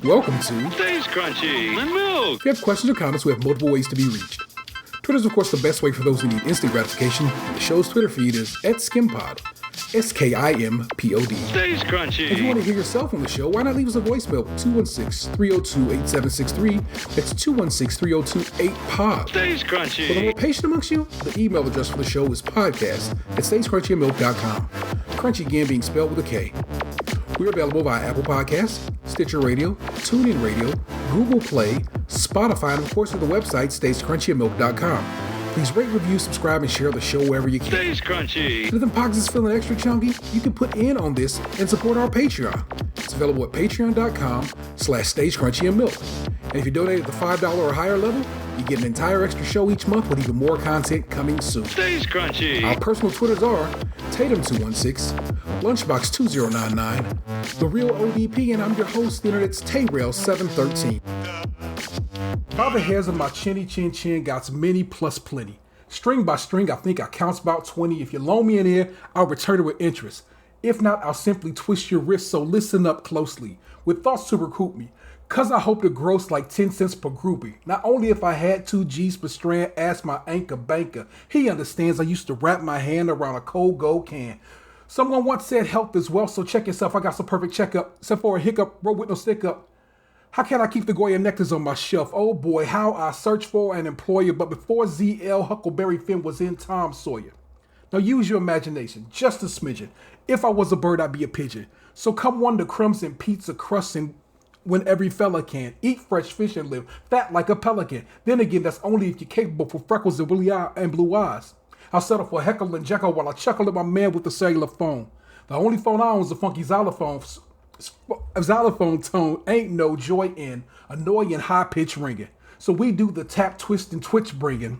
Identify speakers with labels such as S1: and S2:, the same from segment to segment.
S1: Welcome to
S2: Stays Crunchy and Milk.
S1: If you have questions or comments, we have multiple ways to be reached. Twitter is, of course, the best way for those who need instant gratification. The show's Twitter feed is @SkimPod, SKIMPOD.
S2: Stays Crunchy.
S1: If you want to hear yourself on the show, why not leave us a voicemail? 216-302-8763. That's 216-302-8POD.
S2: Stays
S1: For the
S2: Crunchy.
S1: more patient amongst you, the email address for the show is podcast@stayscrunchyandmilk.com. Crunchy again being spelled with a K. We're available via Apple Podcasts, Stitcher Radio, TuneIn Radio, Google Play, Spotify, and of course at the website stayscrunchyandmilk.com. Please rate, review, subscribe, and share the show wherever you can.
S2: Stays Crunchy.
S1: And if the pockets is feeling extra chunky, you can put in on this and support our Patreon. It's available at patreon.com/stayscrunchyandmilk. And if you donate at the $5 or higher level, you get an entire extra show each month with even more content coming soon.
S2: Stays Crunchy.
S1: Our personal Twitters are Tatum216, Lunchbox2099, The Real ODP, and I'm your host, the Internet's Tayrail713. By the hairs of my chinny chin chin got many plus plenty. String by string, I think I counts about 20. If you loan me an ear, I'll return it with interest. If not, I'll simply twist your wrist, so listen up closely. With thoughts to recoup me, cause I hope to gross like 10 cents per groupie. Not only if I had 2 G's per strand, ask my anchor banker. He understands I used to wrap my hand around a cold gold can. Someone once said health is wealth, so check yourself. I got some perfect checkup, except for a hiccup, roll with no stick up. How can I keep the Goya nectars on my shelf? Oh boy, how I search for an employer, but before ZL, Huckleberry Finn was in Tom Sawyer. Now use your imagination, just a smidgen. If I was a bird, I'd be a pigeon. So come one to crumbs and pizza crusts and when every fella can. Eat fresh fish and live fat like a pelican. Then again, that's only if you're capable for freckles and blue eyes. I'll settle for Heckle and Jekyll while I chuckle at my man with the cellular phone. The only phone I own is a funky xylophone tone, ain't no joy in, annoying high-pitched ringing. So we do the tap, twist, and twitch bringing.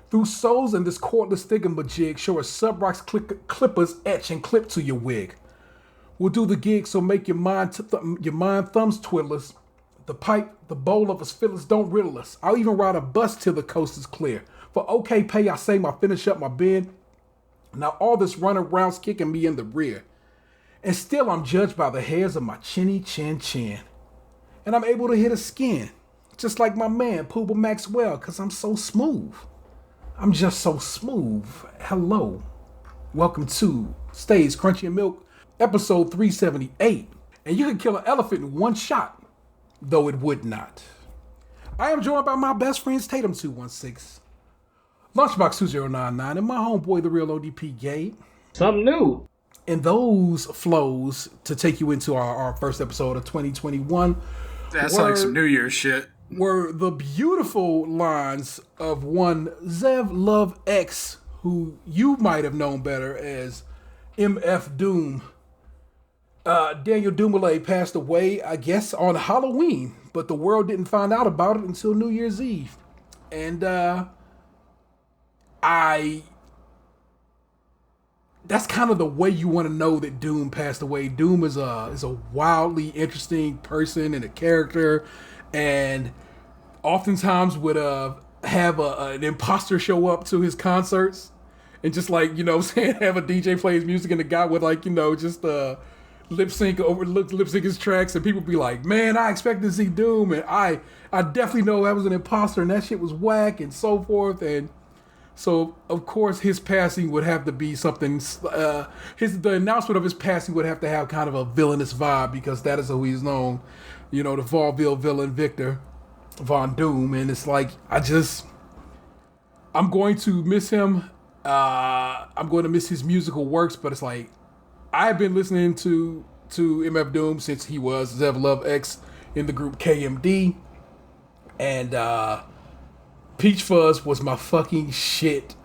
S1: Through souls and this cordless thingamajig, show us sub-rocks clippers etch and clip to your wig. We'll do the gig, so make your mind thumbs twiddlers. The pipe, the bowl of us fiddlers don't riddle us. I'll even ride a bus till the coast is clear. For okay pay, I say my finish up my bid. Now all this running round's kicking me in the rear. And still I'm judged by the hairs of my chinny chin chin. And I'm able to hit a skin, just like my man, Pooba Maxwell, cause I'm so smooth. I'm just so smooth. Hello. Welcome to Stays Crunchy and Milk, episode 378. And you can kill an elephant in one shot, though it would not. I am joined by my best friends, Tatum216, Lunchbox2099, and my homeboy, the real ODP, Gabe.
S3: Something new.
S1: And those flows to take you into our first episode of 2021.
S4: That's like some New Year's shit.
S1: Were the beautiful lines of one Zev Love X, who you might have known better as MF Doom. Daniel Dumile passed away, I guess, on Halloween, but the world didn't find out about it until New Year's Eve. And that's kind of the way you want to know that Doom passed away. Doom is a wildly interesting person and a character, and oftentimes would have an imposter show up to his concerts and just like, you know what I'm saying, have a DJ play his music and the guy would like, you know, just lip sync his tracks, and people be like, man, I expected to see Doom, and I definitely know that was an imposter and that shit was whack and so forth. And so, of course, his passing would have to be something, the announcement of his passing would have to have kind of a villainous vibe, because that is who he's known, you know, the Vaudeville Villain Viktor Vaughn Doom. And it's like, I'm going to miss him. I'm going to miss his musical works, but it's like, I've been listening to MF Doom since he was Zev Love X in the group KMD. And, Peach Fuzz was my fucking shit.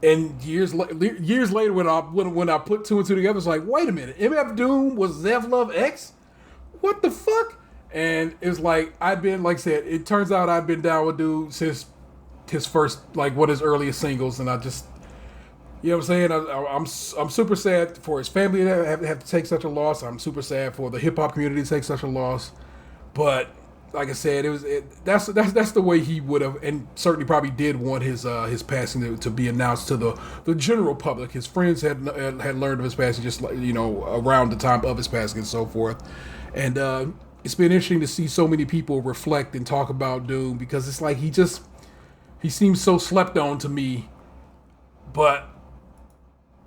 S1: And years later, when I put two and two together, it's like, wait a minute, MF Doom was Zev Love X? What the fuck? And it's like, like I said, it turns out I've been down with Dude since his first, like, one of his earliest singles, and I just, you know what I'm saying? I'm super sad for his family to have to take such a loss. I'm super sad for the hip hop community to take such a loss. But like I said, that's the way he would have, and certainly probably did want his passing to be announced to the general public. His friends had learned of his passing just like, you know, around the time of his passing and so forth. And it's been interesting to see so many people reflect and talk about Doom, because it's like he seems so slept on to me, but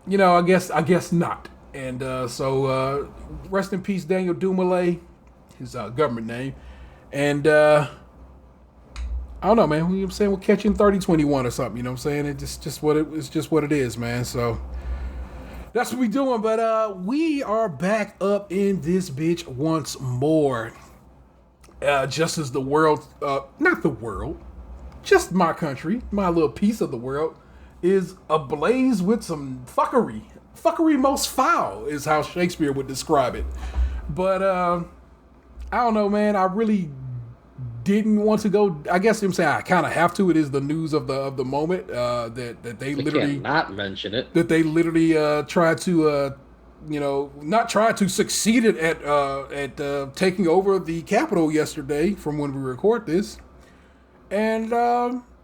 S1: I guess not. And so rest in peace, Daniel Dumile, his government name. And I don't know, man. You know what I'm saying? We'll catch you in 3021 or something. You know what I'm saying? It's just what it is, man. So that's what we doing. But we are back up in this bitch once more. Just as the world, not the world, just my country, my little piece of the world, is ablaze with some fuckery. Fuckery most foul is how Shakespeare would describe it. But I don't know, man. I really didn't want to go. I guess I'm saying I kind of have to. It is the news of the moment that they literally
S3: can't not mention it.
S1: That they literally tried to not tried to succeeded at taking over the Capitol yesterday from when we record this, and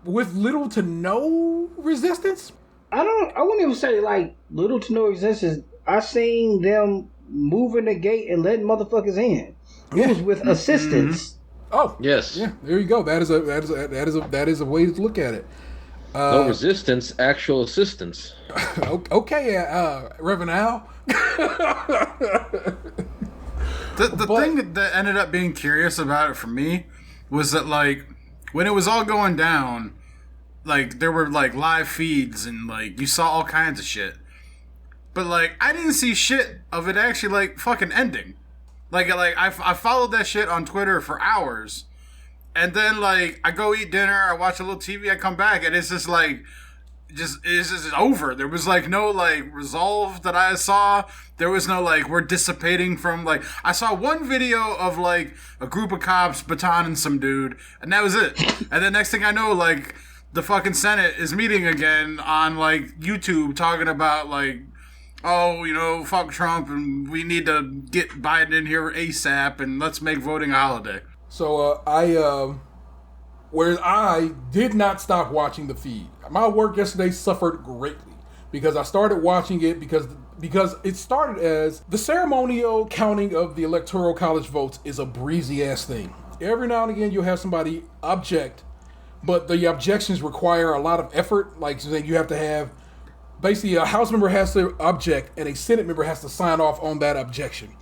S1: with little to no resistance.
S5: I wouldn't even say like little to no resistance. I seen them moving the gate and letting motherfuckers in. It was with assistance.
S1: Mm-hmm. Oh
S3: yes,
S1: yeah. There you go. That is a way to look at it.
S3: No resistance, actual assistance.
S1: Okay, Reverend Al.
S4: The thing that ended up being curious about it for me was that, like, when it was all going down, like, there were, like, live feeds and, like, you saw all kinds of shit. But, like, I didn't see shit of it actually, like, fucking ending. Like I followed that shit on Twitter for hours. And then, like, I go eat dinner, I watch a little TV, I come back, and it's just, like, it's just over. There was, like, no, like, resolve that I saw. There was no, like, we're dissipating from, like, I saw one video of, like, a group of cops batoning some dude, and that was it. And then next thing I know, like, the fucking Senate is meeting again on, like, YouTube talking about, like, oh, fuck Trump, and we need to get Biden in here ASAP, and let's make voting a holiday.
S1: So whereas I did not stop watching the feed. My work yesterday suffered greatly because I started watching it because it started as the ceremonial counting of the Electoral College votes is a breezy ass thing. Every now and again you'll have somebody object, but the objections require a lot of effort. Like, so you have to have basically a House member has to object and a Senate member has to sign off on that objection.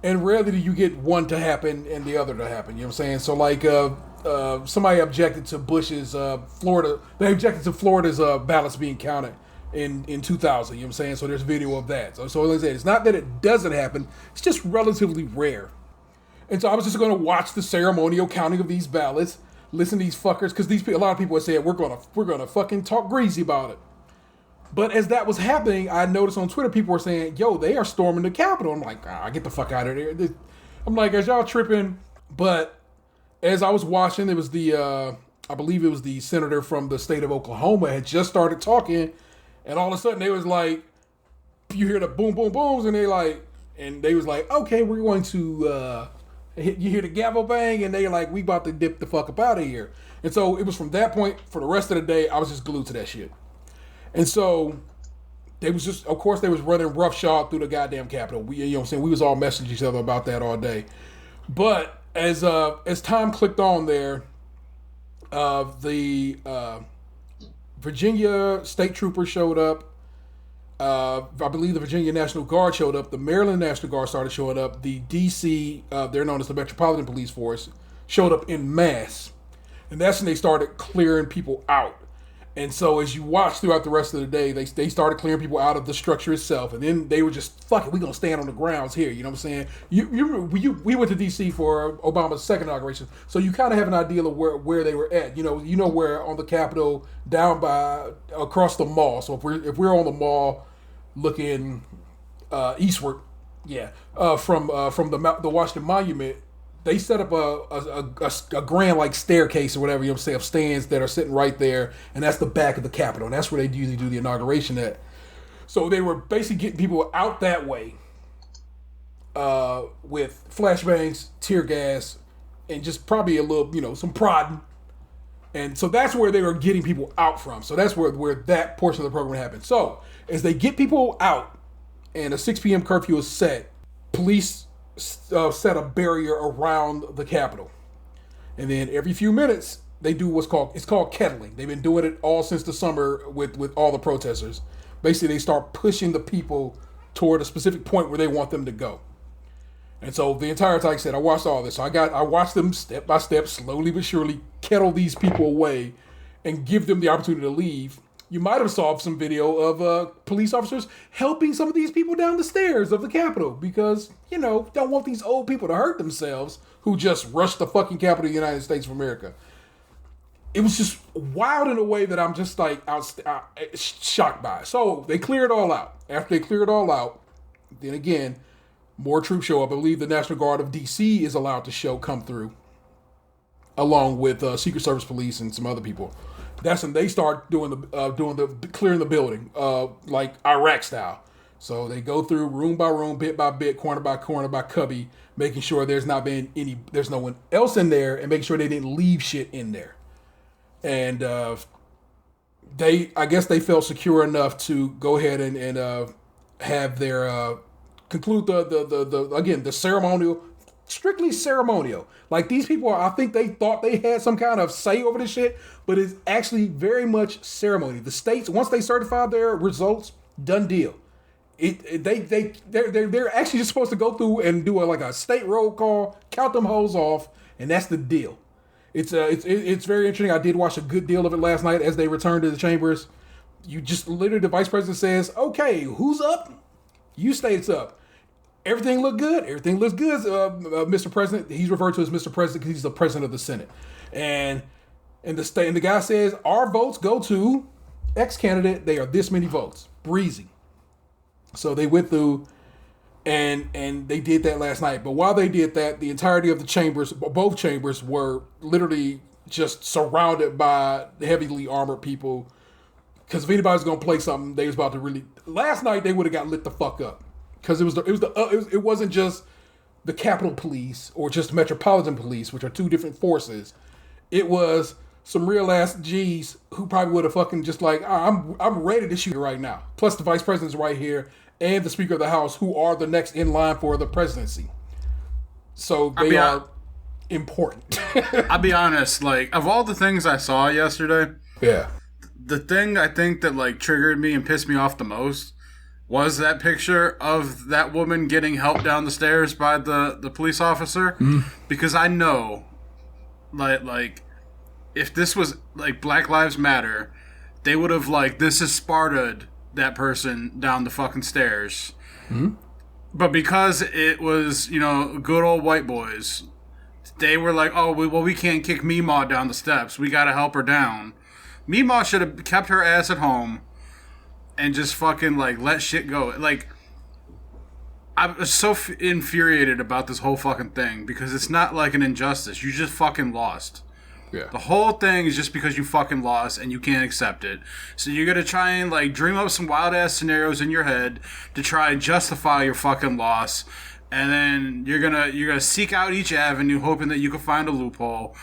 S1: And rarely do you get one to happen and the other to happen. You know what I'm saying? So, like, somebody objected to Bush's Florida. They objected to Florida's ballots being counted in 2000. You know what I'm saying? So there's video of that. So like I said, it's not that it doesn't happen. It's just relatively rare. And so I was just going to watch the ceremonial counting of these ballots, listen to these fuckers, because a lot of people are saying we're gonna fucking talk greasy about it. But as that was happening, I noticed on Twitter people were saying, yo, they are storming the Capitol. I'm like, get the fuck out of there. I'm like, is y'all tripping? But as I was watching, it was I believe it was the senator from the state of Oklahoma had just started talking. And all of a sudden they was like, you hear the boom, boom, booms. And they was like, okay, we're going to, you hear the gavel bang. And they like, we about to dip the fuck up out of here. And so it was from that point for the rest of the day, I was just glued to that shit. And so they was just, of course, they was running roughshod through the goddamn Capitol. We, you know what I'm saying? We was all messaging each other about that all day. But as time clicked on there, the Virginia state troopers showed up. I believe the Virginia National Guard showed up. The Maryland National Guard started showing up. The D.C., they're known as the Metropolitan Police Force, showed up in mass. And that's when they started clearing people out. And so as you watch throughout the rest of the day, they started clearing people out of the structure itself. And then they were just, fuck it, we're going to stand on the grounds here. You know what I'm saying? We went to D.C. for Obama's second inauguration. So you kind of have an idea of where they were at. You know where on the Capitol, down by, across the mall. So if we're on the mall looking eastward, from the Washington Monument, they set up a grand like staircase or whatever, you know what I'm saying, of stands that are sitting right there, and that's the back of the Capitol, and that's where they usually do the inauguration at. So they were basically getting people out that way with flashbangs, tear gas, and just probably a little, some prodding. And so that's where they were getting people out from. So that's where that portion of the program happened. So as they get people out and a 6 p.m. curfew is set, police set a barrier around the Capitol. And then every few minutes, they do it's called kettling. They've been doing it all since the summer with all the protesters. Basically, they start pushing the people toward a specific point where they want them to go. And so the entire time, like I said, I watched all this. So I watched them step by step, slowly but surely, kettle these people away and give them the opportunity to leave. You might have saw some video of police officers helping some of these people down the stairs of the Capitol because, don't want these old people to hurt themselves who just rushed the fucking Capitol of the United States of America. It was just wild in a way that I'm just like shocked by. So they clear it all out. After they clear it all out, then again, more troops show up. I believe the National Guard of D.C. is allowed to come through, along with Secret Service police and some other people. That's when they start doing the clearing the building, like Iraq style. So they go through room by room, bit by bit, corner by cubby, making sure there's no one else in there, and making sure they didn't leave shit in there. And I guess they felt secure enough to go ahead and have their conclude the ceremonial, strictly ceremonial. Like these people, I think they thought they had some kind of say over this shit, but it's actually very much ceremony. The states, once they certify their results, done deal. They're actually just supposed to go through and do a state roll call, count them hoes off, and that's the deal. It's very interesting. I did watch a good deal of it last night as they returned to the chambers. You just literally, the vice president says, "Okay, who's up? You states up. Everything look good. Everything looks good, Mr. President." He's referred to as Mr. President because he's the president of the Senate. And the guy says, "Our votes go to X candidate. They are this many votes. Breezy." So they went through and they did that last night. But while they did that, the entirety of the chambers, both chambers, were literally just surrounded by heavily armored people. Because if anybody's gonna play something, they was about to really. Last night they would have got lit the fuck up. Because it wasn't just the Capitol Police or just Metropolitan Police, which are two different forces. It was some real ass G's who probably would have fucking just like, I'm ready to shoot right now. Plus the vice president's right here and the Speaker of the House, who are the next in line for the presidency. So they are important.
S4: I'll be honest, of all the things I saw yesterday,
S1: yeah,
S4: the thing I think that triggered me and pissed me off the most was that picture of that woman getting helped down the stairs by the police officer. Because I know, if this was Black Lives Matter, they would have this is Sparta'd that person down the fucking stairs. But because it was, good old white boys, they were like, oh, we can't kick Meemaw down the steps. We gotta help her down. Meemaw should have kept her ass at home and just fucking let shit go. I was so infuriated about this whole fucking thing because it's not an injustice. You just fucking lost.
S1: Yeah.
S4: The whole thing is just because you fucking lost and you can't accept it. So you're gonna try and dream up some wild ass scenarios in your head to try and justify your fucking loss, and then you're gonna seek out each avenue hoping that you can find a loophole.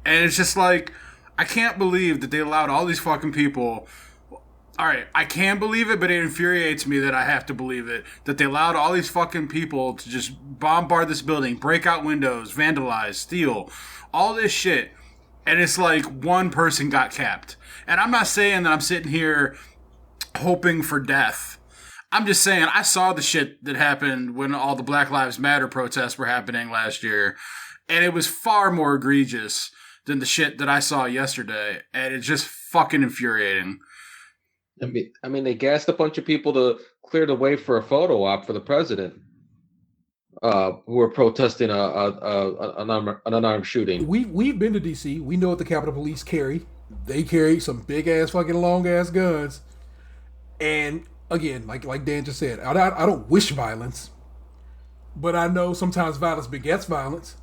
S4: And it's just I can't believe that they allowed all these fucking people. All right, I can believe it, but it infuriates me that I have to believe it. That they allowed all these fucking people to just bombard this building, break out windows, vandalize, steal, all this shit. And it's one person got capped. And I'm not saying that I'm sitting here hoping for death. I'm just saying I saw the shit that happened when all the Black Lives Matter protests were happening last year. And it was far more egregious than the shit that I saw yesterday. And it's just fucking infuriating.
S3: I mean, they gassed a bunch of people to clear the way for a photo op for the president. Who were protesting an unarmed shooting.
S1: We've been to D.C. We know what the Capitol Police carry. They carry some big ass fucking long ass guns. And again, like Dan just said, I don't wish violence, but I know sometimes violence begets violence.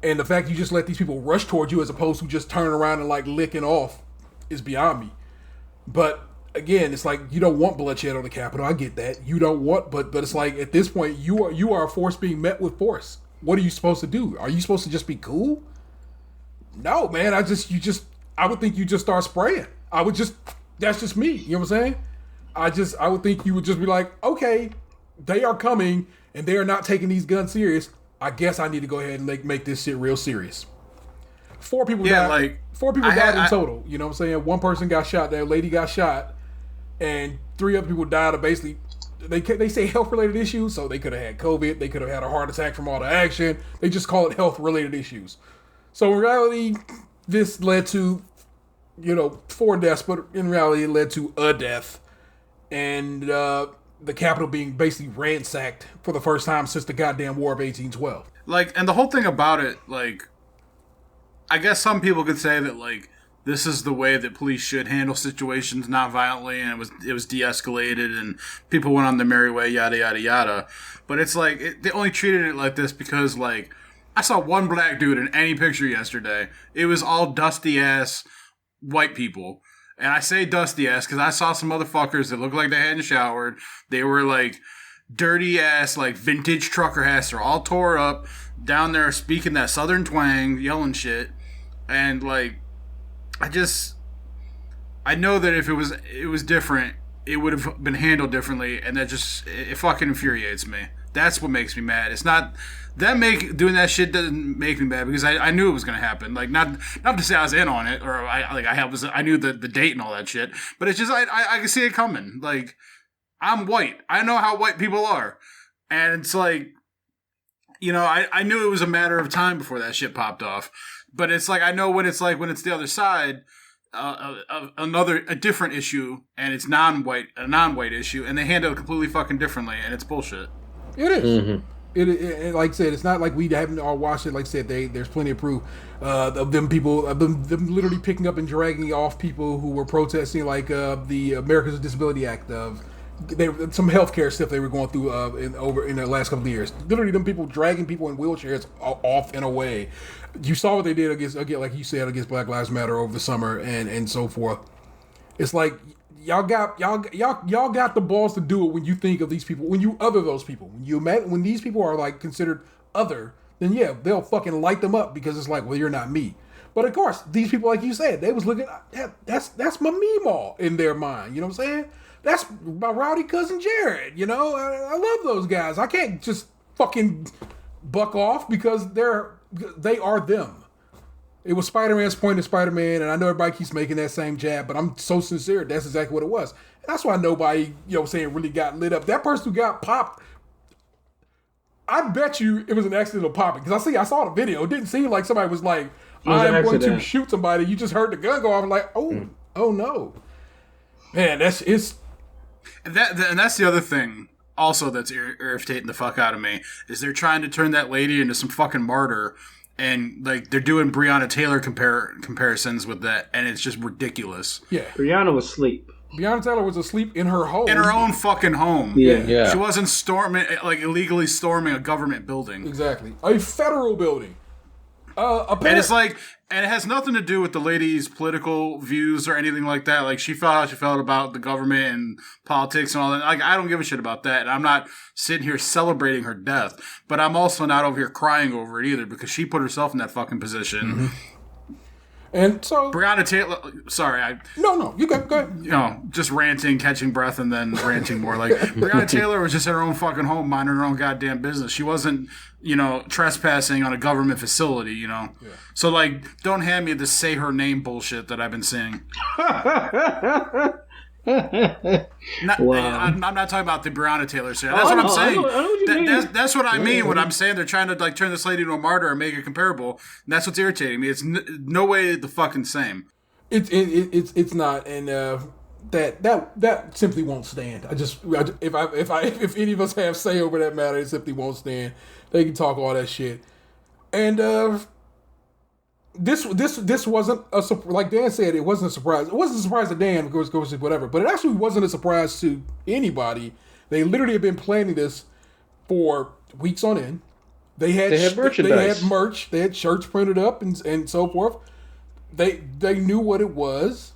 S1: And the fact you just let these people rush towards you as opposed to just turn around and licking off is beyond me. But again, it's you don't want bloodshed on the Capitol. I get that. You don't want, but it's at this point, you are a force being met with force. What are you supposed to do? Are you supposed to just be cool? No, man. I would think you just start spraying. That's just me. You know what I'm saying? I would think you would just be okay, they are coming, and they are not taking these guns serious, I guess I need to go ahead and make this shit real serious. 4 people died. 4 people died in total. You know what I'm saying? 1 person got shot. That lady got shot, and 3 other people died of basically. They say health-related issues, so they could have had COVID. They could have had a heart attack from all the action. They just call it health-related issues. So in reality, this led to, 4 deaths, but in reality, it led to a death. And the Capitol being basically ransacked for the first time since the goddamn War of 1812.
S4: And the whole thing about it, I guess some people could say that, this is the way that police should handle situations, not violently, and it was de-escalated, and people went on their merry way, yada, yada, yada. But it's they only treated it like this because, I saw 1 black dude in any picture yesterday. It was all dusty-ass white people. And I say dusty-ass because I saw some motherfuckers that looked like they hadn't showered. They were, dirty-ass, vintage trucker hats. They're all tore up, down there speaking that southern twang, yelling shit. And, I know that if it was different, it would have been handled differently, and that it fucking infuriates me. That's what makes me mad. It's not doing that shit doesn't make me mad because I knew it was gonna happen. Not to say I was in on it or I knew the date and all that shit, but it's just I can see it coming. I'm white. I know how white people are, and it's I knew it was a matter of time before that shit popped off. But it's I know when it's the other side. A different issue, and it's a non-white issue, and they handle it completely fucking differently, and it's bullshit.
S1: It is. Mm-hmm. It like I said, it's not like we haven't all watched it. Like I said, there's plenty of proof of them literally picking up and dragging off people who were protesting, the Americans with Disability Act of. Some healthcare stuff they were going through in the last couple of years. Literally, them people dragging people in wheelchairs off and away. You saw what they did against like you said, against Black Lives Matter over the summer and so forth. It's y'all got the balls to do it when you think of these people, when you other those people, when these people are considered other, then yeah, they'll fucking light them up because it's well, you're not me. But of course, these people, like you said, they was looking that's my meemaw in their mind. You know what I'm saying? That's my rowdy cousin Jared, I love those guys. I can't just fucking buck off because they are them. It was Spider-Man's point to Spider-Man, and I know everybody keeps making that same jab, but I'm so sincere, that's exactly what it was. And that's why nobody, really got lit up. That person who got popped, I bet you it was an accidental popping. Because I saw the video. It didn't seem like somebody was I'm going to shoot somebody. You just heard the gun go off and oh no. Man, And that's the other thing also that's irritating the fuck out of me is they're trying to turn that lady into some fucking martyr, and they're doing Breonna Taylor comparisons with that, and it's just ridiculous.
S5: Yeah, Breonna was asleep.
S1: Breonna Taylor was asleep in her home.
S4: In her own fucking home.
S5: Yeah.
S4: She wasn't illegally storming a government building.
S1: Exactly. A federal building.
S4: And it's and it has nothing to do with the lady's political views or anything like that. She felt how she felt about the government and politics and all that. I don't give a shit about that. And I'm not sitting here celebrating her death, but I'm also not over here crying over it either because she put herself in that fucking position.
S1: Mm-hmm. And so
S4: Breonna Taylor, sorry,
S1: No, you go ahead.
S4: Just ranting, catching breath, and then ranting more. Breonna Taylor was just at her own fucking home, minding her own goddamn business. She wasn't, trespassing on a government facility, Yeah. So, don't hand me this say her name bullshit that I've been seeing. I'm not talking about the Breonna Taylor shit. That's what I'm saying.
S5: I know what you mean.
S4: That's what I mean when I'm saying they're trying to turn this lady into a martyr and make it comparable. And that's what's irritating me. It's no way the fucking same.
S1: It's not, and that simply won't stand. If any of us have say over that matter, it simply won't stand. They can talk all that shit, and This wasn't like Dan said. It wasn't a surprise. It wasn't a surprise to Dan, of course, whatever. But it actually wasn't a surprise to anybody. They literally have been planning this for weeks on end. They had merchandise. They had merch. They had shirts printed up and so forth. They knew what it was.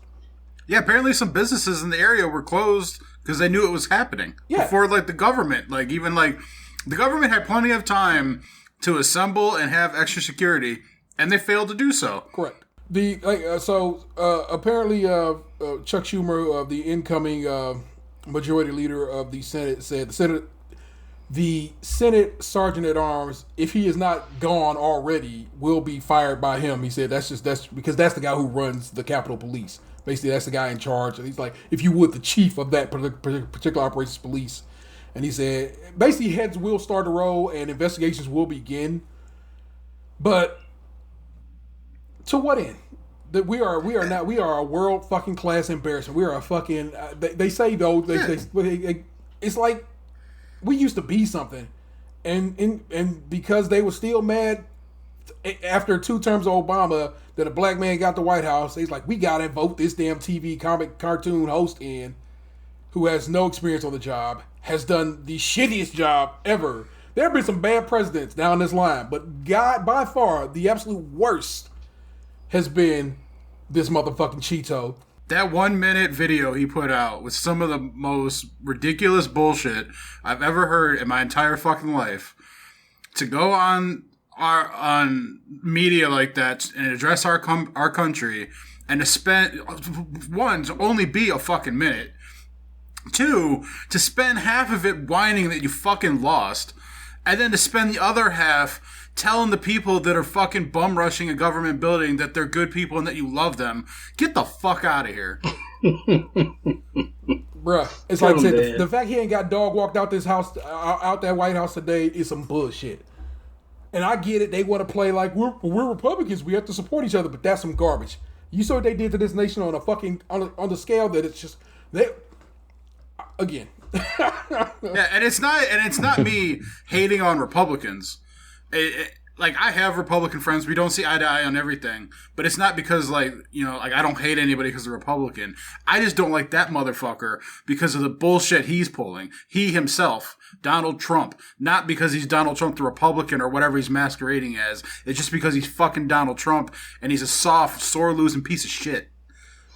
S4: Yeah, apparently some businesses in the area were closed because they knew it was happening. Yeah. Before the government, the government had plenty of time to assemble and have extra security. And they failed to do so.
S1: Correct. Apparently, Chuck Schumer, the incoming majority leader of the Senate, said the Senate the Senate Sergeant at Arms, if he is not gone already, will be fired by him. He said that's because that's the guy who runs the Capitol Police. Basically, that's the guy in charge. And he's like, if you would, the chief of that particular operations police. And he said, basically, heads will start to roll and investigations will begin. But to what end? That we are a world fucking class embarrassment. We are a fucking. They say though it's like we used to be something, and because they were still mad after 2 terms of Obama that a black man got the White House, they's like, we gotta vote this damn TV comic cartoon host in, who has no experience on the job, has done the shittiest job ever. There have been some bad presidents down this line, but God, by far the absolute worst has been this motherfucking Cheeto.
S4: That 1 minute video he put out was some of the most ridiculous bullshit I've ever heard in my entire fucking life. To go on media like that and address our country and to spend, 1, to only be a fucking minute. 2, to spend half of it whining that you fucking lost, and then to spend the other half telling the people that are fucking bum rushing a government building that they're good people and that you love them. Get the fuck out of here.
S1: Bruh, it's like I said, the fact he ain't got dog walked out this house, out that White House today is some bullshit. And I get it, they want to play like we're Republicans, we have to support each other, but that's some garbage. You saw what they did to this nation on a fucking on the scale that it's just again.
S4: Yeah, and it's not me hating on Republicans. Like, I have Republican friends. We don't see eye to eye on everything, but it's not because I don't hate anybody because they're Republican. I just don't like that motherfucker because of the bullshit he's pulling. He himself, Donald Trump, not because he's Donald Trump the Republican or whatever he's masquerading as. It's just because he's fucking Donald Trump and he's a soft, sore-losing piece of shit.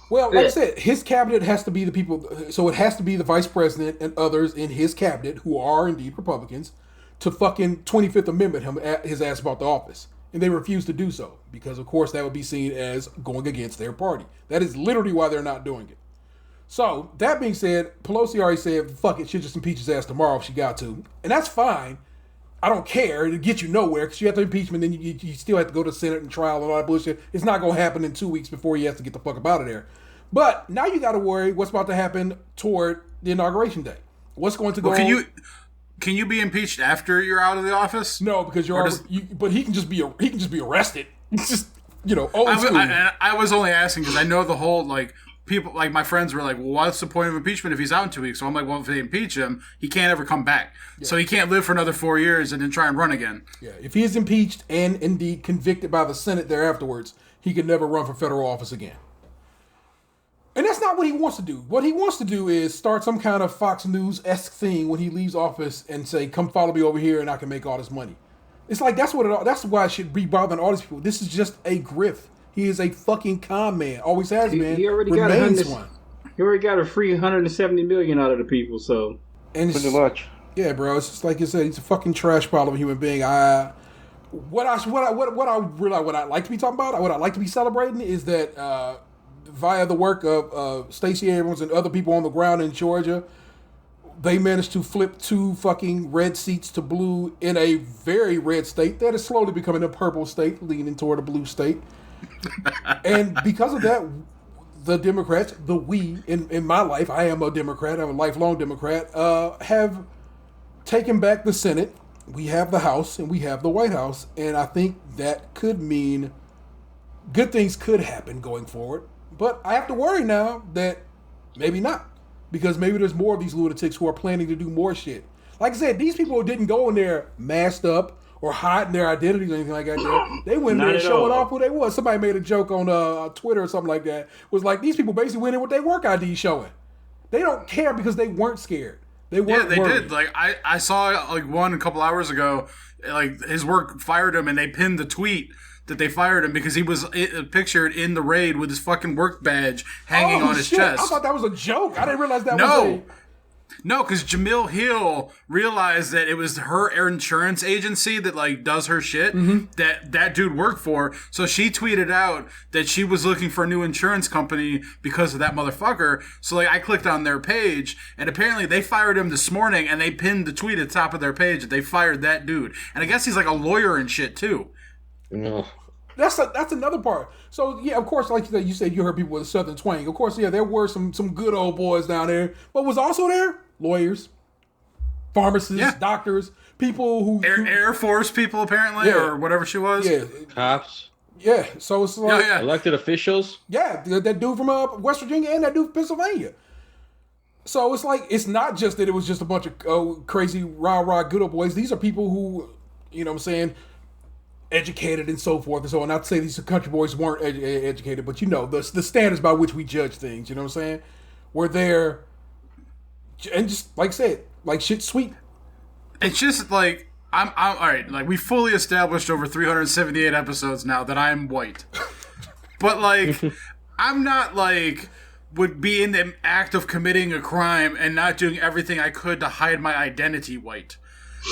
S1: Well, like I said, his cabinet has to be the people, so it has to be the vice president and others in his cabinet who are indeed Republicans to fucking 25th Amendment his ass about the office. And they refuse to do so because, of course, that would be seen as going against their party. That is literally why they're not doing it. So, that being said, Pelosi already said, fuck it, she'll just impeach his ass tomorrow if she got to. And that's fine. I don't care. It'll get you nowhere because you have to impeachment, then you still have to go to the Senate and trial and all that bullshit. It's not going to happen in 2 weeks before he has to get the fuck up out of there. But now you got to worry what's about to happen toward the inauguration day. What's going to go on?
S4: Can you be impeached after you're out of the office?
S1: No, because but he can just be arrested. It's just old school.
S4: I was only asking because I know the whole people my friends were like, well, what's the point of impeachment if he's out in 2 weeks? So I'm like, well, if they impeach him, he can't ever come back. Yeah. So he can't live for another 4 years and then try and run again.
S1: Yeah, if he is impeached and indeed convicted by the Senate there afterwards, he can never run for federal office again. And that's not what he wants to do. What he wants to do is start some kind of Fox News-esque thing when he leaves office and say, come follow me over here and I can make all this money. It's like, that's why it should be bothering all these people. This is just a grift. He is a fucking con man. Always has been.
S5: He already
S1: remains one.
S5: He already got a free $170 million out of the people, so.
S1: And
S3: pretty much.
S1: Yeah, bro. It's just like you said, he's a fucking trash pile of a human being. What I'd like to be talking about, what I'd like to be celebrating is that via the work of Stacey Abrams and other people on the ground in Georgia, they managed to flip 2 fucking red seats to blue in a very red state that is slowly becoming a purple state, leaning toward a blue state. And because of that, the Democrats, in my life, I am a Democrat, I'm a lifelong Democrat, have taken back the Senate. We have the House and we have the White House. And I think that could mean good things could happen going forward. But I have to worry now that maybe not. Because maybe there's more of these lunatics who are planning to do more shit. Like I said, these people didn't go in there masked up or hiding their identities or anything like that. They went in there showing off who they was. Somebody made a joke on Twitter or something like that. It was like, these people basically went in with their work ID showing. They don't care because they weren't scared. They weren't worried.
S4: Did. Like I saw one a couple hours ago. Like his work fired him and they pinned the tweet that they fired him because he was pictured in the raid with his fucking work badge hanging on his chest.
S1: I thought that was a joke. I didn't realize that was
S4: No, because Jamil Hill realized that it was her insurance agency that like does her shit that dude worked for. So she tweeted out that she was looking for a new insurance company because of that motherfucker. So like I clicked on their page, and apparently they fired him this morning, and they pinned the tweet at the top of their page that they fired that dude. And I guess he's like a lawyer and shit too.
S3: No.
S1: That's another part. So yeah, of course, like you said, you heard people with a southern twang. Of course, yeah, there were some good old boys down there. But was also there lawyers, pharmacists, doctors, people who
S4: Air Force people apparently, or whatever she was.
S1: Yeah,
S3: Cops.
S1: Yeah, so it's like
S3: Elected officials.
S1: Yeah, that dude from West Virginia and that dude from Pennsylvania. So it's like it's not just that it was just a bunch of crazy rah good old boys. These are people who, you know what I'm saying, educated and so forth and so on. Not to say these country boys weren't educated, but you know the standards by which we judge things. You know what I'm saying? Were there, and just like I said, like shit sweet.
S4: It's just like I'm all right. Like we fully established over 378 episodes now that I'm white, but like I'm not like would be in the act of committing a crime and not doing everything I could to hide my identity white.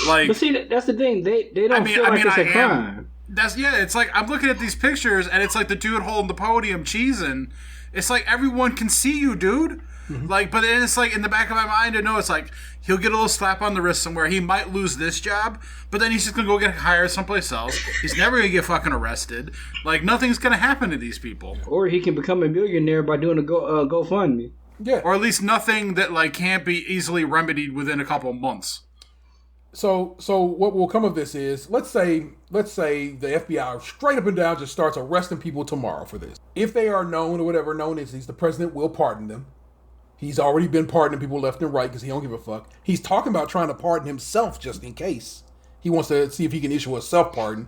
S4: Like,
S5: but see, that's the thing. They don't feel like it's a crime.
S4: It's like I'm looking at these pictures and it's like the dude holding the podium cheesing. It's like everyone can see you, dude. Mm-hmm. Like, but then it's like in the back of my mind, I know it's like he'll get a little slap on the wrist somewhere. He might lose this job, but then he's just gonna go get hired someplace else. He's never gonna get fucking arrested. Like nothing's gonna happen to these people.
S5: Or he can become a millionaire by doing a GoFundMe.
S1: Yeah.
S4: Or at least nothing that like can't be easily remedied within a couple of months.
S1: So what will come of this is let's say the FBI straight up and down just starts arresting people tomorrow for this. If they are known or whatever known entities, the president will pardon them. He's already been pardoning people left and right because he don't give a fuck. He's talking about trying to pardon himself just in case. He wants to see if he can issue a self-pardon.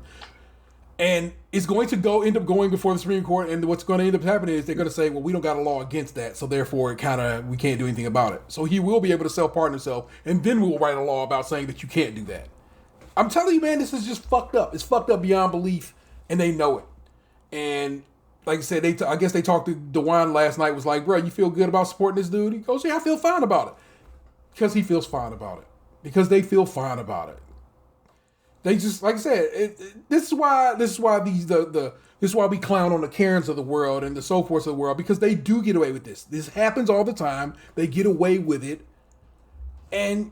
S1: And it's going to end up going before the Supreme Court, and what's going to end up happening is they're going to say, well, we don't got a law against that, so therefore we can't do anything about it. So he will be able to self-pardon himself, and then we'll write a law about saying that you can't do that. I'm telling you, man, this is just fucked up. It's fucked up beyond belief, and they know it. And like I said, I guess they talked to DeWine last night, was like, bro, you feel good about supporting this dude? He goes, yeah, I feel fine about it. Because he feels fine about it. Because they feel fine about it. They just, like I said, this is why we clown on the Karens of the world and the so forth of the world, because they do get away with this. This happens all the time. They get away with it. And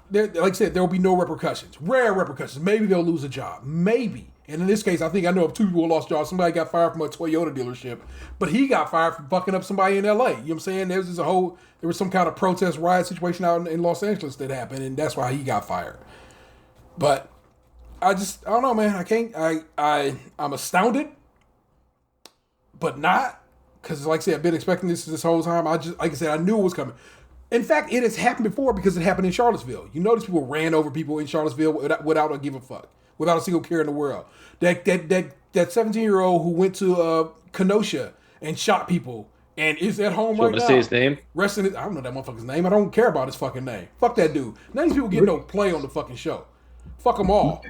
S1: like I said, there will be no repercussions. Rare repercussions. Maybe they'll lose a job. Maybe. And in this case, I think I know of two people who lost jobs. Somebody got fired from a Toyota dealership, but he got fired for fucking up somebody in LA. You know what I'm saying? There was some kind of protest riot situation out in Los Angeles that happened, and that's why he got fired. But I don't know, man. I can't. I'm astounded, but not, because like I said, I've been expecting this whole time. Like I said, I knew it was coming. In fact, it has happened before because it happened in Charlottesville. You notice people ran over people in Charlottesville without a give a fuck, without a single care in the world. That 17-year-old who went to Kenosha and shot people and is at home right now.
S3: Want to say his name?
S1: I don't know that motherfucker's name. I don't care about his fucking name. Fuck that dude. None of these people get no play on the fucking show. Fuck them all.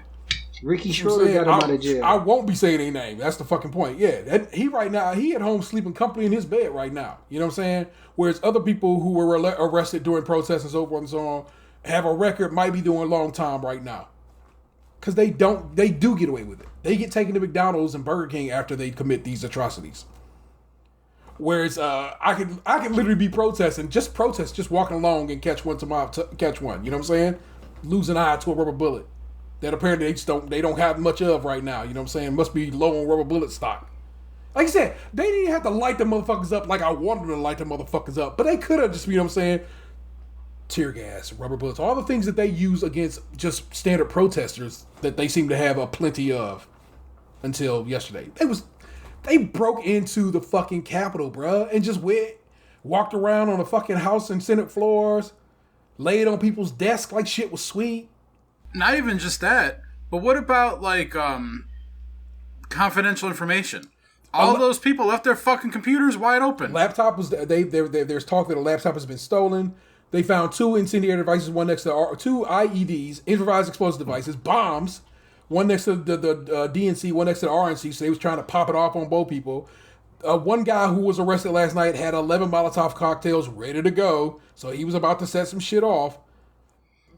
S5: Ricky Schroeder got him out of jail.
S1: I won't be saying their name. That's the fucking point. Yeah, he at home sleeping comfortably in his bed right now. You know what I'm saying? Whereas other people who were arrested during protests and so forth and so on have a record, might be doing a long time right now. Because they do get away with it. They get taken to McDonald's and Burger King after they commit these atrocities. Whereas I could literally be protesting, just walking along and catch one tomorrow. Catch one. You know what I'm saying? Lose an eye to a rubber bullet that apparently they don't have much of right now. You know what I'm saying? Must be low on rubber bullet stock. Like I said, they didn't have to light the motherfuckers up like I wanted them to light the motherfuckers up, but they could have just, you know what I'm saying? Tear gas, rubber bullets, all the things that they use against just standard protesters that they seem to have a plenty of until yesterday. They broke into the fucking Capitol, bruh, and just walked around on the fucking House and Senate floors, laid on people's desks like shit was sweet.
S4: Not even just that, but what about like confidential information? All those people left their fucking computers wide open.
S1: Laptop was there's talk that a laptop has been stolen. They found two incendiary devices, one next to two IEDs, improvised explosive devices, bombs, one next to the DNC, one next to the RNC. So they was trying to pop it off on both people. one guy who was arrested last night had 11 Molotov cocktails ready to go, so he was about to set some shit off.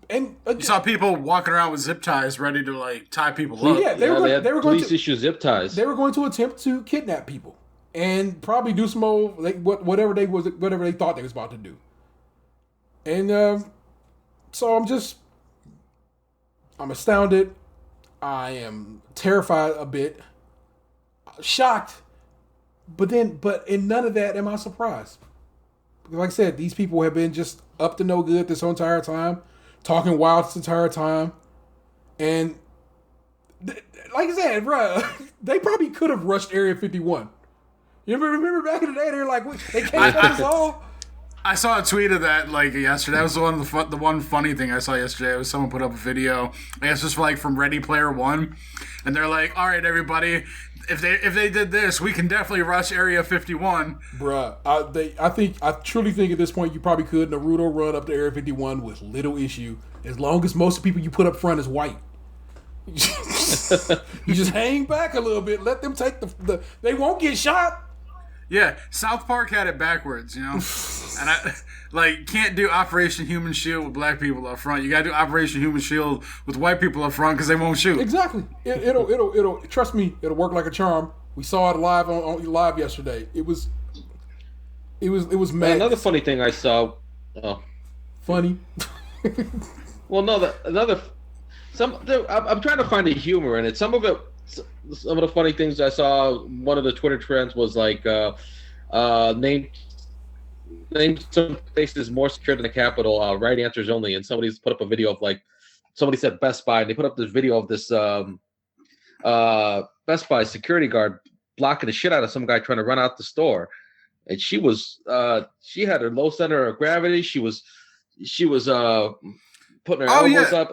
S1: And
S4: you saw people walking around with zip ties ready to like tie people up.
S1: Yeah, they were going
S3: police
S1: to
S3: issue zip ties.
S1: They were going to attempt to kidnap people and probably do some old whatever they thought they was about to do. And so I'm astounded. I am terrified a bit, shocked, but in none of that am I surprised. Because like I said, these people have been just up to no good this whole entire time, talking wild this entire time, and like I said, bro, they probably could have rushed Area 51. You remember back in the day, they're like, they can't cut us all.
S4: I saw a tweet of that like yesterday. That was the one funny thing I saw yesterday. Was someone put up a video. I guess just like from Ready Player One, and they're like, "All right, everybody, if they did this, we can definitely rush Area 51."
S1: Bruh, I truly think at this point you probably could Naruto run up to Area 51 with little issue, as long as most of the people you put up front is white. You just hang back a little bit, let them take the they won't get shot.
S4: Yeah, South Park had it backwards, you know? And I can't do Operation Human Shield with black people up front. You gotta do Operation Human Shield with white people up front because they won't shoot.
S1: Exactly. It'll trust me, it'll work like a charm. We saw it live on live yesterday. It was mad.
S3: Another funny thing I saw.
S1: Funny.
S3: Well, no, I'm trying to find the humor in it. Some of the funny things I saw, one of the Twitter trends was like, name some places more secure than the Capitol, right answers only. And somebody's put up a video of like, somebody said Best Buy, and they put up this video of this Best Buy security guard blocking the shit out of some guy trying to run out the store. And she had her low center of gravity. She was putting her elbows up.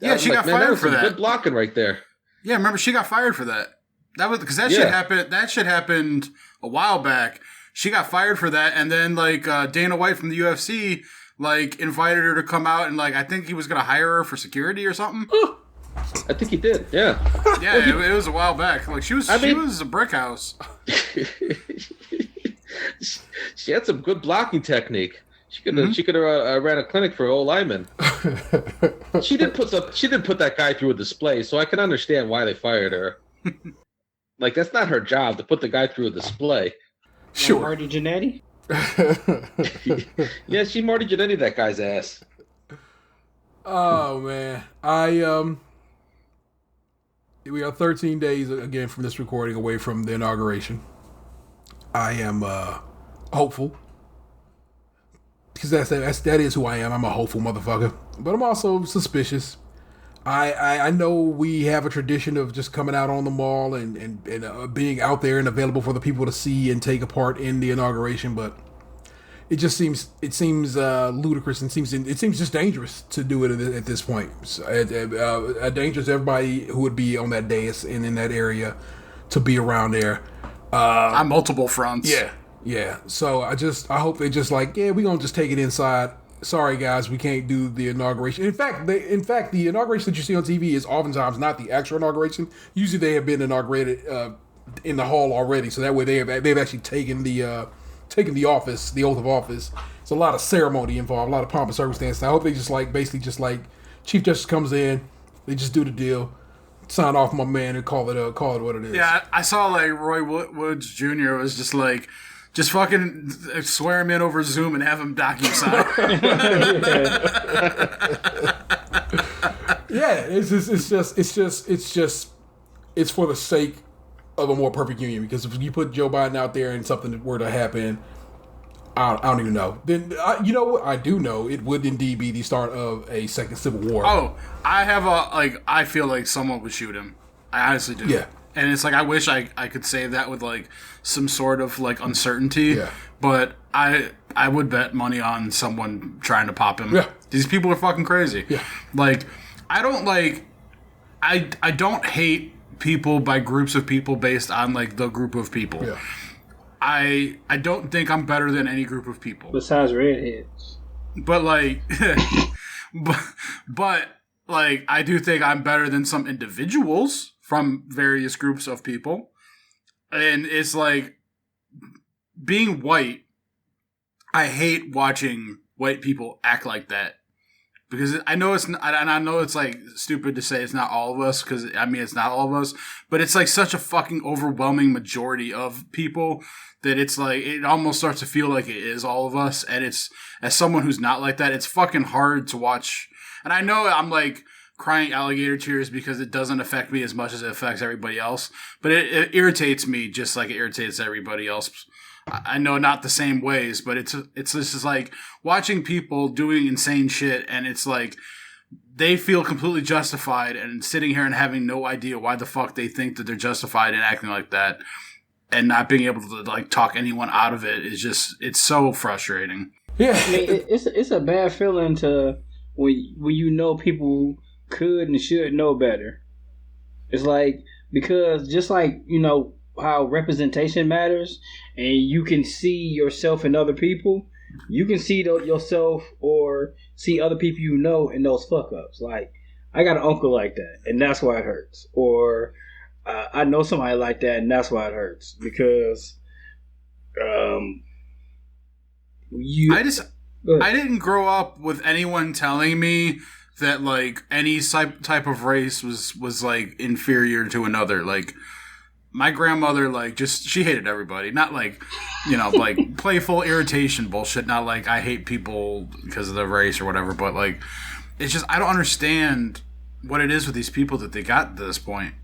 S4: Yeah, she got fired for that.
S3: Good blocking right there.
S4: Yeah, remember she got fired for that. That was because that shit happened. That shit happened a while back. She got fired for that, and then like Dana White from the UFC like invited her to come out and like I think he was gonna hire her for security or something.
S3: I think he did. Yeah.
S4: Yeah, it was a while back. Like she was a brick house.
S3: She had some good blocking technique. She could have ran a clinic for old linemen. She did put that guy through a display, so I can understand why they fired her. Like that's not her job to put the guy through a display.
S5: Sure, Marty Jannetty.
S3: Yeah, she Marty Jannetty that guy's ass.
S1: Oh man, we are 13 days again from this recording away from the inauguration. I am hopeful. Because that is who I am. I'm a hopeful motherfucker. But I'm also suspicious. I know we have a tradition of just coming out on the mall and being out there and available for the people to see and take a part in the inauguration, but it seems ludicrous and it seems just dangerous to do it at this point. Dangerous to everybody who would be on that dais and in that area to be around there.
S4: On multiple fronts.
S1: Yeah. So I hope they just like, we're gonna just take it inside. Sorry guys, we can't do the inauguration. In fact, the inauguration that you see on TV is oftentimes not the actual inauguration. Usually they have been inaugurated in the hall already, so that way they've actually taken the office, the oath of office. It's a lot of ceremony involved, a lot of pomp and circumstance. I hope they just like Chief Justice comes in, they just do the deal, sign off my man, and call it what it is.
S4: Yeah, I saw like Roy Woods Jr. was just like, just fucking swear him in over Zoom and have him docu-sign.
S1: Yeah, it's for the sake of a more perfect union. Because if you put Joe Biden out there and something were to happen, I don't even know. Then you know what I do know? It would indeed be the start of a second civil war.
S4: Oh, I feel like someone would shoot him. I honestly do.
S1: Yeah.
S4: And it's like I wish I could say that with like some sort of like uncertainty. Yeah. But I would bet money on someone trying to pop him.
S1: Yeah.
S4: These people are fucking crazy.
S1: Yeah.
S4: Like I don't hate people by groups of people based on like the group of people.
S1: Yeah.
S4: I don't think I'm better than any group of people.
S5: Besides redheads.
S4: But like but like I do think I'm better than some individuals from various groups of people. And it's like being white, I hate watching white people act like that. Because I know it's not, and I know it's like stupid to say it's not all of us, because I mean it's not all of us, but it's like such a fucking overwhelming majority of people that it's like it almost starts to feel like it is all of us. And it's, as someone who's not like that, it's fucking hard to watch. And I know I'm like crying alligator tears because it doesn't affect me as much as it affects everybody else, but it irritates me just like it irritates everybody else. I know not the same ways, but it's just like watching people doing insane shit, and it's like they feel completely justified, and sitting here and having no idea why the fuck they think that they're justified in acting like that, and not being able to like talk anyone out of it is just, it's so frustrating.
S1: Yeah,
S5: I mean, it's a bad feeling to when you know people could and should know better. It's like, because just like, you know, how representation matters, and you can see yourself in other people, you can see yourself or see other people you know in those fuck ups. Like, I got an uncle like that, and that's why it hurts. Or I know somebody like that, and that's why it hurts. Because I
S4: didn't grow up with anyone telling me that like any type of race was like inferior to another. Like, my grandmother, like, just, she hated everybody. Not like, you know, like playful irritation bullshit. Not like I hate people because of their race or whatever. But like, it's just, I don't understand what it is with these people that they got to this point.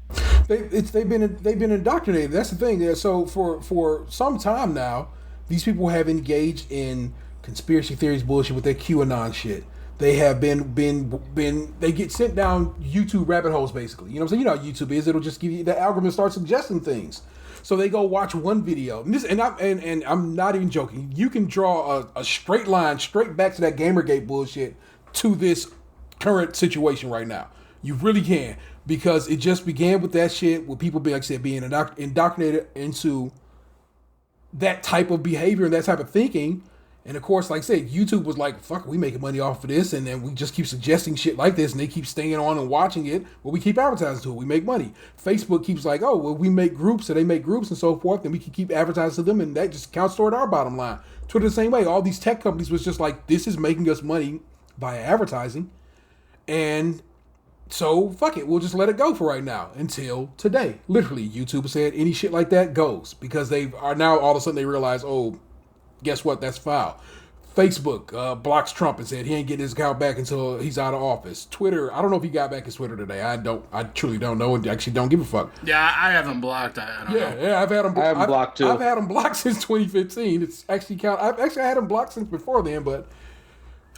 S1: They've been indoctrinated. That's the thing. So for some time now, these people have engaged in conspiracy theories bullshit with their QAnon shit. They have been they get sent down YouTube rabbit holes, basically. You know what I'm saying? You know how YouTube is. It'll just give you, the algorithm starts suggesting things. So they go watch one video. And I'm not even joking. You can draw a straight line straight back to that Gamergate bullshit to this current situation right now. You really can. Because it just began with that shit, with people being, like I said, being indoctrinated into that type of behavior and that type of thinking. And of course, like I said, YouTube was like, fuck, we making money off of this, and then we just keep suggesting shit like this, and they keep staying on and watching it. Well, we keep advertising to it. We make money. Facebook keeps like, oh, well, we make groups, so they make groups and so forth, and we can keep advertising to them, and that just counts toward our bottom line. Twitter the same way. All these tech companies was just like, this is making us money via advertising, and so fuck it, we'll just let it go for right now until today. Literally, YouTube said any shit like that goes, because they are now all of a sudden they realize, oh, guess what? That's foul. Facebook blocks Trump and said he ain't getting his account back until he's out of office. Twitter, I don't know if he got back his Twitter today. I truly don't know, and actually don't give a fuck.
S4: Yeah, I have him blocked. I don't know.
S1: Yeah, I've had him.
S3: I have him blocked too.
S1: I've had him blocked since 2015. It's actually I've actually had him blocked since before then, but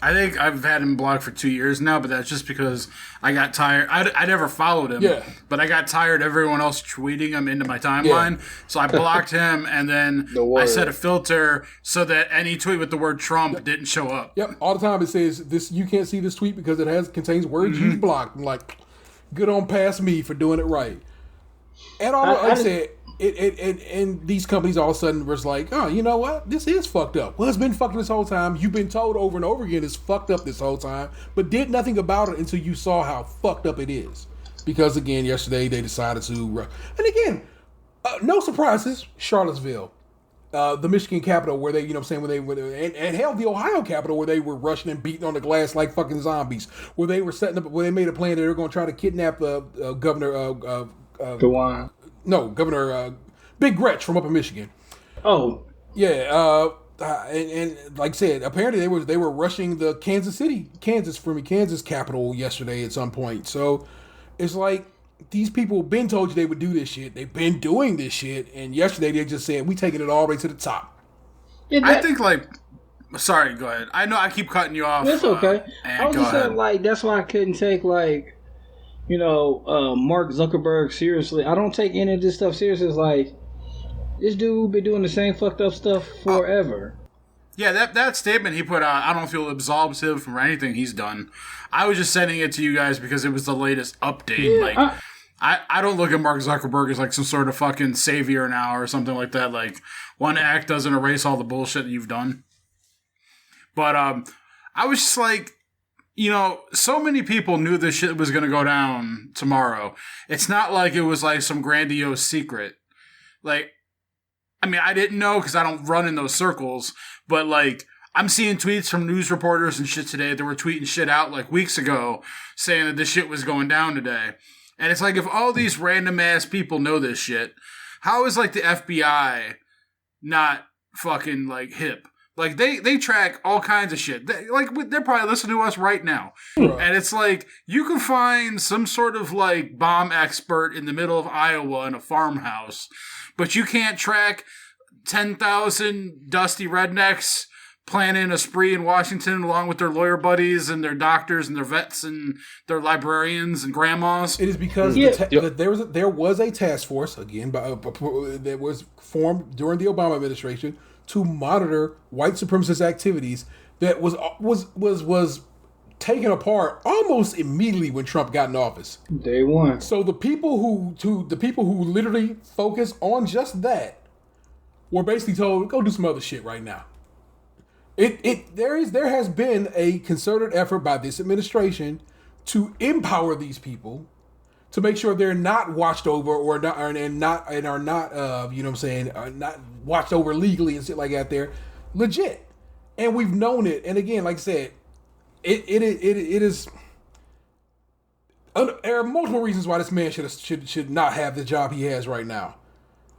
S4: I think I've had him blocked for 2 years now, but that's just because I got tired. I never followed him, but I got tired of everyone else tweeting him into my timeline. Yeah. So I blocked him, and then I set a filter so that any tweet with the word Trump didn't show up.
S1: Yep, all the time it says, this, you can't see this tweet because it contains words you blocked. I'm like, good on past me for doing it right. And like I said, and these companies all of a sudden was like, oh, you know what? This is fucked up. Well, it's been fucked this whole time. You've been told over and over again it's fucked up this whole time, but did nothing about it until you saw how fucked up it is. Because again, yesterday they decided to, and again, no surprises, Charlottesville, the Michigan capital where they, you know what I'm saying, and hell, the Ohio capital where they were rushing and beating on the glass like fucking zombies, where they were setting up, where they made a plan that they were going to try to kidnap Governor
S5: DeWine.
S1: No, Governor Big Gretch from up in Michigan.
S5: Oh,
S1: yeah. And like I said, apparently they were rushing the Kansas capital yesterday at some point. So it's like these people been told you they would do this shit. They've been doing this shit, and yesterday they just said we taking it all the way to the top.
S5: Yeah,
S4: I think like. Sorry, go ahead. I know I keep cutting you off.
S5: That's okay. I was just saying, like, that's why I couldn't take, like, you know, Mark Zuckerberg seriously. I don't take any of this stuff seriously. It's like, this dude been doing the same fucked up stuff forever.
S4: Yeah, that statement he put out, I don't feel absolves him from anything he's done. I was just sending it to you guys because it was the latest update. Yeah, like, I don't look at Mark Zuckerberg as like some sort of fucking savior now or something like that. Like, one act doesn't erase all the bullshit that you've done. But I was just like, you know, so many people knew this shit was going to go down tomorrow. It's not like it was like some grandiose secret. Like, I mean, I didn't know because I don't run in those circles, but like, I'm seeing tweets from news reporters and shit today that were tweeting shit out like weeks ago saying that this shit was going down today. And it's like, if all these random ass people know this shit, how is like the FBI not fucking like hip? Like they track all kinds of shit. They're probably listening to us right now. Right. And it's like, you can find some sort of like bomb expert in the middle of Iowa in a farmhouse, but you can't track 10,000 dusty rednecks planning a spree in Washington along with their lawyer buddies and their doctors and their vets and their librarians and grandmas.
S1: It is because there was a task force, again, that was formed during the Obama administration to monitor white supremacist activities that was taken apart almost immediately when Trump got in office.
S5: Day one.
S1: So the people who literally focus on just that were basically told, go do some other shit right now. There has been a concerted effort by this administration to empower these people to make sure they're not watched over are not watched over legally and shit like that. They're legit, and we've known it. And again, like I said, it is. There are multiple reasons why this man should not have the job he has right now.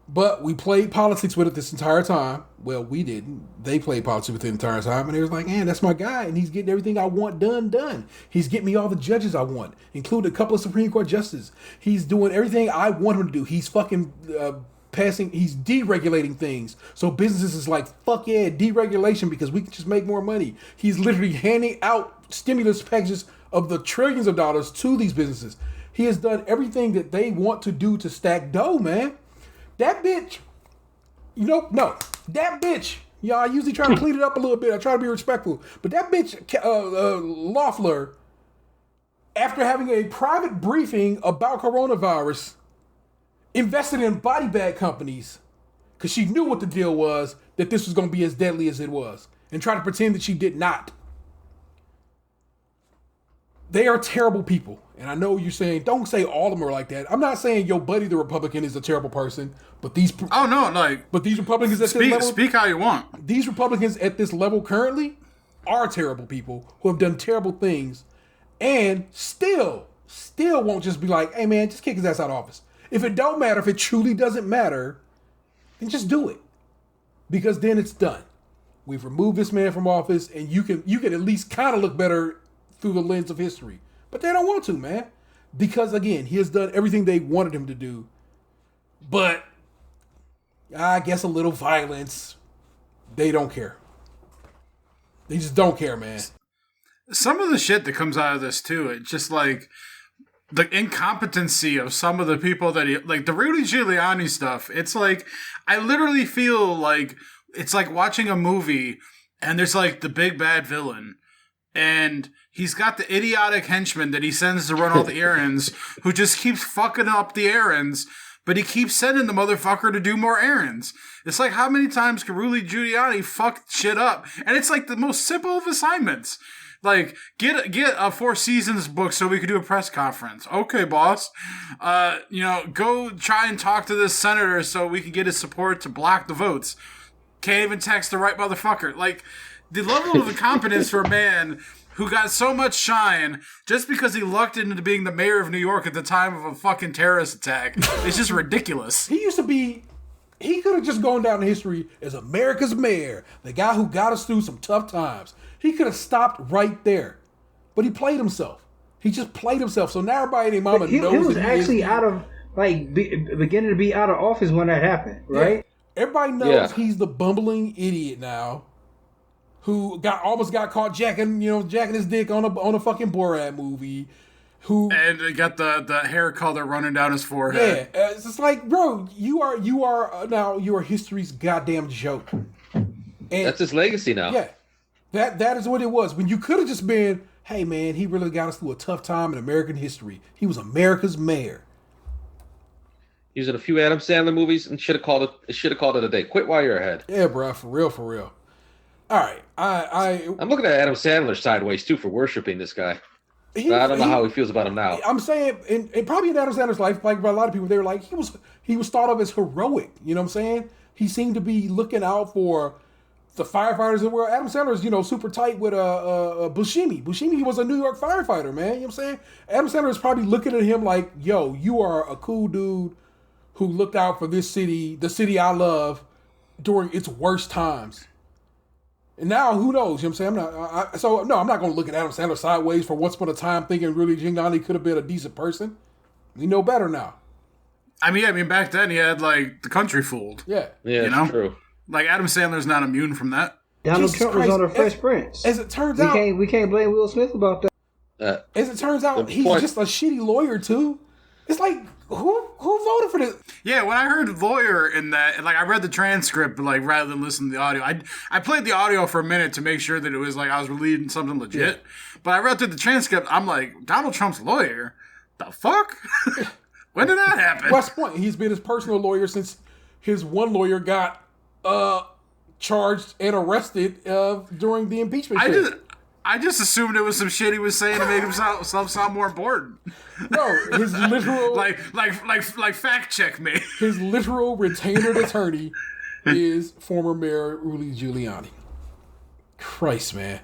S1: But we played politics with it this entire time. Well, we didn't. They played politics with it the entire time. And they was like, man, that's my guy. And he's getting everything I want done. He's getting me all the judges I want, including a couple of Supreme Court justices. He's doing everything I want him to do. He's fucking he's deregulating things. So businesses is like, fuck yeah, deregulation because we can just make more money. He's literally handing out stimulus packages of the trillions of dollars to these businesses. He has done everything that they want to do to stack dough, man. That bitch, that bitch, y'all, I usually try to clean it up a little bit. I try to be respectful. But that bitch, Loeffler, after having a private briefing about coronavirus, invested in body bag companies because she knew what the deal was, that this was going to be as deadly as it was, and tried to pretend that she did not. They are terrible people. And I know you're saying, don't say all of them are like that. I'm not saying your buddy, the Republican, is a terrible person, but these...
S4: Oh, no, like...
S1: But these Republicans at this level...
S4: Speak how you want.
S1: These Republicans at this level currently are terrible people who have done terrible things and still won't just be like, hey, man, just kick his ass out of office. If it don't matter, if it truly doesn't matter, then just do it. Because then it's done. We've removed this man from office, and you can at least kind of look better through the lens of history. But they don't want to, man. Because, again, he has done everything they wanted him to do. But, I guess a little violence. They don't care. They just don't care, man.
S4: Some of the shit that comes out of this, too, it's just like the incompetency of some of the people that like the Rudy Giuliani stuff. It's like, I literally feel like it's like watching a movie and there's like the big bad villain. And he's got the idiotic henchman that he sends to run all the errands who just keeps fucking up the errands, but he keeps sending the motherfucker to do more errands. It's like, how many times can Rudy Giuliani fuck shit up? And it's like the most simple of assignments. Like, get a Four Seasons book so we could do a press conference. Okay, boss. Go try and talk to this senator so we can get his support to block the votes. Can't even text the right motherfucker. Like, the level of incompetence for a man who got so much shine just because he lucked into being the mayor of New York at the time of a fucking terrorist attack is just ridiculous.
S1: He could have just gone down in history as America's mayor, the guy who got us through some tough times. He could have stopped right there. But he played himself. He just played himself. So now everybody in mama knows
S5: he was actually out of, beginning to be out of office when that happened, right?
S1: Yeah. Everybody knows he's the bumbling idiot now who almost got caught jacking his dick on a fucking Borat movie.
S4: And got the hair color running down his forehead.
S1: Yeah, it's just like, bro, you are history's goddamn joke. And
S3: that's his legacy now.
S1: Yeah, that is what it was. When you could have just been, hey man, he really got us through a tough time in American history. He was America's mayor.
S3: He was in a few Adam Sandler movies and should have called it a day. Quit while you're ahead.
S1: Yeah, bro, for real. All right, I'm
S3: looking at Adam Sandler sideways too for worshiping this guy. I don't know how he feels about him now.
S1: I'm saying, and probably in Adam Sandler's life, like by a lot of people, they were like, he was thought of as heroic. You know what I'm saying? he seemed to be looking out for the firefighters in the world. Adam Sandler is, super tight with Buscemi. Buscemi was a New York firefighter, man. You know what I'm saying? Adam Sandler is probably looking at him like, yo, you are a cool dude who looked out for this city, the city I love, during its worst times. And now, who knows? You know what I'm saying? I'm not going to look at Adam Sandler sideways for once upon a time thinking really Giuliani could have been a decent person. We know better now.
S4: I mean, back then he had, like, the country fooled.
S1: Yeah.
S3: Yeah,
S4: that's
S3: true.
S4: Like, Adam Sandler's not immune from that.
S5: Donald Trump was on the Fresh Prince.
S1: As it turns out...
S5: We can't blame Will Smith about that.
S1: As it turns out, he's just a shitty lawyer, too. It's like, who voted for this?
S4: Yeah, when I heard lawyer in that, like, I read the transcript, like, rather than listen to the audio. I played the audio for a minute to make sure that it was, like, I was reading something legit. Yeah. But I read through the transcript, I'm like, Donald Trump's lawyer? The fuck? When did that happen?
S1: West Point. He's been his personal lawyer since his one lawyer got charged and arrested during the impeachment.
S4: I just assumed it was some shit he was saying to make himself sound more important.
S1: No, his literal
S4: like fact check me.
S1: His literal retained attorney is former Mayor Rudy Giuliani. Christ, man.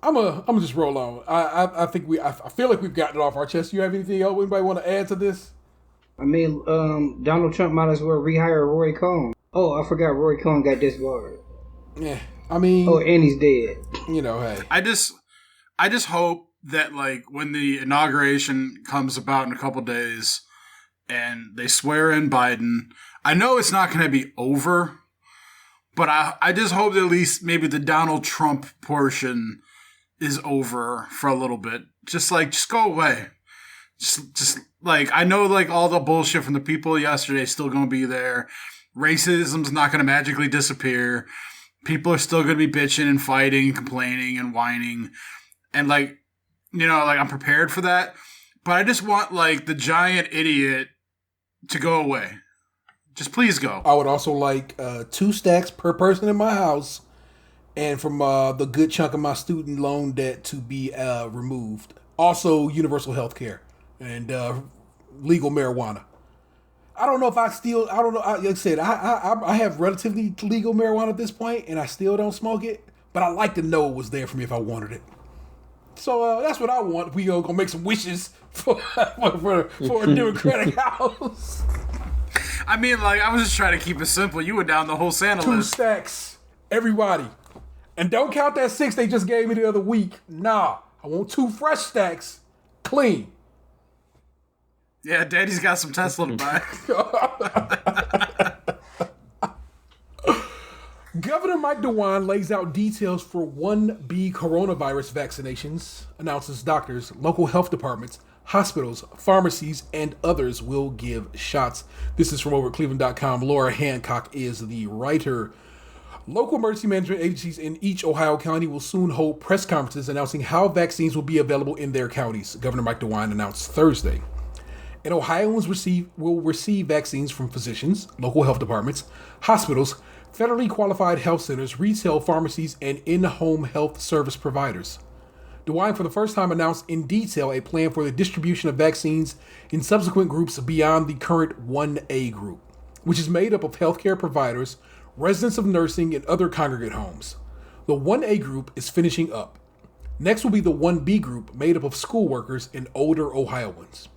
S1: I'm gonna just roll on. I feel like we've gotten it off our chest. You have anything else? Anybody want to add to this?
S5: I mean, Donald Trump might as well rehire Roy Cohn. Oh, I forgot Roy Cohn got disbarred.
S1: Yeah, I mean...
S5: Oh, and he's dead.
S1: Hey.
S4: I just hope that, like, when the inauguration comes about in a couple days and they swear in Biden, I know it's not going to be over, but I just hope that at least maybe the Donald Trump portion is over for a little bit. Just go away. Just like, I know, like, all the bullshit from the people yesterday is still going to be there. Racism's not going to magically disappear. People are still going to be bitching and fighting and complaining and whining. And, like, I'm prepared for that. But I just want, like, the giant idiot to go away. Just please go.
S1: I would also like 2 stacks per person in my house, and from the good chunk of my student loan debt to be removed. Also, universal health care and legal marijuana. I don't know if I don't know. Like I said, I have relatively legal marijuana at this point, and I still don't smoke it. But I like to know it was there for me if I wanted it. So that's what I want. We gonna make some wishes for a Democratic house.
S4: I mean, like, I was just trying to keep it simple. You went down the whole Santa
S1: 2
S4: list.
S1: stacks, everybody, and don't count that 6 they just gave me the other week. Nah, I want 2 fresh stacks, clean.
S4: Yeah, Daddy's got some Tesla to buy.
S1: Governor Mike DeWine lays out details for 1B coronavirus vaccinations, announces doctors, local health departments, hospitals, pharmacies, and others will give shots. This is from over at Cleveland.com. Laura Hancock is the writer. Local emergency management agencies in each Ohio county will soon hold press conferences announcing how vaccines will be available in their counties, Governor Mike DeWine announced Thursday. And Ohioans will receive vaccines from physicians, local health departments, hospitals, federally qualified health centers, retail pharmacies, and in-home health service providers. DeWine for the first time announced in detail a plan for the distribution of vaccines in subsequent groups beyond the current 1A group, which is made up of healthcare providers, residents of nursing, and other congregate homes. The 1A group is finishing up. Next will be the 1B group, made up of school workers and older Ohioans.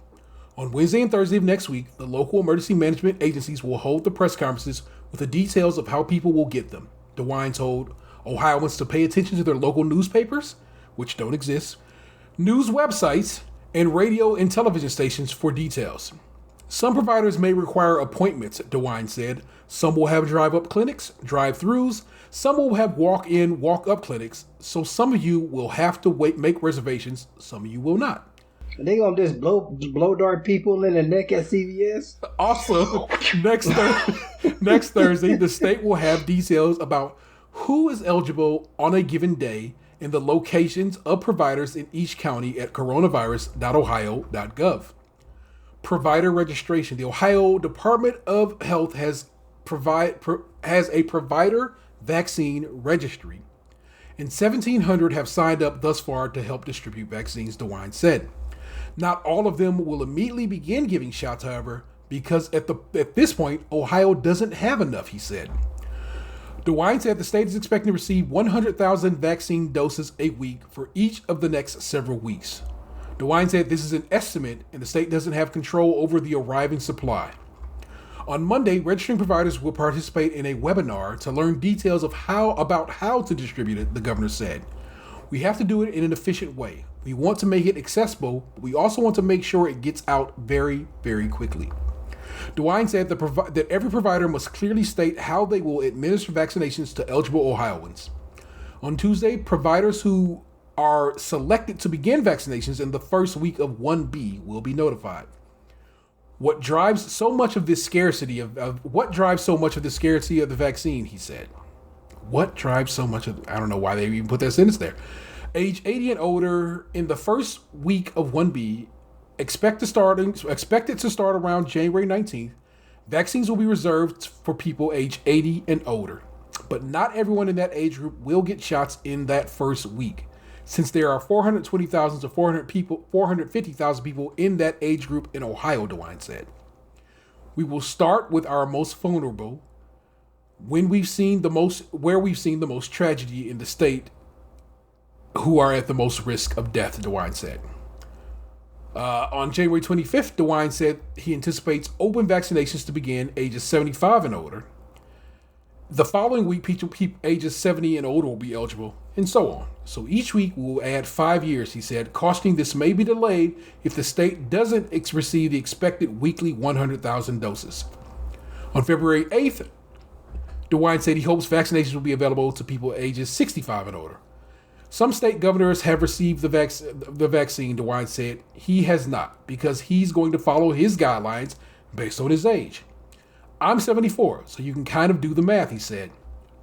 S1: On Wednesday and Thursday of next week, the local emergency management agencies will hold the press conferences with the details of how people will get them. DeWine told Ohioans to pay attention to their local newspapers, which don't exist, news websites, and radio and television stations for details. Some providers may require appointments, DeWine said. Some will have drive-up clinics, drive-thrus. Some will have walk-in, walk-up clinics. So some of you will have to make reservations. Some of you will not.
S5: Are they gonna just blow dart people in the neck at CVS?
S1: Also, next Thursday, the state will have details about who is eligible on a given day and the locations of providers in each county at coronavirus.ohio.gov. Provider registration. The Ohio Department of Health has a provider vaccine registry, and 1,700 have signed up thus far to help distribute vaccines, DeWine said. Not all of them will immediately begin giving shots, however, because at this point, Ohio doesn't have enough, he said. DeWine said the state is expecting to receive 100,000 vaccine doses a week for each of the next several weeks. DeWine said this is an estimate and the state doesn't have control over the arriving supply. On Monday, registering providers will participate in a webinar to learn details of how to distribute it, the governor said. We have to do it in an efficient way. We want to make it accessible, but we also want to make sure it gets out very, very quickly. DeWine said that every provider must clearly state how they will administer vaccinations to eligible Ohioans. On Tuesday, providers who are selected to begin vaccinations in the first week of 1B will be notified. What drives so much of the scarcity of the vaccine, he said. What drives so much of, I don't know why they even put that sentence there. Age 80 and older in the first week of 1B, expected to start around January 19th. Vaccines will be reserved for people age 80 and older, but not everyone in that age group will get shots in that first week, since there are 420,000 to 450,000 people in that age group in Ohio, DeWine said. We will start with our most vulnerable, where we've seen the most tragedy in the state, who are at the most risk of death, DeWine said. On January 25th, DeWine said he anticipates open vaccinations to begin ages 75 and older. The following week, people ages 70 and older will be eligible, and so on. So each week we will add 5 years, he said, cautioning this may be delayed if the state doesn't receive the expected weekly 100,000 doses. On February 8th, DeWine said he hopes vaccinations will be available to people ages 65 and older. Some state governors have received the vaccine, DeWine said. He has not, because he's going to follow his guidelines based on his age. I'm 74, so you can kind of do the math, he said.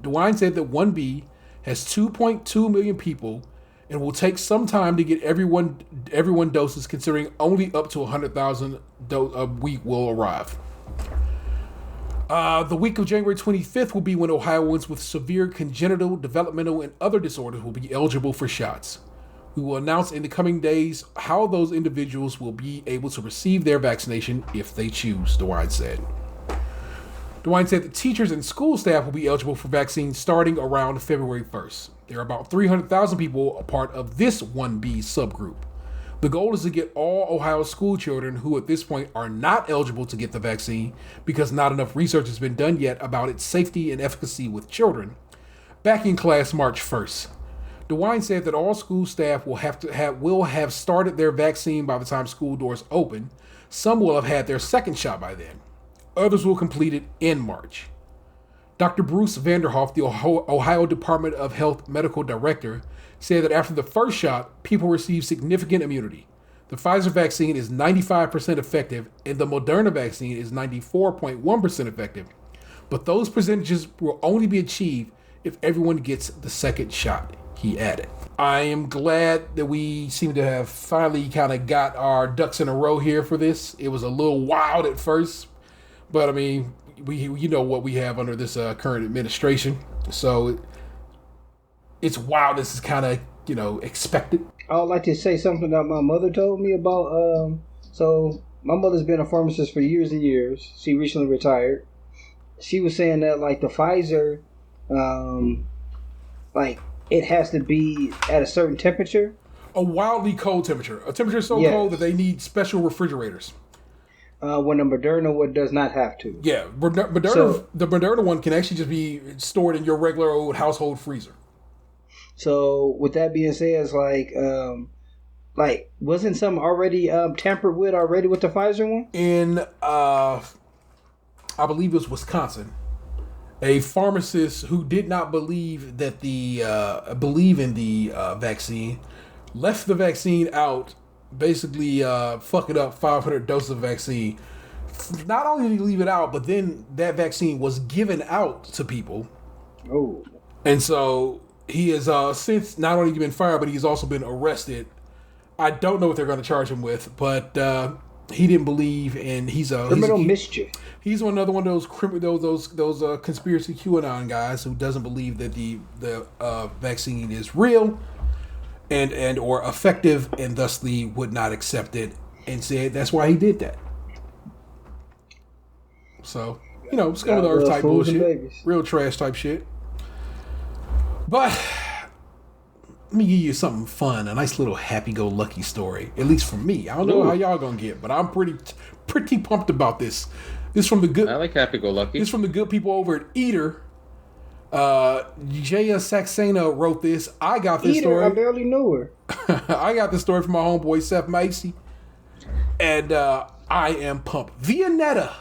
S1: DeWine said that 1B has 2.2 million people and will take some time to get everyone doses, considering only up to 100,000 a week will arrive. The week of January 25th will be when Ohioans with severe congenital, developmental, and other disorders will be eligible for shots. We will announce in the coming days how those individuals will be able to receive their vaccination if they choose, DeWine said. DeWine said that teachers and school staff will be eligible for vaccines starting around February 1st. There are about 300,000 people a part of this 1B subgroup. The goal is to get all Ohio school children who at this point are not eligible to get the vaccine because not enough research has been done yet about its safety and efficacy with children back in class March 1st. DeWine said that all school staff will have started their vaccine by the time school doors open. Some will have had their second shot by then. Others will complete it in March. Dr. Bruce Vanderhoff, the Ohio Department of Health medical director, said that after the first shot, people receive significant immunity. The Pfizer vaccine is 95% effective, and the Moderna vaccine is 94.1% effective. But those percentages will only be achieved if everyone gets the second shot, he added. I am glad that we seem to have finally kind of got our ducks in a row here for this. It was a little wild at first, but I mean, you know what we have under this current administration. So it's wild. This is kind of, expected.
S5: I would like to say something that my mother told me about. So my mother's been a pharmacist for years and years. She recently retired. She was saying that like the Pfizer, like it has to be at a certain temperature.
S1: A wildly cold temperature. A temperature so cold that they need special refrigerators.
S5: When the Moderna one does not have to.
S1: Yeah, the Moderna one can actually just be stored in your regular old household freezer.
S5: So with that being said, it's like wasn't some already tampered with with the Pfizer one?
S1: In I believe it was Wisconsin, a pharmacist who did not believe that believe in the vaccine left the vaccine out. Basically fucking up 500 doses of vaccine. Not only did he leave it out, but then that vaccine was given out to people.
S5: Oh.
S1: And so he has since not only been fired, but he's also been arrested. I don't know what they're going to charge him with, but he didn't believe, and he's
S5: criminal mischief.
S1: He's another one of those conspiracy QAnon guys who doesn't believe that the vaccine is real and or effective, and thusly would not accept it, and said that's why he did that. So, scum of the earth type bullshit. Real trash type shit. But let me give you something fun, a nice little happy-go-lucky story. At least for me. I don't know how y'all gonna get, but I'm pretty pumped about this. This from the good.
S3: I like happy-go-lucky.
S1: This from the good people over at AITA. Jaya Saxena wrote this. I got this story.
S5: I barely knew her.
S1: I got this story from my homeboy Seth Macy, and I am pumped. Viennetta,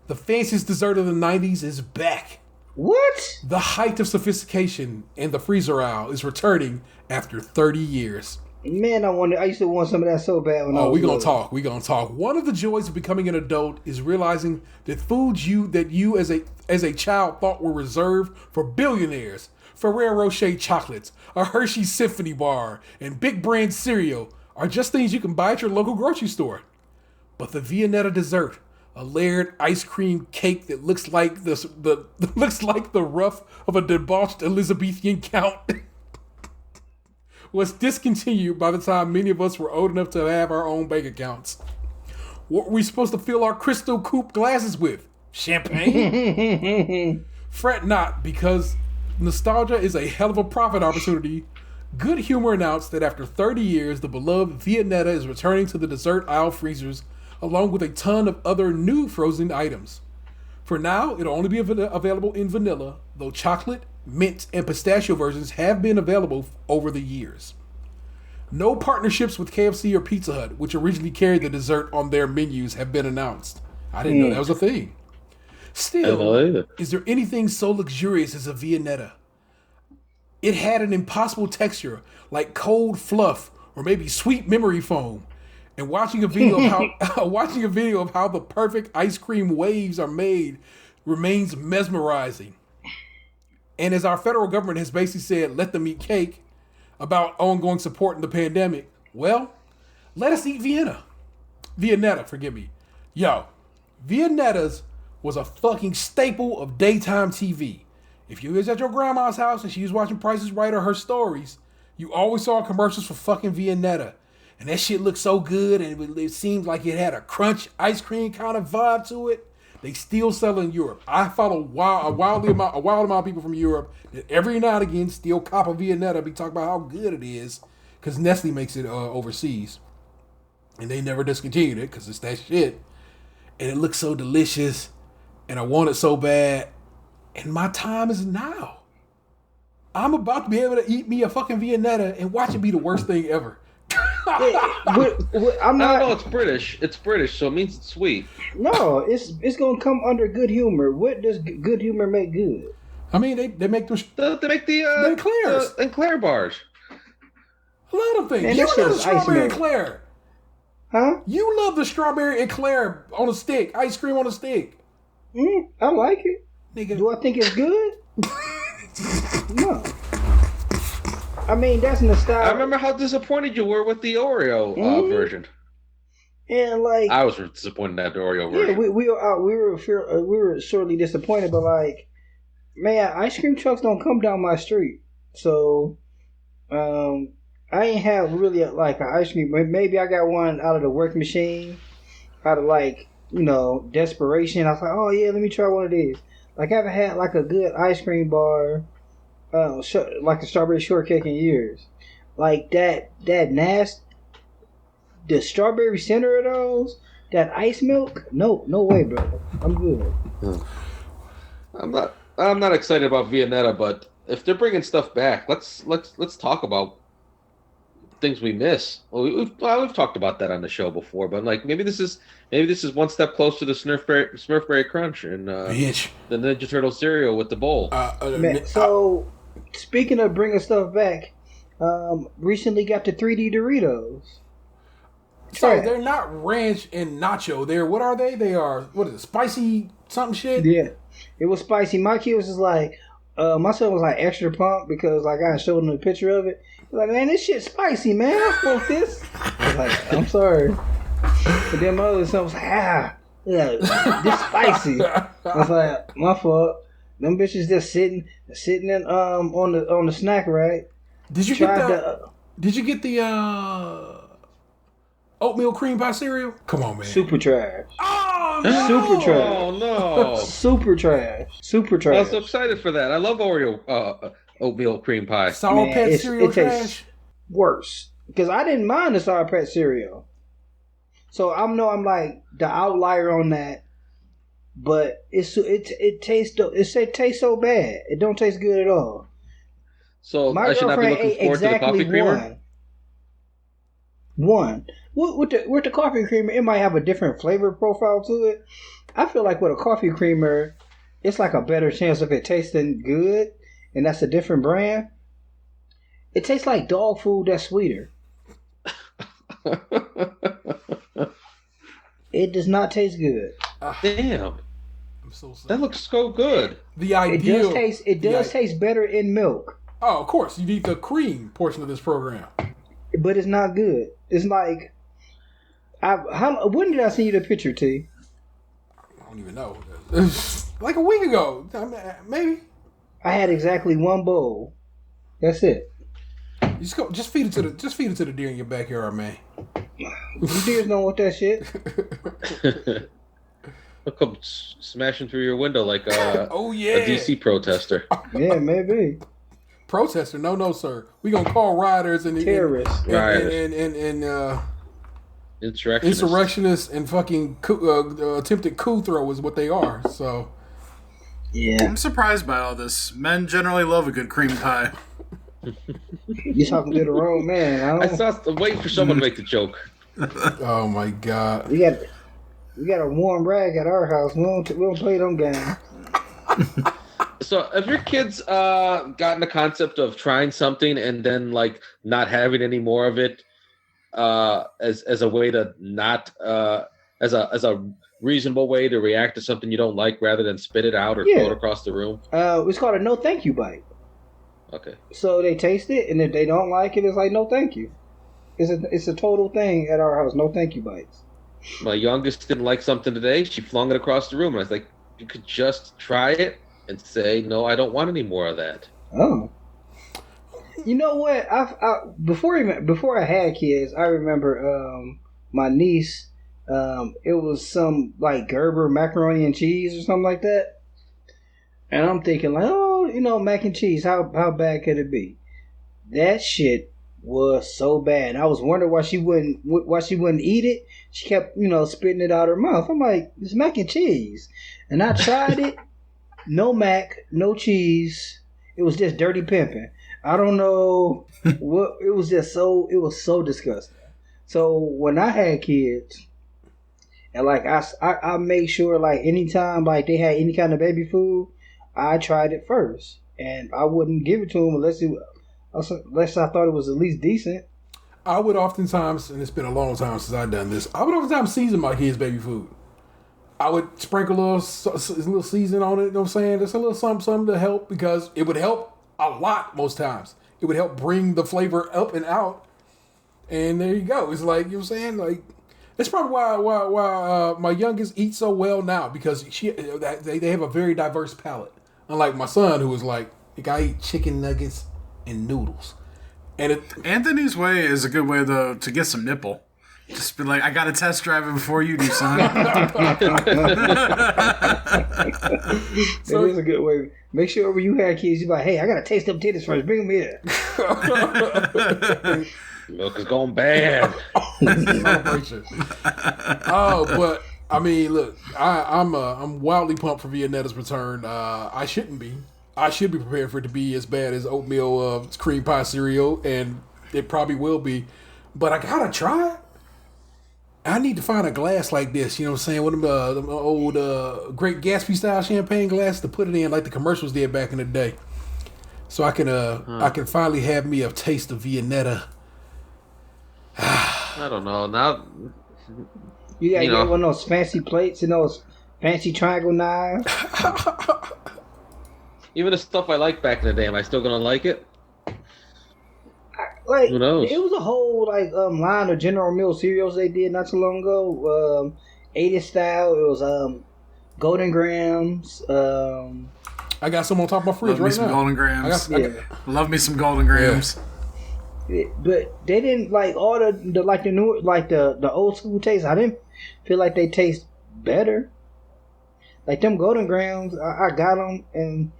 S1: the fanciest dessert of the '90s, is back.
S5: What?
S1: The height of sophistication in the freezer aisle is returning after 30 years.
S5: Man, I used to want some of that so bad when I was
S1: we gonna talk. We gonna talk. One of the joys of becoming an adult is realizing that foods you as a child thought were reserved for billionaires, Ferrero Rocher chocolates, a Hershey's Symphony bar, and big brand cereal are just things you can buy at your local grocery store. But the Viennetta dessert, a layered ice cream cake that looks like the ruff of a debauched Elizabethan count, was discontinued by the time many of us were old enough to have our own bank accounts. What were we supposed to fill our crystal coupe glasses with? Champagne? Fret not, because nostalgia is a hell of a profit opportunity. Good Humor announced that after 30 years, the beloved Viennetta is returning to the dessert aisle freezers, along with a ton of other new frozen items. For now, it'll only be available in vanilla, though chocolate, mint, and pistachio versions have been available over the years. No partnerships with KFC or Pizza Hut, which originally carried the dessert on their menus, have been announced. I didn't know that was a thing. Still, is there anything so luxurious as a Viennetta? It had an impossible texture, like cold fluff or maybe sweet memory foam. And watching a video of how the perfect ice cream waves are made remains mesmerizing. And as our federal government has basically said, let them eat cake about ongoing support in the pandemic, well, let us eat Viennetta, forgive me. Yo, Viennettas was a fucking staple of daytime TV. If you was at your grandma's house and she was watching Price is Right or her stories, you always saw commercials for fucking Viennetta. And that shit looked so good, and it seemed like it had a crunch ice cream kind of vibe to it. They still sell in Europe. I follow a wild amount of people from Europe that every now and again still cop a Viennetta, be talking about how good it is, because Nestle makes it overseas. And they never discontinued it, because it's that shit. And it looks so delicious, and I want it so bad. And my time is now. I'm about to be able to eat me a fucking Viennetta and watch it be the worst thing ever.
S5: I'm not.
S3: No, it's British. It's British, so it means it's sweet.
S5: No, it's gonna come under Good Humor. What does Good Humor make good?
S1: I mean, they make the
S3: Eclairs. Eclair bars.
S1: A lot of things.
S5: Man,
S1: you
S5: that
S1: love the
S5: shit's
S1: strawberry
S5: ice
S1: eclair.
S5: Huh?
S1: You love the strawberry eclair on a stick, ice cream on a stick.
S5: I like it.
S1: Nigga.
S5: Do I think it's good? No. I mean, that's nostalgia.
S3: I remember how disappointed you were with the Oreo version.
S5: And like,
S3: I was disappointed in that Oreo version.
S5: Yeah, we were sorely disappointed, but like, man, ice cream trucks don't come down my street, so I ain't have really like an ice cream. Maybe I got one out of the work machine, out of like desperation. I was like, oh yeah, let me try one of these. Like, I haven't had like a good ice cream bar. Like a strawberry shortcake in years. Like that nasty, the strawberry center of those, that ice milk. No way, bro. I'm good.
S3: I'm not excited about Viennetta, but if they're bringing stuff back, let's talk about things we miss. Well, we've talked about that on the show before, but like maybe this is one step closer to Smurfberry Crunch and the Ninja Turtle cereal with the bowl.
S5: So. Speaking of bringing stuff back, recently got the 3D Doritos.
S1: So they're not ranch and nacho. What are they? They are, what is it, spicy something shit?
S5: Yeah, it was spicy. My kid was just like, my son was like extra pumped because like I showed him a picture of it. He was like, man, this shit's spicy, man. I want this. I was like, I'm sorry. But then my other son was like, this spicy. I was like, my fault. Them bitches just sitting in on the snack rack.
S1: Did you get the oatmeal cream pie cereal? Come on, man.
S5: Super trash.
S1: Oh no!
S5: Super trash.
S3: Oh no!
S5: Super trash. Super trash.
S3: I was so excited for that. I love Oreo oatmeal cream pie.
S1: Sour Patch cereal trash.
S5: Worse, because I didn't mind the Sour Patch cereal, so I'm like the outlier on that. But it tastes so bad. It don't taste good at all.
S3: So
S5: my
S3: I should not be
S5: girlfriend
S3: looking
S5: ate
S3: forward to the coffee
S5: exactly
S3: creamer.
S5: One. With the coffee creamer, it might have a different flavor profile to it. I feel like with a coffee creamer, it's like a better chance of it tasting good, and that's a different brand. It tastes like dog food that's sweeter. It does not taste good.
S3: Damn.
S1: I'm so sorry.
S3: That looks so good.
S1: The ideal.
S5: It does taste better in milk.
S1: Oh, of course. You need the cream portion of this program.
S5: But it's not good. It's like... when did I send you the picture, T?
S1: I don't even know. Like a week ago. Maybe.
S5: I had exactly one bowl. That's it.
S1: Just feed it to the deer in your backyard, man.
S5: The deers don't want that shit.
S3: They'll come smashing through your window like a DC protester.
S5: Yeah, maybe.
S1: Protester? No, sir. We gonna call rioters and
S5: terrorists,
S3: and
S1: insurrectionists and fucking attempted coup throw is what they are. So
S5: yeah,
S4: I'm surprised by all this. Men generally love a good cream pie.
S5: You talking to the wrong man.
S3: I was waiting for someone to make the joke.
S1: Oh my god.
S5: We got a warm rag at our house. We don't play them games.
S3: So, have your kids gotten the concept of trying something and then like not having any more of it as a way to not as a reasonable way to react to something you don't like rather than spit it out or throw it across the room?
S5: It's called a no thank you bite.
S3: Okay.
S5: So they taste it, and if they don't like it, it's like no thank you. It's a total thing at our house. No thank you bites.
S3: My youngest didn't like something today. She flung it across the room. And I was like, you could just try it and say, no, I don't want any more of that.
S5: Oh. You know what? Before I had kids, I remember my niece. It was some like Gerber macaroni and cheese or something like that. And I'm thinking like, mac and cheese. How bad could it be? That shit was so bad. I was wondering why she wouldn't eat it. She kept spitting it out her mouth. I'm like, it's mac and cheese, and I tried it. No mac, no cheese. It was just dirty pimping. I don't know what it was. It was so disgusting. So when I had kids, and like I made sure like anytime like they had any kind of baby food, I tried it first, and I wouldn't give it to them unless I thought it was at least decent.
S1: I would oftentimes, and it's been a long time since I've done this, I would oftentimes season my kids' baby food. I would sprinkle a little season on it, you know what I'm saying? Just a little something to help, because it would help a lot most times. It would help bring the flavor up and out. And there you go. It's like, you know what I'm saying? Like, that's probably why my youngest eats so well now, because they have a very diverse palate. Unlike my son, who was like, I eat chicken nuggets and noodles. And
S4: Anthony's way is a good way, though, to get some nipple. Just be like, I got to test drive it before you do, son.
S5: So it is a good way. Make sure when you have kids, you're like, hey, I got to taste them titties first. Bring them here.
S3: Milk is going bad.
S1: But I mean, look, I'm wildly pumped for Viennetta's return. I shouldn't be. I should be prepared for it to be as bad as oatmeal cream pie cereal, and it probably will be. But I gotta try it. I need to find a glass like this, you know what I'm saying? One of them old Great Gatsby style champagne glasses to put it in, like the commercials did back in the day. So I can finally have me a taste of Viennetta.
S3: I don't know. Now
S5: you gotta get one of those fancy plates and those fancy triangle knives.
S3: Even the stuff I liked back in the day, am I still gonna like it?
S5: Who
S3: knows?
S5: It was a whole line of General Mills cereals they did not too long ago. AITA style. It was Golden Grams.
S1: I got some on top of my fridge right now.
S4: Love me some Golden Grams. Love me some Golden Grams.
S5: Yeah. But they didn't like all the new the old school taste. I didn't feel like they taste better. Like them Golden Grams, I got them, and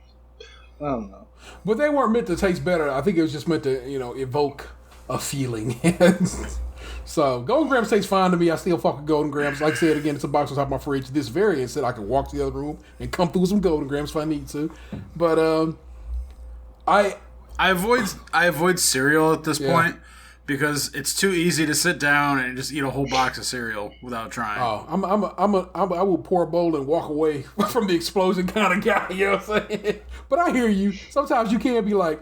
S5: I don't know.
S1: But they weren't meant to taste better. I think it was just meant to, evoke a feeling. So, Golden Grams tastes fine to me. I still fuck with Golden Grams. Like I said, again, it's a box on top of my fridge. This variant said I could walk to the other room and come through with some Golden Grams if I need to. But, I
S4: avoid cereal at this point because it's too easy to sit down and just eat a whole box of cereal without trying.
S1: Oh, I will pour a bowl and walk away from the explosion kind of guy. You know what I'm saying? But I hear you. Sometimes you can be like,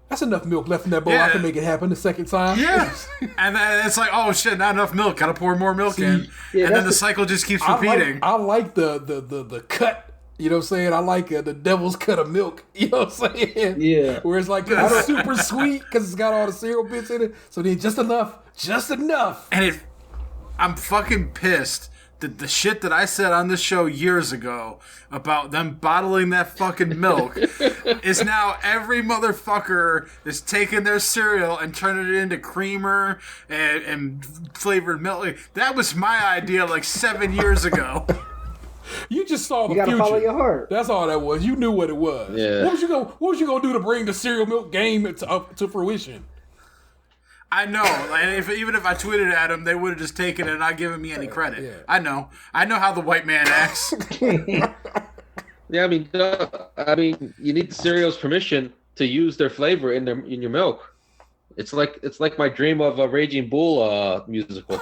S1: that's enough milk left in that bowl. I can make it happen the second time.
S4: Yeah. And then it's like, oh shit, not enough milk. Gotta pour more milk in.
S5: Yeah,
S4: and then the cycle just keeps repeating.
S1: I like the cut. You know what I'm saying? I like the devil's cut of milk. You know what I'm saying? Yeah. Where it's like it's super sweet because it's got all the cereal bits in it. So then just enough.
S4: And I'm fucking pissed that the shit that I said on this show years ago about them bottling that fucking milk is now every motherfucker is taking their cereal and turning it into creamer and flavored milk. That was my idea like 7 years ago.
S1: You just saw the
S5: future. You gotta follow your heart.
S1: That's all that was. You knew what it was.
S3: Yeah.
S1: What was you gonna do to bring the cereal milk game to fruition?
S4: I know. Like, even if I tweeted at them, they would have just taken it and not given me any credit. Yeah. I know how the white man acts.
S3: Yeah, I mean, you need the cereal's permission to use their flavor in your milk. It's like my dream of a Raging Bull musical.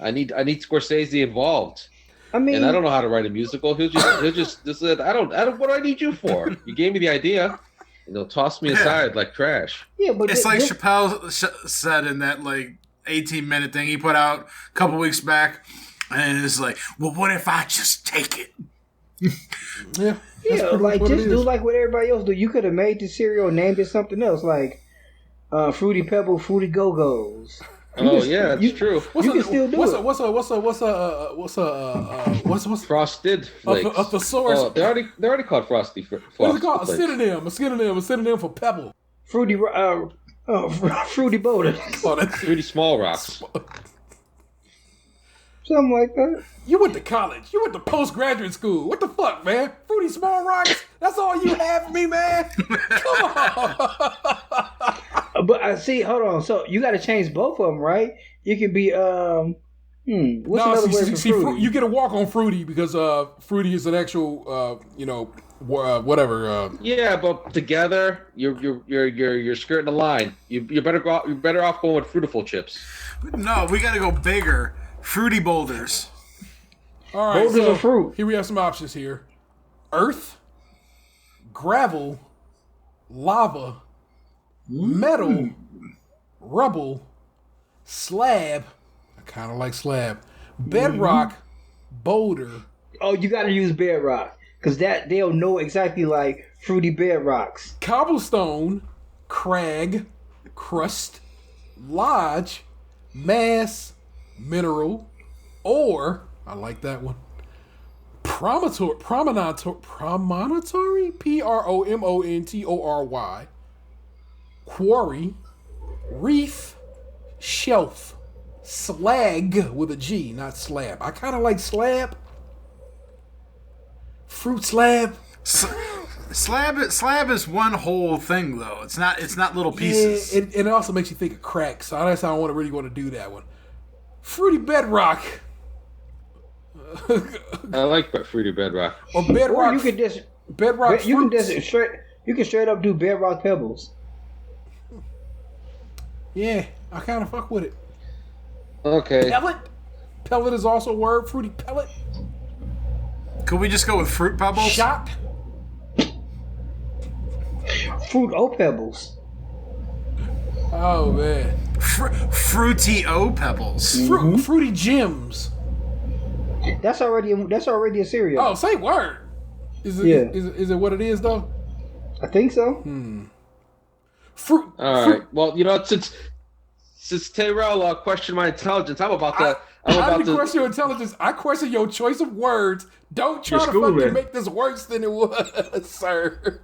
S3: I need Scorsese involved. I mean, and I don't know how to write a musical. He'll just said, I don't. What do I need you for? You gave me the idea. And they'll toss me aside like trash.
S5: Yeah, but
S4: it's like Chappelle said in that like 18-minute thing he put out a couple weeks back, and it's like, well, what if I just take it?
S5: Yeah, like just do like what everybody else do. You could have made the cereal and named it something else, like Fruity Pebble, Fruity Go-Go's.
S3: Oh yeah, that's true.
S5: You can still do it.
S1: What's
S3: Frosted Flakes?
S1: A thesaurus.
S3: Oh, they're already called Frosty.
S1: What's it called? A synonym for pebble.
S5: Fruity Boulders.
S1: Oh, that's
S3: Fruity Small Rocks.
S5: Something like that.
S1: You went to college. You went to postgraduate school. What the fuck, man? Fruity Small Rocks? That's all you have for me, man? Come on.
S5: But I see, hold on. So you got to change both of them, right? You can be, what's another word for Fruity?
S1: You get a walk on Fruity because Fruity is an actual, whatever.
S3: Yeah, but together you're skirting the line. You're better off going with Fruitiful chips.
S4: No, we got to go bigger. Fruity Boulders.
S1: All right,
S5: boulders of fruit.
S1: Here we have some options here: earth, gravel, lava, metal, rubble, slab. I kind of like slab. Bedrock, boulder.
S5: Oh, you got to use bedrock because they'll know exactly like fruity bedrocks.
S1: Cobblestone, crag, crust, lodge, mass, mineral, or I like that one. Promontory, Promontory, quarry, reef, shelf, slag with a G, not slab. I kind of like slab. Fruit slab.
S4: Slab is one whole thing though. It's not little pieces.
S1: Yeah, it also makes you think of crack. So that's how I really want to do that one. Fruity bedrock.
S3: I like Fruity Bedrock.
S1: Or bedrock.
S5: Or you could just
S1: bedrock.
S5: You can straight up do bedrock pebbles.
S1: Yeah, I kind of fuck with it.
S3: Okay.
S1: Pellet is also a word. Fruity pellet.
S4: Could we just go with fruit pebbles?
S1: Shot.
S5: Fruit O pebbles.
S1: Oh man.
S4: Fruity O pebbles.
S1: Fruity gems.
S5: That's already a cereal.
S1: Oh, say word. Is it?
S5: Yeah.
S1: Is it what it is though?
S5: I think so.
S1: Fruit.
S3: All right. Well, since Tyrell questioned my intelligence, I
S1: didn't question your intelligence. I question your choice of words. Don't try to fucking make this worse than it was, sir.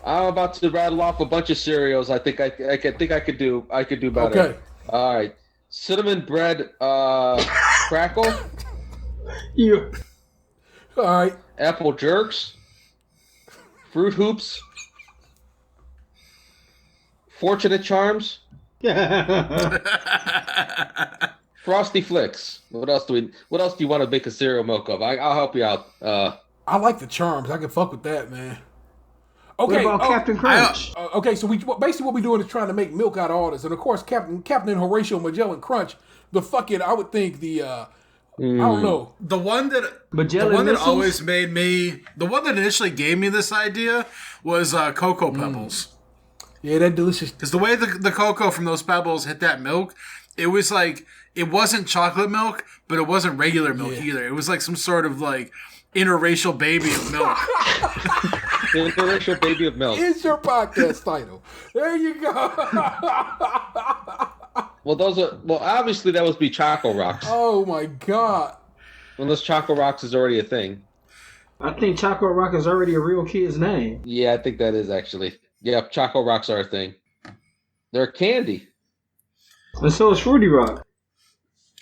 S3: I'm about to rattle off a bunch of cereals. I think I could do better.
S1: Okay.
S3: All right. Cinnamon bread crackle.
S5: Yeah.
S1: All right.
S3: Apple jerks. Fruit Hoops, Fortunate Charms, Frosty Flicks. What else do you want to make a cereal milk of? I'll help you out.
S1: I like the charms. I can fuck with that, man. Okay,
S5: what about Captain Crunch?
S1: Okay, so basically what we're doing is trying to make milk out of all this, and of course, Captain Horatio Magellan Crunch. The fucking, I would think I don't know.
S4: The one that
S5: Magellan
S4: always made me, the one that initially gave me this idea was Cocoa Pebbles.
S1: Yeah, that delicious.
S4: Because the way the cocoa from those pebbles hit that milk, it was like, it wasn't chocolate milk, but it wasn't regular milk either. It was like some sort of like interracial baby of milk.
S3: Interracial baby of milk.
S1: Is your podcast title? There you go.
S3: Well, obviously that would be Choco Rocks.
S1: Oh my god.
S3: Unless Choco Rocks is already a thing.
S5: I think Choco Rock is already a real kid's name.
S3: Yeah, I think that is actually. Yeah, Choco Rocks are a thing. They're candy.
S5: And so is Fruity Rock.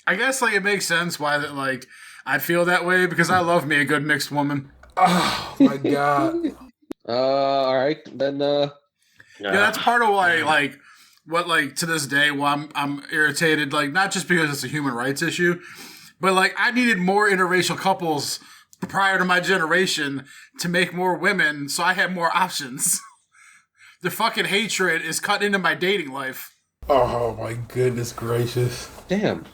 S4: I guess like it makes sense why that like I feel that way because I love me a good mixed woman.
S1: Oh my god.
S3: All right, then.
S4: Yeah, that's part of why like what like to this day why I'm irritated. Like not just because it's a human rights issue, but like I needed more interracial couples prior to my generation to make more women, so I had more options. The fucking hatred is cut into my dating life.
S1: Oh my goodness gracious.
S3: Damn.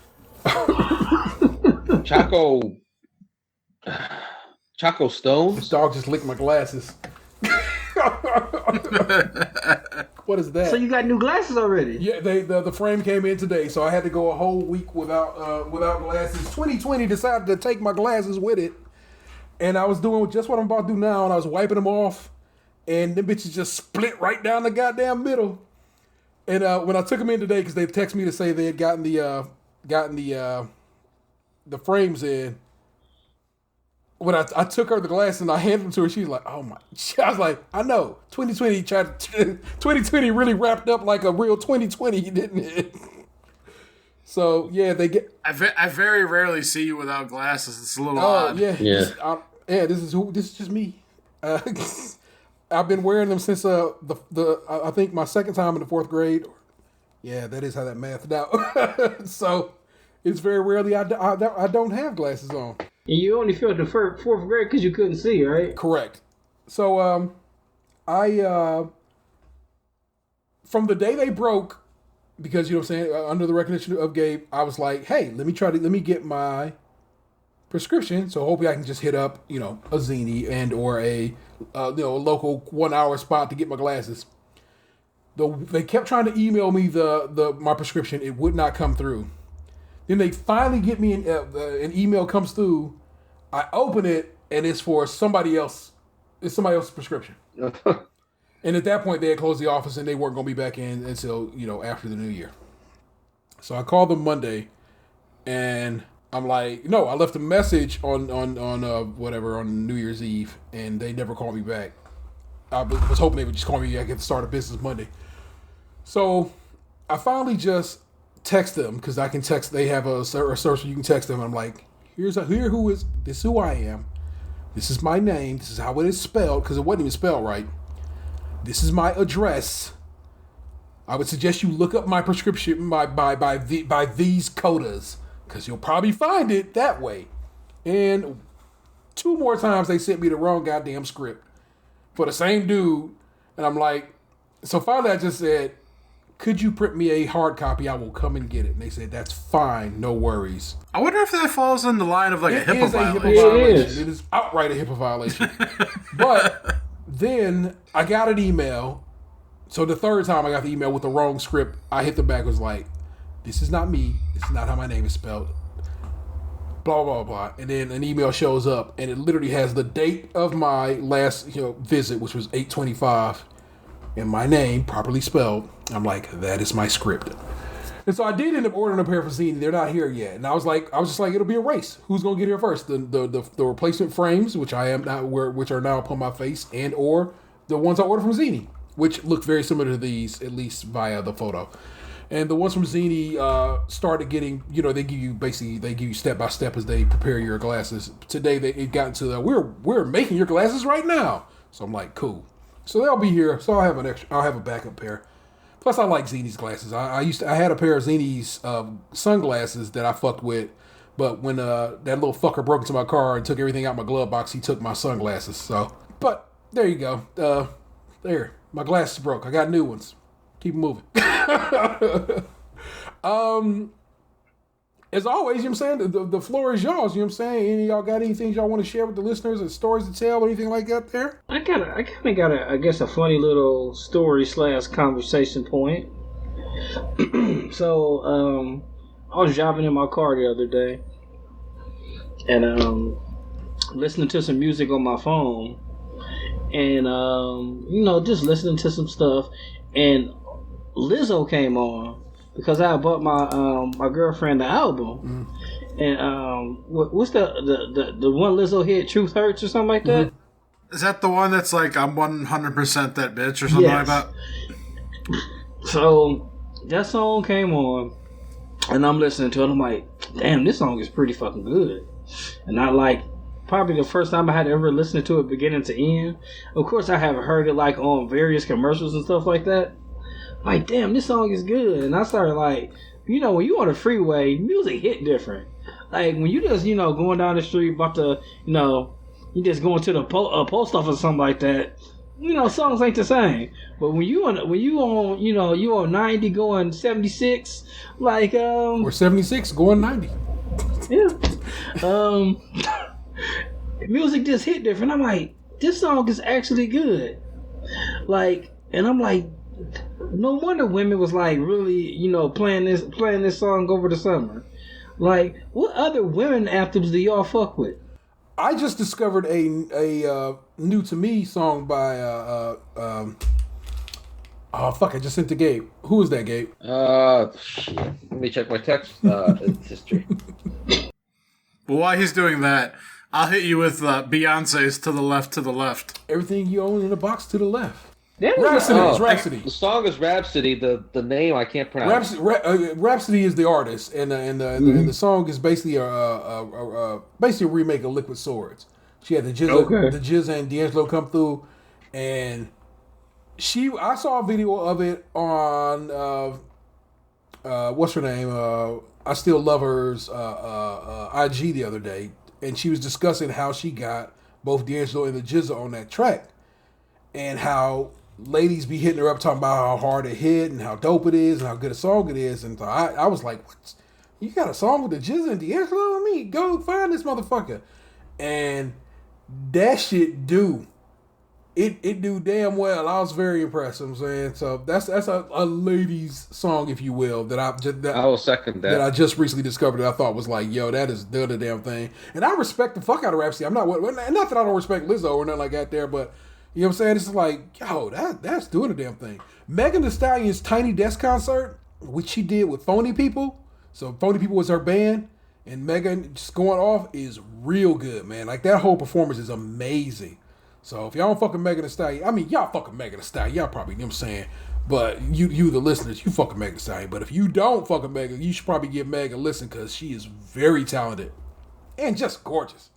S3: Choco Stones?
S1: This dog just licked my glasses. What is that?
S5: So you got new glasses already?
S1: Yeah, the frame came in today, so I had to go a whole week without glasses. 2020 decided to take my glasses with it, and I was doing just what I'm about to do now, and I was wiping them off, and them bitches just split right down the goddamn middle. And when I took them in today, because they texted me to say they had gotten the frames in. When I took her the glasses and I handed them to her, she's like, "Oh my!" I was like, "I know, 2020 really wrapped up like a real 2020, didn't it?" So yeah, they get.
S4: I very rarely see you without glasses. It's a little odd.
S1: Yeah. This is just me. I've been wearing them since I think my second time in the 4th grade. Yeah, that is how that mathed out. So it's very rarely I don't have glasses on.
S5: And you only failed the 4th grade because you couldn't see, right?
S1: Correct. So I from the day they broke, because you know what I'm saying, under the recognition of Gabe, I was like, hey, let me get my prescription. So hopefully I can just hit up, a Zini and or a local 1 hour spot to get my glasses. They kept trying to email me my prescription. It would not come through. Then they finally get me an email comes through. I open it and it's for somebody else. It's somebody else's prescription. And at that point they had closed the office and they weren't going to be back in until after the new year. So I called them Monday, and I'm like, no, I left a message on New Year's Eve, and they never called me back. I was hoping they would just call me back at the start of business Monday. So I finally just text them, because I can text. They have a service where you can text them. I'm like, this is who I am. This is my name. This is how it is spelled, because it wasn't even spelled right. This is my address. I would suggest you look up my prescription by these codas, because you'll probably find it that way. And 2 more times they sent me the wrong goddamn script for the same dude. And I'm like, so finally I just said, could you print me a hard copy? I will come and get it. And they said, that's fine, no worries.
S4: I wonder if that falls in the line of like a HIPAA violation.
S1: It is outright a HIPAA violation. But then I got an email. So the 3rd time I got the email with the wrong script, I hit them back, was like, this is not me. This is not how my name is spelled. Blah, blah, blah. And then an email shows up, and it literally has the date of my last visit, which was 8/25, and my name properly spelled. I'm like, that is my script. And so I did end up ordering a pair for Zini. They're not here yet. And I was just like, it'll be a race. Who's gonna get here first? The replacement frames, which are now upon my face, and or the ones I ordered from Zini, which look very similar to these, at least via the photo. And the ones from Zini started getting, they give you step by step as they prepare your glasses. Today it got into we're making your glasses right now. So I'm like, cool. So they'll be here. So I'll have a backup pair. Plus, I like Zene's glasses. I had a pair of Zene's sunglasses that I fucked with, but when that little fucker broke into my car and took everything out my glove box, he took my sunglasses. So, but there you go. There, my glasses broke. I got new ones. Keep moving. As always, you know what I'm saying? The floor is yours, you know what I'm saying? Any of y'all got anything y'all want to share with the listeners or stories to tell or anything like that there?
S5: I kind of got a funny little story / conversation point. So, I was driving in my car the other day and listening to some music on my phone and, just listening to some stuff, and Lizzo came on. Because I bought my girlfriend the album, and what's the one Lizzo hit, "Truth Hurts" or something like that?
S4: Is that the one that's like "I'm 100% that bitch" or something like that?
S5: So that song came on, and I'm listening to it. I'm like, damn, this song is pretty fucking good. And I like probably the first time I had ever listened to it beginning to end. Of course, I have heard it like on various commercials and stuff like that. Like, damn, this song is good. And I started like, when you on the freeway, music hit different. Like, when you just, going down the street about to, you just going to the post office or something like that, songs ain't the same. But when you on 90 going 76, like,
S1: or 76 going 90.
S5: Yeah. Music just hit different. I'm like, this song is actually good. Like, and I'm like, no wonder women was like really, playing this song over the summer. Like, what other women anthems do y'all fuck with?
S1: I just discovered a new to me song by I just sent to Gabe. Who is that, Gabe?
S3: Shit. Let me check my text history.
S4: Well, while he's doing that, I'll hit you with Beyonce's "To the Left, to the Left."
S1: Everything you own in a box to the left.
S3: Rhapsody. The song is Rhapsody. The name I can't pronounce.
S1: Rhapsody is the artist, and the song is basically a remake of Liquid Swords. She had the Jizza and D'Angelo come through, and I saw a video of it on what's her name? I Still Love Her's IG the other day, and she was discussing how she got both D'Angelo and the Jizza on that track, and how ladies be hitting her up talking about how hard it hit and how dope it is and how good a song it is. And so I was like, what? You got a song with the Jizza and D'Angelo on me? Go find this motherfucker. And that shit do. It do damn well. I was very impressed. You know what I'm saying? So that's a ladies song, if you will, I will second that I just recently discovered that I thought was like, yo, that is the damn thing. And I respect the fuck out of Rhapsody. I'm not that I don't respect Lizzo or nothing like that there, but you know what I'm saying? It's like, yo, that's doing the damn thing. Megan Thee Stallion's Tiny Desk concert, which she did with Phony People. So Phony People was her band, and Megan just going off is real good, man. Like, that whole performance is amazing. So if y'all don't fucking Megan Thee Stallion, I mean, y'all fucking Megan Thee Stallion, y'all probably, you know what I'm saying? But you the listeners, you fucking Megan Thee Stallion. But if you don't fucking Megan, you should probably give Megan a listen, because she is very talented and just gorgeous.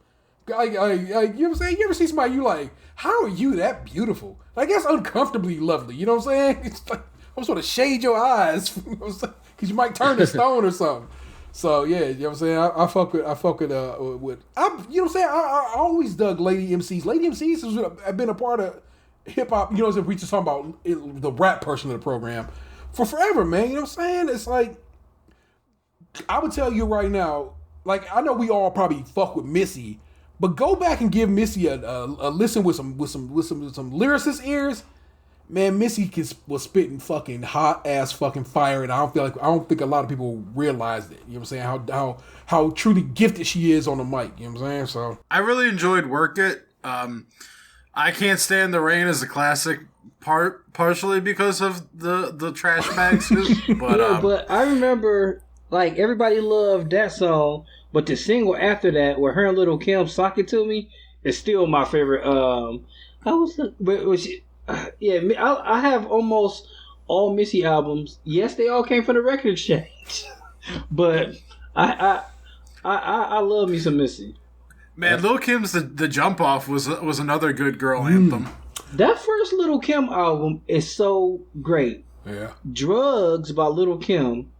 S1: Like, you know what I'm saying? You ever see somebody you like, how are you that beautiful? Like, that's uncomfortably lovely. You know what I'm saying? It's like, I'm supposed to shade your eyes, you know what I'm saying? Because you might turn to stone or something. So yeah, you know what I'm saying? I fuck with you know what I'm saying? I always dug lady MCs. Lady MCs have been a part of hip hop. You know, we just talking about the rap portion of the program for forever, man. You know what I'm saying? It's like, I would tell you right now, like, I know we all probably fuck with Missy, but go back and give Missy a listen with some lyricist ears. Man, Missy was spitting fucking hot ass fucking fire, and I don't think a lot of people realized it. You know what I'm saying? How truly gifted she is on the mic. You know what I'm saying? So
S4: I really enjoyed Work It. I Can't Stand the Rain is a classic, partially because of the trash bags.
S5: But I remember, like, everybody loved that song, but the single after that, where her and Lil' Kim Sock It To Me, is still my favorite. I have almost all Missy albums. Yes, they all came from the record exchange, but I love me some Missy.
S4: Man, Lil' Kim's the Jump Off was another good girl anthem.
S5: That first Little Kim album is so great.
S1: Yeah.
S5: Drugs by Little Kim.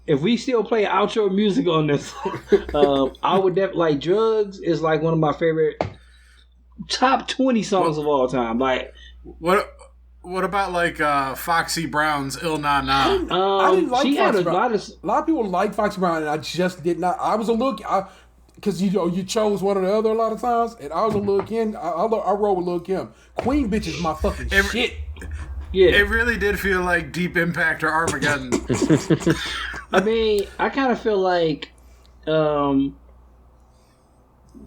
S5: If we still play outro music on this, I would definitely like Drugs is like one of my favorite top 20 songs of all time. Like
S4: what about like Foxy Brown's Il Na Na?
S1: I didn't like
S5: she had
S1: Foxy
S5: a
S1: Brown.
S5: lot of
S1: A lot of people like Foxy Brown, and I just did not. I was a little, because you chose one or the other a lot of times, and I was a little Kim. I roll with Lil Kim. Queen bitch is my fucking shit.
S5: Yeah,
S4: it really did feel like Deep Impact or Armageddon.
S5: I mean, I kind of feel like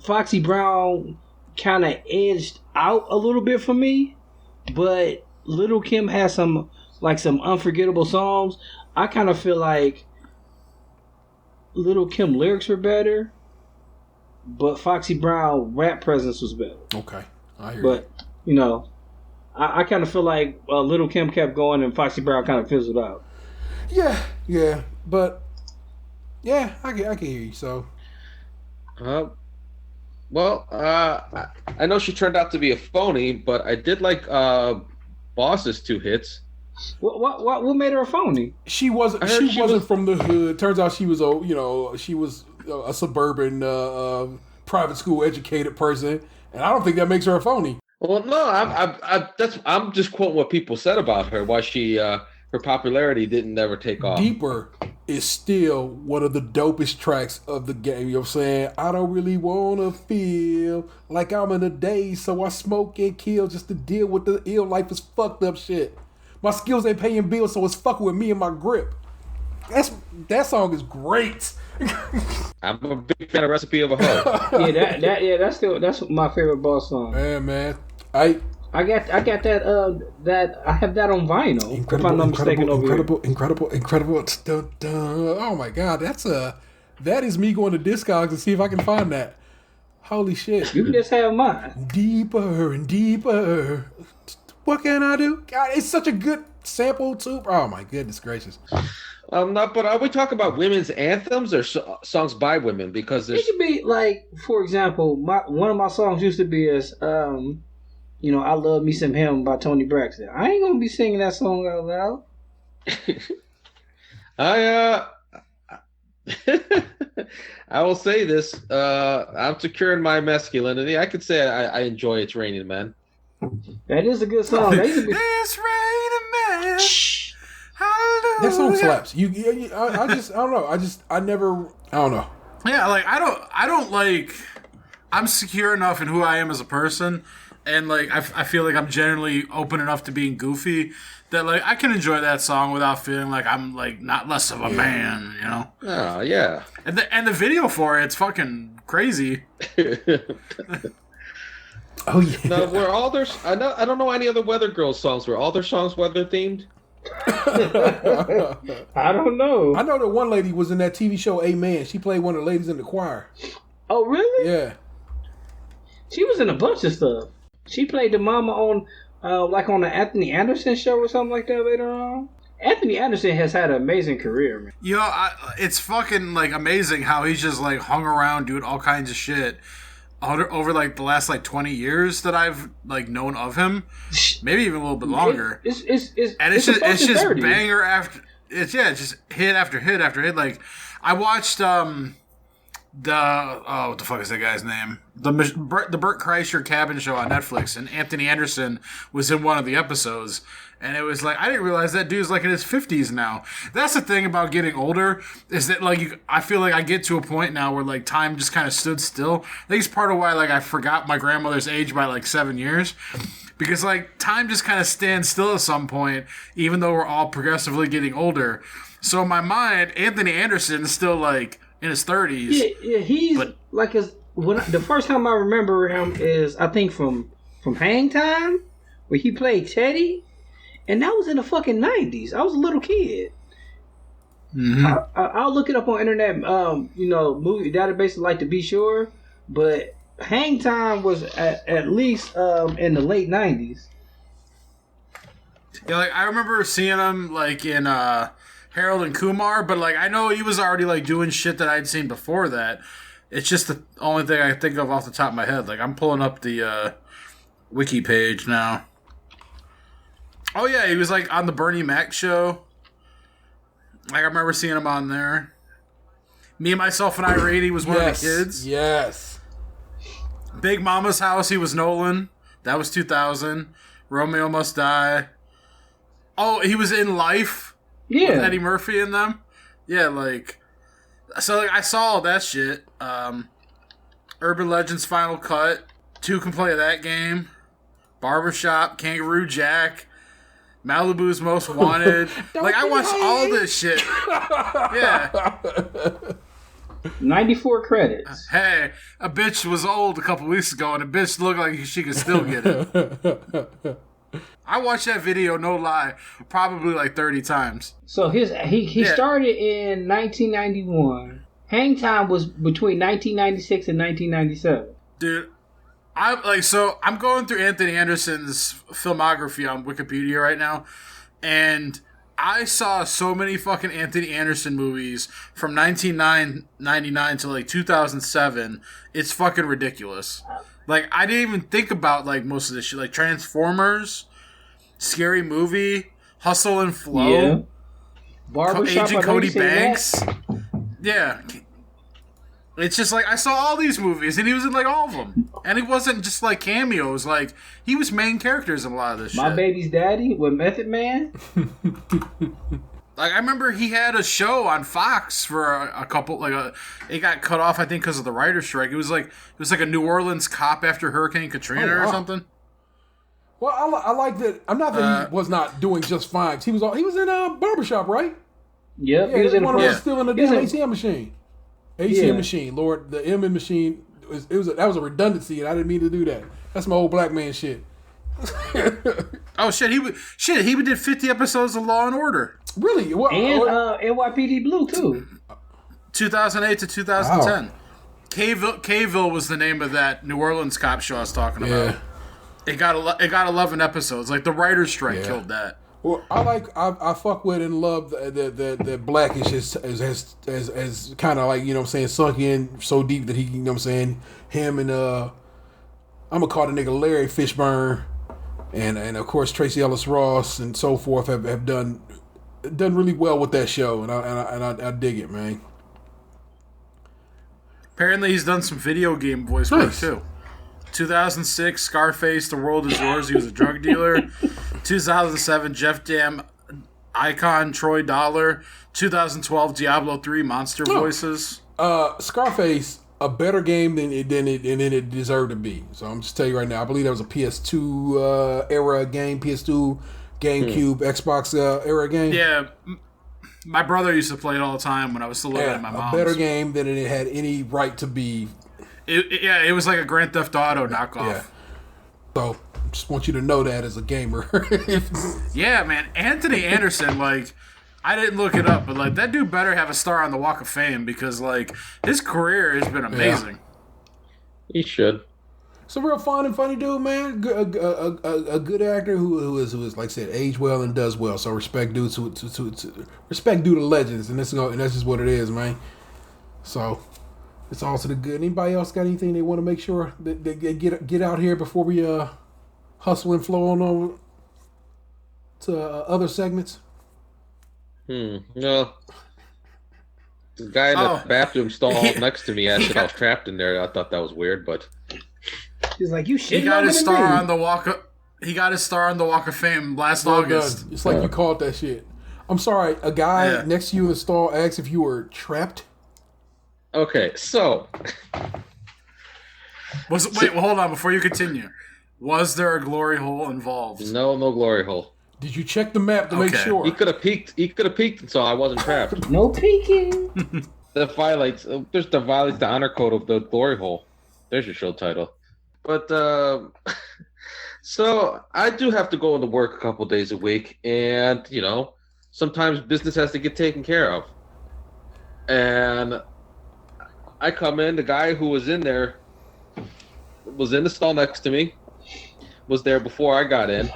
S5: Foxy Brown kind of edged out a little bit for me, but Little Kim has some unforgettable songs. I kind of feel like Little Kim lyrics were better, but Foxy Brown rap presence was better.
S1: Okay, I hear
S5: But I kind of feel like Little Kim kept going and Foxy Brown kind of fizzled out.
S1: Yeah, but yeah, I can hear you. So,
S3: I know she turned out to be a phony, but I did like Boss's 2 hits.
S5: What made her a phony?
S1: she wasn't from the hood. Turns out she was a suburban private school educated person, and I don't think that makes her a phony.
S3: Well, no, I'm just quoting what people said about her. Why she her popularity didn't ever take off.
S1: Deeper is still one of the dopest tracks of the game. You know what I'm saying? I don't really want to feel like I'm in a daze, so I smoke and kill just to deal with the ill life is fucked up shit. My skills ain't paying bills, so it's fucking with me and my grip. That song is great.
S3: I'm a big fan of Recipe of a Hoe.
S5: That's my favorite Boss song.
S1: Man.
S5: I got that I have that on vinyl. If I'm not mistaken,
S1: incredible. Dun, dun. Oh my god, that is me going to Discogs to see if I can find that. Holy shit!
S5: You can just have mine.
S1: Deeper and deeper. What can I do? God, it's such a good sample too. Oh my goodness gracious.
S3: But are we talking about women's anthems or songs by women? Because
S5: it could be like, for example, one of my songs used to be I Love Me Some Him by Toni Braxton. I ain't gonna be singing that song out loud.
S3: I will say this. I'm securing my masculinity. I could say I enjoy It's Raining Men.
S5: That is a good song.
S4: It's raining men.
S1: That song slaps. I don't know.
S4: Yeah, like I don't like. I'm secure enough in who I am as a person, and like I feel like I'm generally open enough to being goofy that like I can enjoy that song without feeling like I'm like not less of a man, you know?
S3: Oh yeah.
S4: And the video for it's fucking crazy.
S1: Oh yeah.
S3: Now, were all their I don't know any other Weather Girls songs. Were all their songs weather themed?
S5: I don't know.
S1: I know that one lady was in that TV show Amen. She played one of the ladies in the choir.
S5: Oh really?
S1: Yeah.
S5: She was in a bunch of stuff. She played the mama on on the Anthony Anderson show or something like that later on. Anthony Anderson has had an amazing career, man.
S4: You know, it's fucking like amazing how he's just like hung around doing all kinds of shit over like the last like 20 years that I've like known of him, maybe even a little bit longer.
S5: It's
S4: just banger after it's just hit after hit after hit. Like I watched what the fuck is that guy's name? The Bert Kreischer Cabin Show on Netflix, and Anthony Anderson was in one of the episodes. And it was like, I didn't realize that dude's like in his 50s now. That's the thing about getting older, is that like I feel like I get to a point now where like time just kind of stood still. I think it's part of why like I forgot my grandmother's age by like 7 years. Because like time just kind of stands still at some point, even though we're all progressively getting older. So in my mind, Anthony Anderson is still like in his 30s.
S5: Yeah, he's like the first time I remember him is I think from Hang Time, where he played Teddy. And that was in the fucking 90s. I was a little kid. Mm-hmm. I'll look it up on internet, movie databases like to be sure. But Hang Time was at least in the late 90s.
S4: Yeah, like I remember seeing him like in Harold and Kumar, but like I know he was already like doing shit that I'd seen before that. It's just the only thing I think of off the top of my head. Like I'm pulling up the wiki page now. Oh yeah, he was like on the Bernie Mac show. Like I remember seeing him on there. Me and Myself and Irate, he was one of the kids.
S1: Yes.
S4: Big Mama's House, he was Nolan. That was 2000. Romeo Must Die. Oh, he was in Life.
S5: Yeah.
S4: With Eddie Murphy in them. Yeah, like... So like, I saw all that shit. Urban Legends Final Cut. 2 can play that game. Barbershop. Kangaroo Jack. Malibu's Most Wanted. Like, I watched all this shit. Yeah.
S5: 94 credits.
S4: Hey, a bitch was old a couple weeks ago, and a bitch looked like she could still get it. I watched that video, no lie, probably like 30 times.
S5: So he started in 1991. Hang time was between 1996 and 1997.
S4: Dude, I'm going through Anthony Anderson's filmography on Wikipedia right now, and I saw so many fucking Anthony Anderson movies from 1999 to like 2007. It's fucking ridiculous. Like, I didn't even think about like most of this shit, like Transformers, Scary Movie, Hustle and Flow,
S5: Yeah. Barbershop,
S4: Agent Cody Banks. Yeah. It's just like, I saw all these movies, and he was in like all of them. And he wasn't just like cameos, like, he was main characters in a lot of this shit.
S5: My Baby's Daddy with Method Man.
S4: Like, I remember he had a show on Fox for a couple, it got cut off, I think, because of the writer's strike. It was like a New Orleans cop after Hurricane Katrina or something.
S1: Well, I like that. I'm not that he was not doing just fine. He was in a barbershop, right?
S5: Yep,
S1: Yeah,
S5: he was in
S1: one of them stealing the damn ATM machine. ATM machine, Lord, the M machine. That was a redundancy, and I didn't mean to do that. That's my old black man shit.
S4: Oh shit! He did 50 episodes of Law and Order.
S1: Really? What?
S5: And NYPD Blue too.
S4: 2008 to 2010.
S1: Wow.
S4: Kville was the name of that New Orleans cop show I was talking about. It got 11 episodes. Like the writer's strike killed that.
S1: Well, I fuck with and love that Blackish has kind of like, you know what I'm saying, sunk in so deep that he, you know what I'm saying, him and I'm gonna call the nigga Larry Fishburne and of course Tracy Ellis Ross and so forth have done really well with that show, and I dig it, man.
S4: Apparently he's done some video game voice work too. 2006, Scarface, The World Is Yours. He was a drug dealer. 2007, Jeff Dam Icon, Troy Dollar. 2012, Diablo 3, Monster Voices.
S1: Scarface, a better game than it deserved to be. So I'm just telling you right now, I believe that was a PS2 era game, PS2, GameCube, Xbox era game.
S4: Yeah, my brother used to play it all the time when I was still living at my mom's.
S1: A better game than it had any right to be.
S4: It was like a Grand Theft Auto knockoff.
S1: Yeah. So, just want you to know that as a gamer.
S4: Yeah, man. Anthony Anderson, like, I didn't look it up, but, like, that dude better have a star on the Walk of Fame because, like, his career has been amazing.
S3: Yeah. He should.
S1: It's a real fun and funny dude, man. A good actor who is like I said, aged well and does well. So respect due to respect due to legends, and that's just what it is, man. So it's all to the good. Anybody else got anything they want to make sure that they get out here before we hustle and flow on over to other segments?
S3: No. The guy in the bathroom stall next to me asked if I was trapped in there. I thought that was weird, but
S5: he's like, you shit.
S4: He got his star on the Walk of Fame last August.
S1: It's like you called that shit. I'm sorry. A guy next to you in the stall asked if you were trapped.
S3: Okay, so
S4: hold on before you continue. Was there a glory hole involved?
S3: No glory hole.
S1: Did you check the map to make sure?
S3: He could have peeked. And saw I wasn't trapped.
S5: No peeking.
S3: That violates the honor code of the glory hole. There's your show title. But so I do have to go into work a couple days a week, and sometimes business has to get taken care of. And I come in. The guy who was in there was in the stall next to me. Was there before I got in.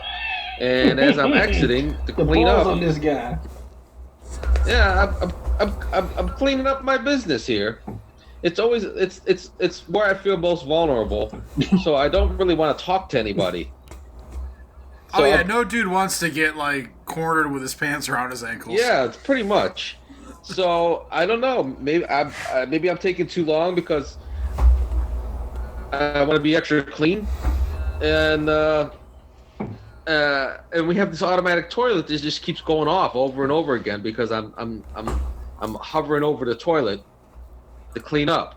S3: And as I'm exiting to clean up,
S5: on this guy.
S3: Yeah, I'm cleaning up my business here. It's always it's where I feel most vulnerable, so I don't really want to talk to anybody. So
S4: oh yeah, no dude wants to get like cornered with his pants around his ankles.
S3: Yeah, it's pretty much. So I don't know. Maybe I'm taking too long because I want to be extra clean, and we have this automatic toilet that just keeps going off over and over again because I'm hovering over the toilet to clean up,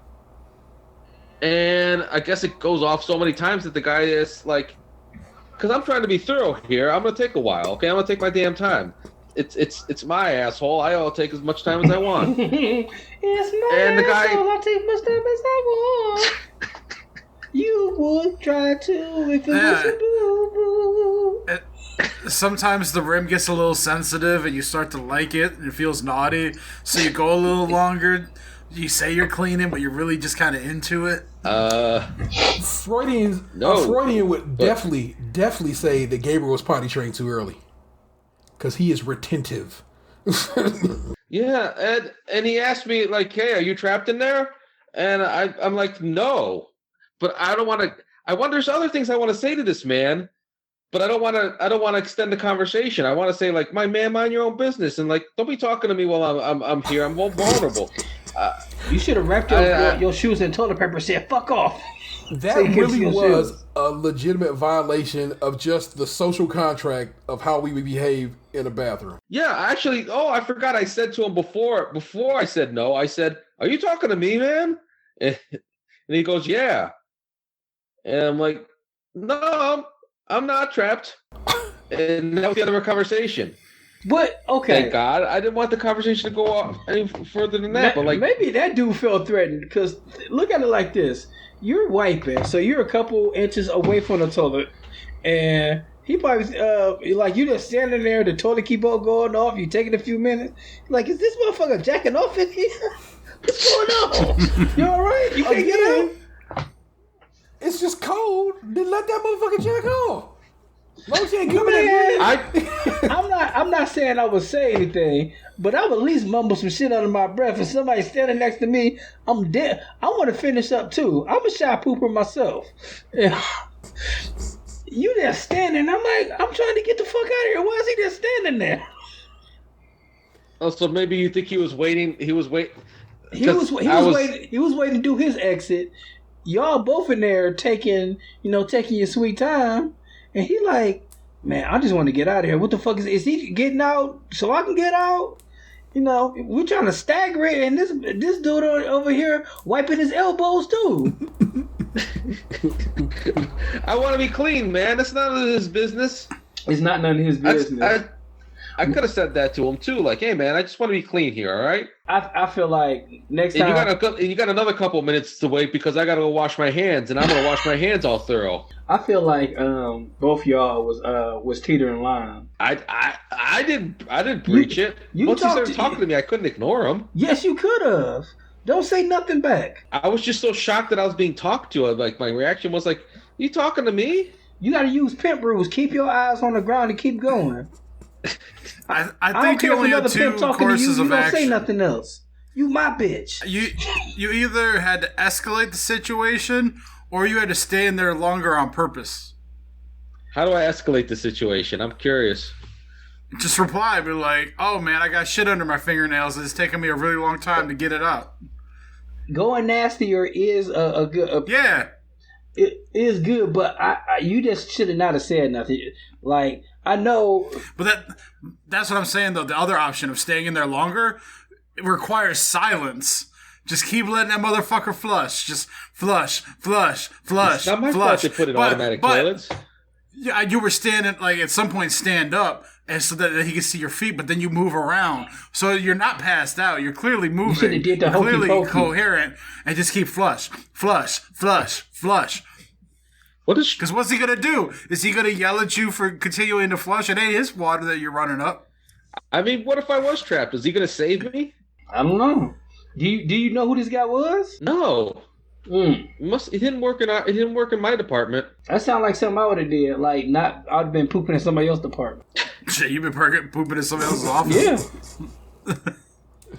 S3: and I guess it goes off so many times that the guy is like, because I'm trying to be thorough here. I'm gonna take a while. Okay, I'm gonna take my damn time. It's my asshole. I'll take as much time as I want.
S5: It's my
S3: And the guy-
S5: asshole. I take much time as I want. You would try to if it was a boo-boo.
S4: Sometimes the rim gets a little sensitive and you start to like it and it feels naughty, so you go a little longer. You say you're cleaning, but you're really just kind of into it.
S1: Freudian would
S3: but-
S1: definitely say that Gabriel was potty trained too early. Because he is retentive.
S3: Yeah, and he asked me like, "Hey, are you trapped in there?" And I'm like, "No," but I don't want to. There's other things I want to say to this man, but I don't want to extend the conversation. I want to say like, "My man, mind your own business," and like, don't be talking to me while I'm here. I'm vulnerable.
S5: You should have wrapped your shoes in toilet paper and said, "Fuck off."
S1: That
S5: So you can see
S1: really
S5: your
S1: was
S5: shoes.
S1: a legitimate violation of just the social contract of how we would behave in a bathroom.
S3: Yeah, actually, I forgot. I said to him before I said no. I said, "Are you talking to me, man?" And he goes, "Yeah." And I'm like, "No, I'm not trapped." And that was the end of our conversation.
S5: But okay,
S3: Thank God. I didn't want the conversation to go off any further than that. But like,
S5: maybe that dude felt threatened because look at it like this: you're wiping, so you're a couple inches away from the toilet, and he probably like you just standing there, the toilet keep on going off. You taking a few minutes, like, is this motherfucker jacking off in here? What's going on? You all right? You can't get out?
S1: It's just cold. Then let that motherfucker jack off. Long as you ain't
S5: Man,
S1: giving that
S5: I'm not saying I would say anything, but I would at least mumble some shit under my breath. If somebody's standing next to me, I'm dead. I want to finish up too. I'm a shy pooper myself. Yeah. You there standing? I'm like, I'm trying to get the fuck out of here. Why is he just standing there?
S3: oh, so maybe you think he was waiting? He was waiting.
S5: He was waiting to do his exit. Y'all both in there taking your sweet time, and he like, man, I just want to get out of here. What the fuck is he getting out so I can get out? We're trying to stagger it, and this dude over here wiping his elbows too.
S3: I want to be clean, man. That's none of his business.
S5: It's not none of his business.
S3: I could have said that to him too. Like, hey, man, I just want to be clean here. All right.
S5: I feel like next
S3: And
S5: time
S3: you got another couple minutes to wait because I got to go wash my hands, and I'm gonna wash my hands all thorough.
S5: I feel like both y'all was teetering line.
S3: I didn't breach it. Once he started talking to me, I couldn't ignore him.
S5: Yes, you could have. Don't say nothing back.
S3: I was just so shocked that I was being talked to. Like, my reaction was like, "You talking to me?"
S5: You got to use pimp rules. Keep your eyes on the ground and keep going.
S4: I
S5: don't
S4: think
S5: care
S4: you
S5: if
S4: only have
S5: another
S4: two
S5: pimp talking to you.
S4: courses
S5: You
S4: of
S5: don't say
S4: action.
S5: nothing else. You my bitch.
S4: You either had to escalate the situation or you had to stay in there longer on purpose.
S3: How do I escalate the situation? I'm curious.
S4: Just reply, be like, "Oh man, I got shit under my fingernails. It's taking me a really long time to get it out."
S5: Going nastier is a good.
S4: Yeah.
S5: It is good, but you just should have not have said nothing. Like, I know,
S4: But that's what I'm saying though. The other option of staying in there longer, it requires silence. Just keep letting that motherfucker flush. Just flush.
S3: It's not my fault they put in automatic toilets.
S4: Yeah, you were standing, like, at some point stand up, and so that he can see your feet, but then you move around. So you're not passed out. You're clearly moving.
S5: shoulda did the
S4: You're
S5: hokey
S4: clearly
S5: pokey.
S4: coherent, and just keep flush.
S3: What is?
S4: Because what's he going to do? Is he going to yell at you for continuing to flush? It ain't his water that you're running up.
S3: I mean, what if I was trapped? Is he gonna save me?
S5: I don't know. Do you know who this guy was?
S3: No. It didn't work in my department.
S5: That sounds like something I would have did. Like, I'd have been pooping in somebody else's department.
S4: Shit, you've been pooping in somebody else's office.
S5: Yeah.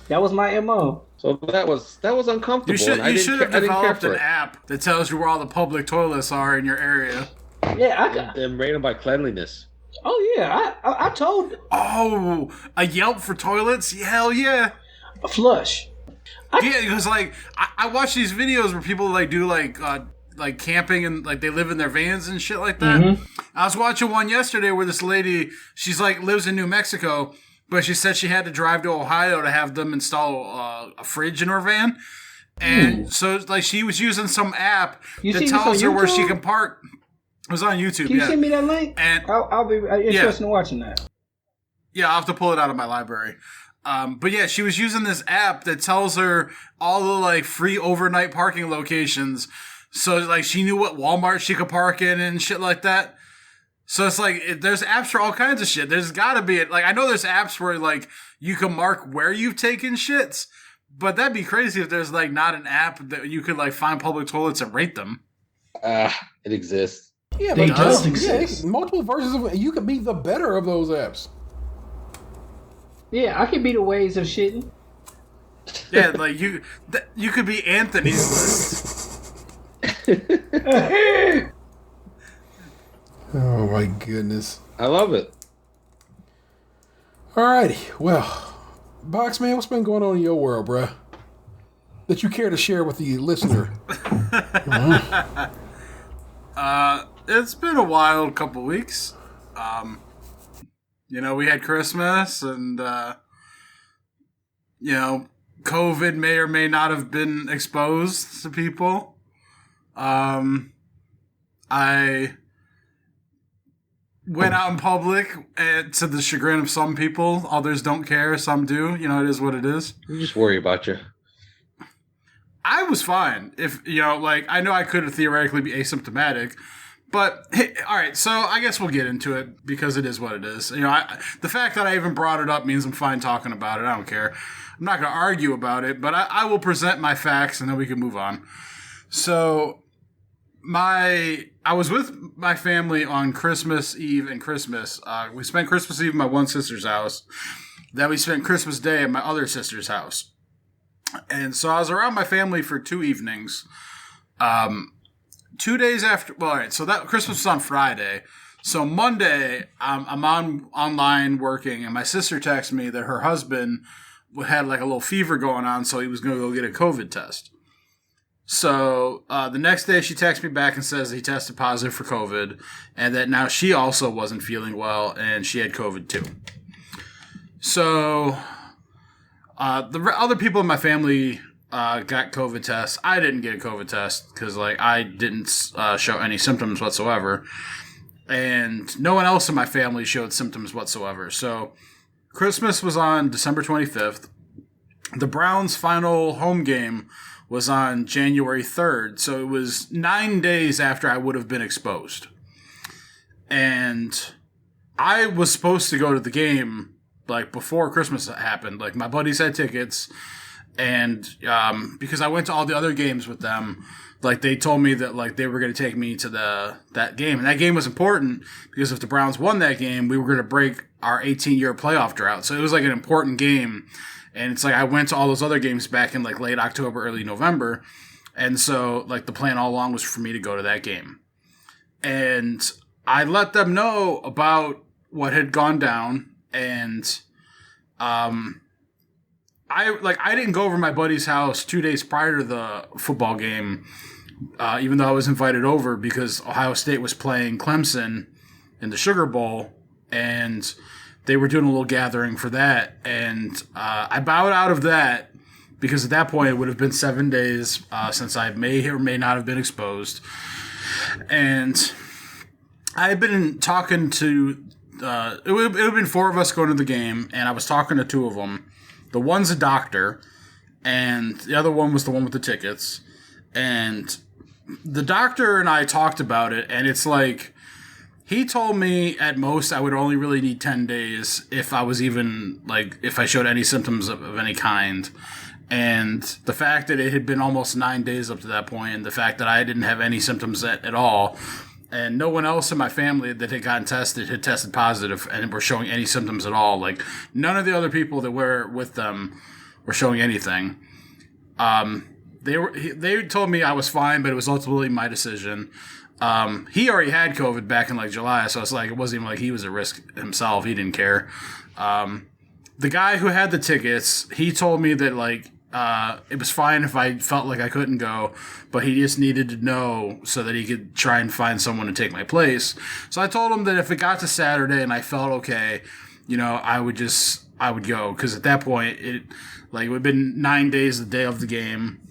S5: That was my MO.
S3: So that was uncomfortable.
S4: You should have
S3: I didn't care
S4: developed
S3: for
S4: an
S3: it.
S4: app that tells you where all the public toilets are in your area.
S5: Yeah,
S3: And rate them by cleanliness.
S5: Oh yeah, I told
S4: Oh, a Yelp for toilets? Hell yeah.
S5: a flush.
S4: Yeah, because like I watch these videos where people like do like camping and like they live in their vans and shit like that.
S5: Mm-hmm.
S4: I was watching one yesterday where this lady, she's like lives in New Mexico, but she said she had to drive to Ohio to have them install a fridge in her van. And so like she was using some app that tells her where she can park. It was on YouTube.
S5: Can you send me that link?
S4: And
S5: I'll be interested in watching that.
S4: Yeah, I'll have to pull it out of my library. But yeah, she was using this app that tells her all the like free overnight parking locations. So like she knew what Walmart she could park in and shit like that. So it's like there's apps for all kinds of shit. There's got to be like I know there's apps where like you can mark where you've taken shits, but that'd be crazy if there's like not an app that you could like find public toilets and rate them.
S3: It exists.
S1: Yeah,
S5: They
S1: but
S5: does exist.
S1: multiple versions of you could be the better of those apps.
S5: Yeah, I could be the ways of shitting.
S4: Yeah, like you could be Anthony's list.
S1: Oh my goodness.
S3: I love it.
S1: Alrighty, well, Box Man, what's been going on in your world, bruh? That you care to share with the listener?
S4: It's been a wild couple weeks. We had Christmas and, COVID may or may not have been exposed to people. I went out in public to the chagrin of some people. Others don't care. Some do. It is what it is.
S3: We just worry about you.
S4: I was fine. If, I know I could theoretically be asymptomatic. But, hey, all right, so I guess we'll get into it because it is what it is. The fact that I even brought it up means I'm fine talking about it. I don't care. I'm not going to argue about it, but I will present my facts and then we can move on. So, I was with my family on Christmas Eve and Christmas. We spent Christmas Eve at my one sister's house. Then we spent Christmas Day at my other sister's house. And so I was around my family for 2 evenings. 2 days after, well, all right, so that Christmas was on Friday. So Monday, I'm online working, and my sister texted me that her husband had like a little fever going on, so he was going to go get a COVID test. So the next day, she texts me back and says he tested positive for COVID, and that now she also wasn't feeling well, and she had COVID too. So the other people in my family got COVID tests. I didn't get a COVID test because I didn't show any symptoms whatsoever. And no one else in my family showed symptoms whatsoever. So Christmas was on December 25th. The Browns' final home game was on January 3rd. So it was 9 days after I would have been exposed. And I was supposed to go to the game before Christmas happened. My buddies had tickets. And because I went to all the other games with them, they told me that they were going to take me to that game. And that game was important because if the Browns won that game, we were going to break our 18-year playoff drought. So it was an important game. And it's I went to all those other games back in late October, early November. And so the plan all along was for me to go to that game. And I let them know about what had gone down. And I didn't go over to my buddy's house 2 days prior to the football game, even though I was invited over because Ohio State was playing Clemson in the Sugar Bowl, and they were doing a little gathering for that. And I bowed out of that because at that point it would have been 7 days since I may or may not have been exposed. And I had been talking to, it would have been 4 of us going to the game, and I was talking to 2 of them. The one's a doctor, and the other one was the one with the tickets. And the doctor and I talked about it, and it's he told me at most I would only really need 10 days if I was even, if I showed any symptoms of any kind. And the fact that it had been almost 9 days up to that point, and the fact that I didn't have any symptoms at all, and no one else in my family that had gotten tested had tested positive and were showing any symptoms at all. None of the other people that were with them were showing anything. They told me I was fine, but it was ultimately my decision. He already had COVID back in like July, so it's like it wasn't even like he was at risk himself. He didn't care. The guy who had the tickets, he told me that like it was fine if I felt like I couldn't go, but he just needed to know so that he could try and find someone to take my place. So I told him that if it got to Saturday and I felt okay, you know, I would go, because at that point it would have been 9 days the day of the game,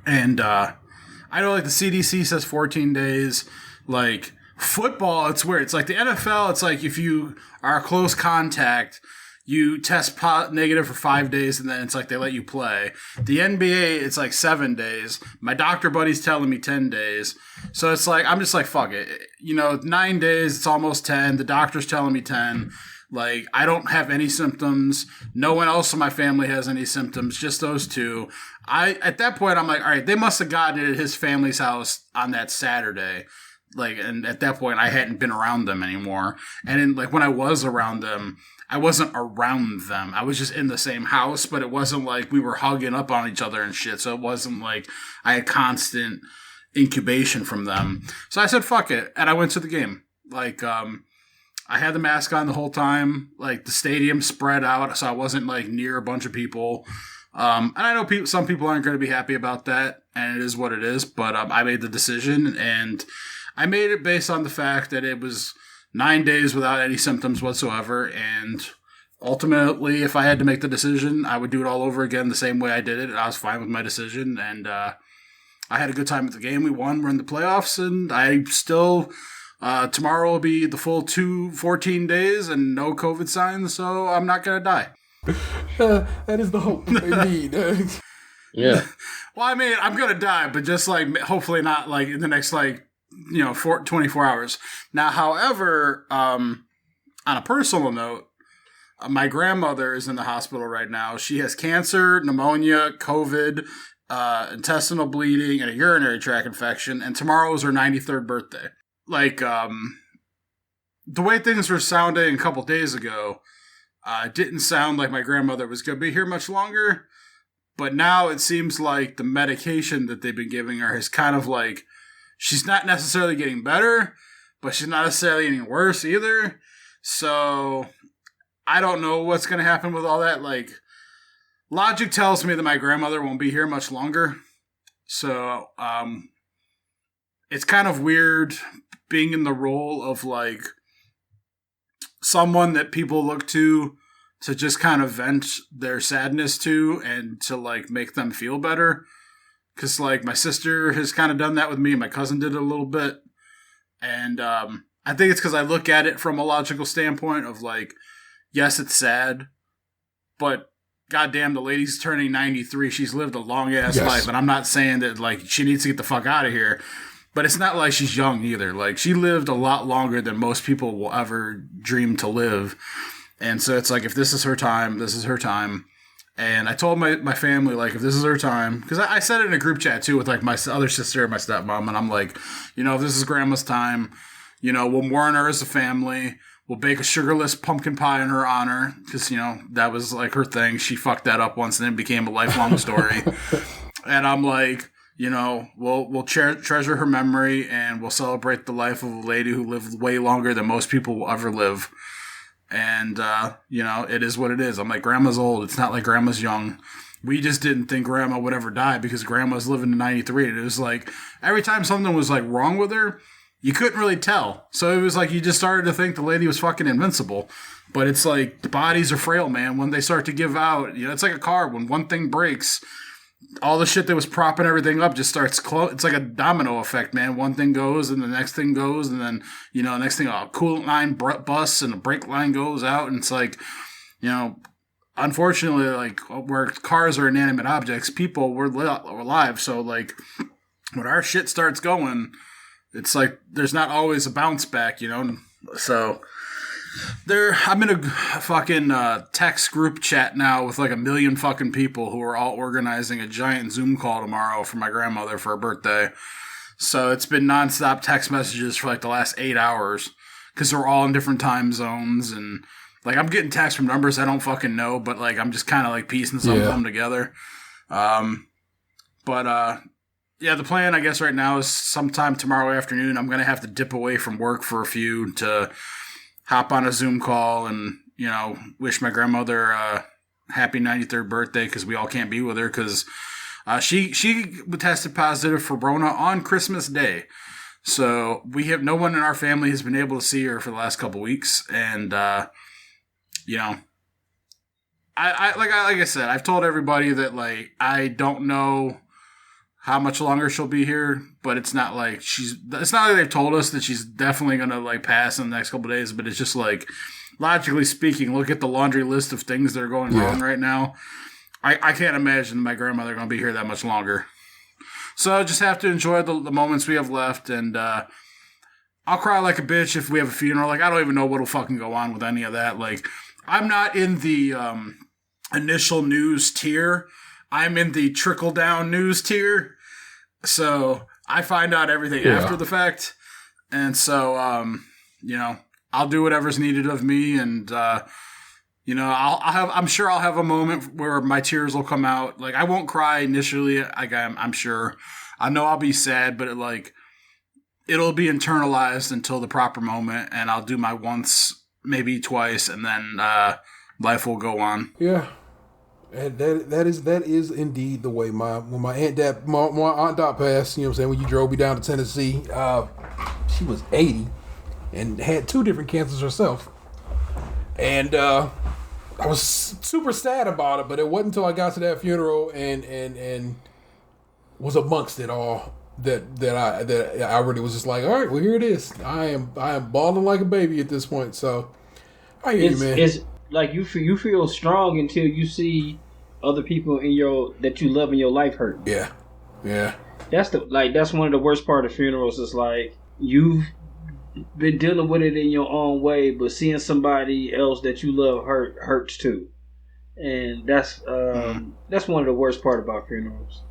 S4: and I know like the CDC says 14 days. Like football, it's weird. It's like the NFL. It's like if you are a close contact, you test negative for 5 days, and then it's like they let you play. The NBA, it's like 7 days. My doctor buddy's telling me 10 days. So it's like, I'm just like, fuck it. You know, 9 days, it's almost 10. The doctor's telling me 10. Like, I don't have any symptoms. No one else in my family has any symptoms, just those two. At that point, I'm like, all right, they must have gotten it at his family's house on that Saturday. Like, and at that point, I hadn't been around them anymore. And then, like, when I was around them, I wasn't around them. I was just in the same house, but it wasn't like we were hugging up on each other and shit. So it wasn't like I had constant incubation from them. So I said, fuck it. And I went to the game. Like, I had the mask on the whole time. Like, the stadium spread out, so I wasn't like near a bunch of people. And I know some people aren't going to be happy about that, and it is what it is. But I made the decision, and I made it based on the fact that it was 9 days without any symptoms whatsoever. And ultimately, if I had to make the decision, I would do it all over again the same way I did it. I was fine with my decision, and I had a good time at the game. We won. We're in the playoffs, and I still... tomorrow will be the full 14 days and no COVID signs, so I'm not going to die.
S1: That is the hope. Indeed.
S3: Yeah.
S4: Well, I mean, I'm going to die, but just like, hopefully not like in the next 24 hours. Now, however, on a personal note, my grandmother is in the hospital right now. She has cancer, pneumonia, COVID, intestinal bleeding, and a urinary tract infection, and tomorrow is her 93rd birthday. Like, the way things were sounding a couple days ago, it didn't sound like my grandmother was going to be here much longer. But now it seems like the medication that they've been giving her is kind of like, she's not necessarily getting better, but she's not necessarily getting worse either. So I don't know what's going to happen with all that. Like, logic tells me that my grandmother won't be here much longer. So, it's kind of weird being in the role of like someone that people look to just kind of vent their sadness to and to like make them feel better. Cause like my sister has kind of done that with me. My cousin did it a little bit. And, I think it's cause I look at it from a logical standpoint of like, yes, it's sad, but goddamn, the lady's turning 93. She's lived a long ass life. And I'm not saying that like she needs to get the fuck out of here. But it's not like she's young either. Like, she lived a lot longer than most people will ever dream to live. And so it's like, if this is her time, this is her time. And I told my family, like, if this is her time, because I said it in a group chat too with like my other sister and my stepmom. And I'm like, you know, if this is grandma's time, you know, we'll mourn her as a family. We'll bake a sugarless pumpkin pie in her honor. Because, you know, that was like her thing. She fucked that up once and it became a lifelong story. And I'm like, you know, we'll treasure her memory, and we'll celebrate the life of a lady who lived way longer than most people will ever live. And, you know, it is what it is. I'm like, grandma's old. It's not like grandma's young. We just didn't think grandma would ever die because grandma's living to 93. And it was like, every time something was like wrong with her, you couldn't really tell. So it was like, you just started to think the lady was fucking invincible. But it's like, the bodies are frail, man. When they start to give out, you know, it's like a car. When one thing breaks, all the shit that was propping everything up just starts it's like a domino effect, man. One thing goes and the next thing goes, and then, you know, next thing a coolant line busts and a brake line goes out, and it's like, you know, unfortunately, like, where cars are inanimate objects, people were alive. So like, when our shit starts going, it's like there's not always a bounce back, you know. So I'm in a fucking text group chat now with like 1 million fucking people who are all organizing a giant Zoom call tomorrow for my grandmother for her birthday. So it's been nonstop text messages for like the last 8 hours because we're all in different time zones. And like, I'm getting texts from numbers I don't fucking know, but like, I'm just kind of like piecing some of them together. But Yeah, the plan, I guess, right now is sometime tomorrow afternoon. I'm going to have to dip away from work for a few to hop on a Zoom call and, wish my grandmother a happy 93rd birthday because we all can't be with her because she tested positive for Rona on Christmas Day. So no one in our family has been able to see her for the last couple weeks. And, I like I said, I've told everybody that, like, I don't know how much longer she'll be here, but it's not like they've told us that she's definitely going to, like, pass in the next couple of days, but it's just like, logically speaking, look at the laundry list of things that are going wrong right now. I can't imagine my grandmother going to be here that much longer. So I just have to enjoy the moments we have left, and I'll cry like a bitch if we have a funeral. Like, I don't even know what'll fucking go on with any of that. Like, I'm not in the initial news tier. I'm in the trickle-down news tier. So I find out everything after the fact. And so, I'll do whatever's needed of me. And, I'm sure I'll have a moment where my tears will come out. Like, I won't cry initially. I'm sure. I know I'll be sad, but it'll be internalized until the proper moment. And I'll do my once, maybe twice, and then life will go on.
S1: Yeah. And that is indeed the way. When my aunt Dot passed, when you drove me down to Tennessee, she was 80 and had 2 different cancers herself. And I was super sad about it, but it wasn't until I got to that funeral and was amongst it all that I really was just like, all right, well, here it is. I am bawling like a baby at this point. So I hear you, man.
S5: It's like you feel strong until you see other people that you love in your life hurt.
S1: Yeah.
S5: That's one of the worst part of funerals. Is like you've been dealing with it in your own way, but seeing somebody else that you love hurts too, and that's one of the worst part about funerals.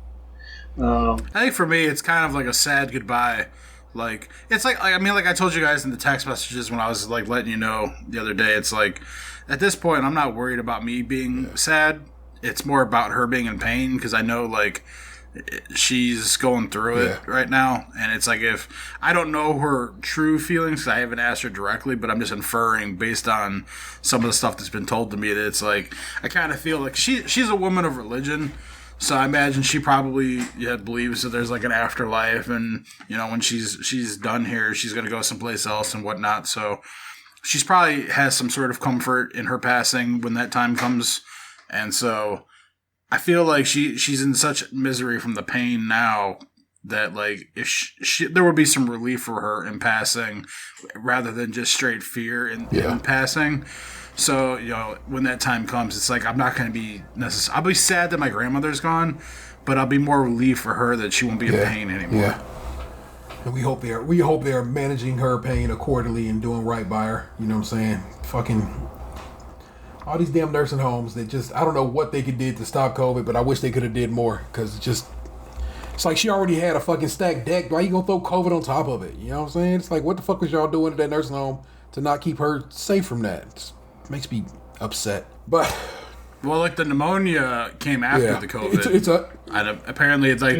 S4: I think for me, it's kind of like a sad goodbye. Like, it's like I told you guys in the text messages when I was like letting you know the other day. It's like at this point, I'm not worried about me being sad. It's more about her being in pain because I know like she's going through it right now, and it's like if I don't know her true feelings, 'cause I haven't asked her directly, but I'm just inferring based on some of the stuff that's been told to me that it's like I kind of feel like she's a woman of religion. So I imagine she probably believes that there's like an afterlife, and when she's done here, she's gonna go someplace else and whatnot. So she's probably has some sort of comfort in her passing when that time comes, and so I feel like she's in such misery from the pain now that like if there would be some relief for her in passing, rather than just straight fear in passing. So, when that time comes, it's like, I'm not going to be I'll be sad that my grandmother's gone, but I'll be more relieved for her that she won't be in pain anymore. Yeah.
S1: And we hope they're managing her pain accordingly and doing right by her. You know what I'm saying? Fucking all these damn nursing homes that just, I don't know what they could do to stop COVID, but I wish they could have did more, because it's like she already had a fucking stacked deck. Why you gonna throw COVID on top of it? You know what I'm saying? It's like, what the fuck was y'all doing at that nursing home to not keep her safe from that? Makes me upset. But
S4: like the pneumonia came after the COVID. Apparently it's like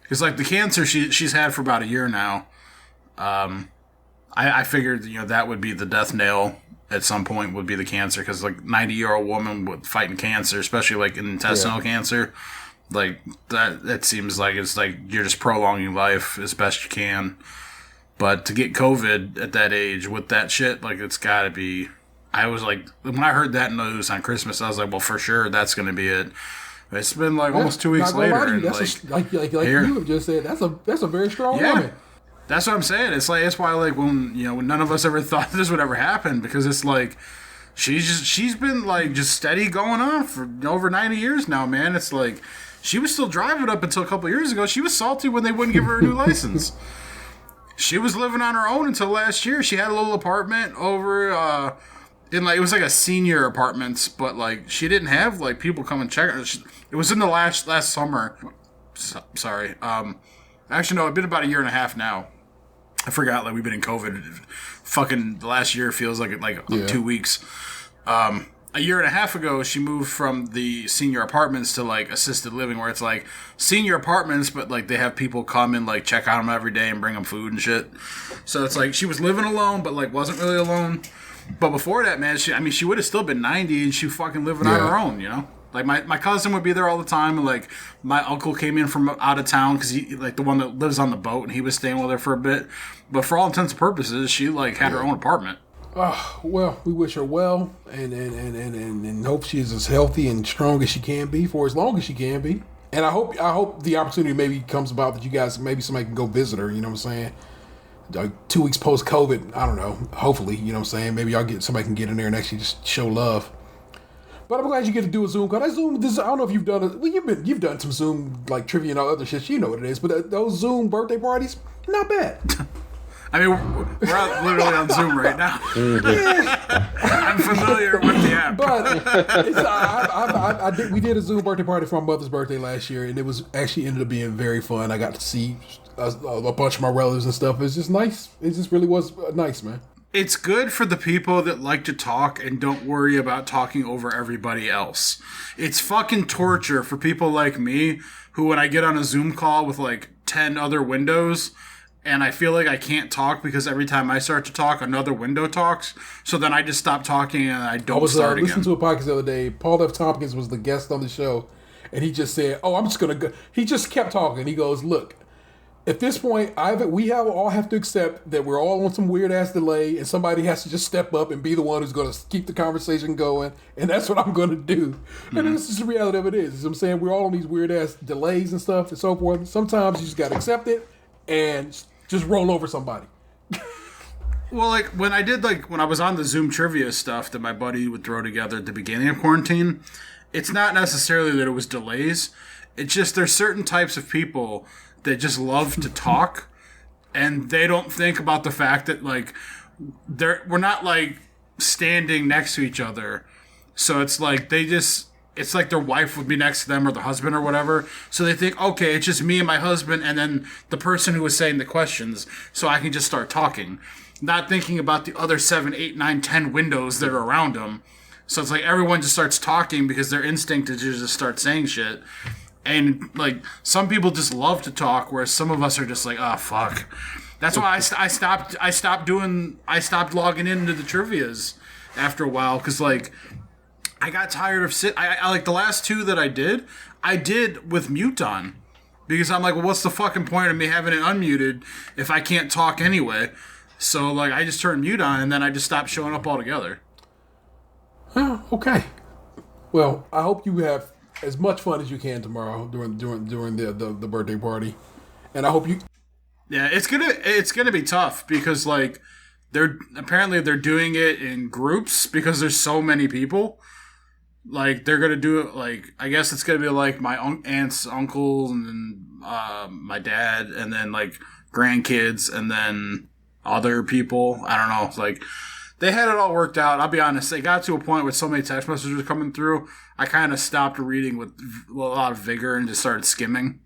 S4: because like the cancer she's had for about a year now. I figured that would be the death nail at some point, would be the cancer, because like 90-year-old woman with fighting cancer, especially like intestinal cancer, like that seems like it's like you're just prolonging life as best you can. But to get COVID at that age with that shit, like, it's got to be... I was like... When I heard that news on Christmas, I was like, well, for sure, that's going to be it. It's been, like, almost 2 weeks later. And
S1: like you have just said, that's a very strong woman.
S4: That's what I'm saying. It's like, it's why, like, when none of us ever thought this would ever happen, because it's like... She's been, like, just steady going on for over 90 years now, man. It's like... She was still driving up until a couple years ago. She was salty when they wouldn't give her a new license. She was living on her own until last year. She had a little apartment over in like, it was like a senior apartments, but like she didn't have like people come and check her. It was in the last summer. Sorry. Actually, no, it's been about a year and a half now. I forgot, like we've been in COVID. Fucking the last year feels like 2 weeks. a year and a half ago, she moved from the senior apartments to like assisted living, where it's like senior apartments, but like they have people come and like check on them every day and bring them food and shit. So it's like she was living alone, but like wasn't really alone. But before that, man, she would have still been 90 and she fucking living on her own, you know? Like my cousin would be there all the time, and like my uncle came in from out of town because he like the one that lives on the boat, and he was staying with her for a bit. But for all intents and purposes, she like had her own apartment.
S1: Well, we wish her well, and hope she is as healthy and strong as she can be for as long as she can be. And I hope the opportunity maybe comes about that you guys, maybe somebody can go visit her. You know what I'm saying? Like 2 weeks post COVID, I don't know. Hopefully, you know what I'm saying. Maybe somebody can get in there and actually just show love. But I'm glad you get to do a Zoom call. I don't know if you've done it. Well, you've done some Zoom like trivia and all other shit. You know what it is. But those Zoom birthday parties, not bad.
S4: I mean, we're out literally on Zoom right now. I'm familiar with the app.
S1: But we did a Zoom birthday party for my mother's birthday last year, and it was actually ended up being very fun. I got to see a bunch of my relatives and stuff. It's just nice. It just really was nice, man.
S4: It's good for the people that like to talk and don't worry about talking over everybody else. It's fucking torture for people like me who, when I get on a Zoom call with like 10 other windows, and I feel like I can't talk because every time I start to talk, another window talks. So then I just stop talking and I don't start again.
S1: I was listening to a podcast the other day. Paul F. Tompkins was the guest on the show, and he just said, I'm just going to go. He just kept talking. He goes, look, at this point, we all have to accept that we're all on some weird-ass delay, and somebody has to just step up and be the one who's going to keep the conversation going, and that's what I'm going to do. Mm-hmm. And this is the reality of it is. You know what I'm saying? We're all on these weird-ass delays and stuff and so forth. Sometimes you just got to accept it and just roll over somebody.
S4: Well, like, when I was on the Zoom trivia stuff that my buddy would throw together at the beginning of quarantine, it's not necessarily that it was delays. It's just there's certain types of people that just love to talk, and they don't think about the fact that, like, we're not, like, standing next to each other. So it's like it's like their wife would be next to them or the husband or whatever. So they think, okay, it's just me and my husband and then the person who was saying the questions, so I can just start talking. Not thinking about the other 7, 8, 9, 10 windows that are around them. So it's like everyone just starts talking because their instinct is to just start saying shit. And, like, some people just love to talk, whereas some of us are just like, oh, fuck. That's why I stopped logging into the trivias after a while, because, like, I got tired of I like, the last 2 that I did with mute on. Because I'm like, well, what's the fucking point of me having it unmuted if I can't talk anyway? So, like, I just turned mute on, and then I just stopped showing up altogether.
S1: Oh, okay. Well, I hope you have as much fun as you can tomorrow during the birthday party, and I hope you.
S4: Yeah, it's gonna be tough because, like, they're doing it in groups because there's so many people. Like, they're gonna do it, like, I guess it's gonna be like my aunts, uncles, and then my dad, and then like grandkids, and then other people. I don't know. Like, they had it all worked out. I'll be honest. They got to a point with so many text messages coming through, I kind of stopped reading with a lot of vigor and just started skimming.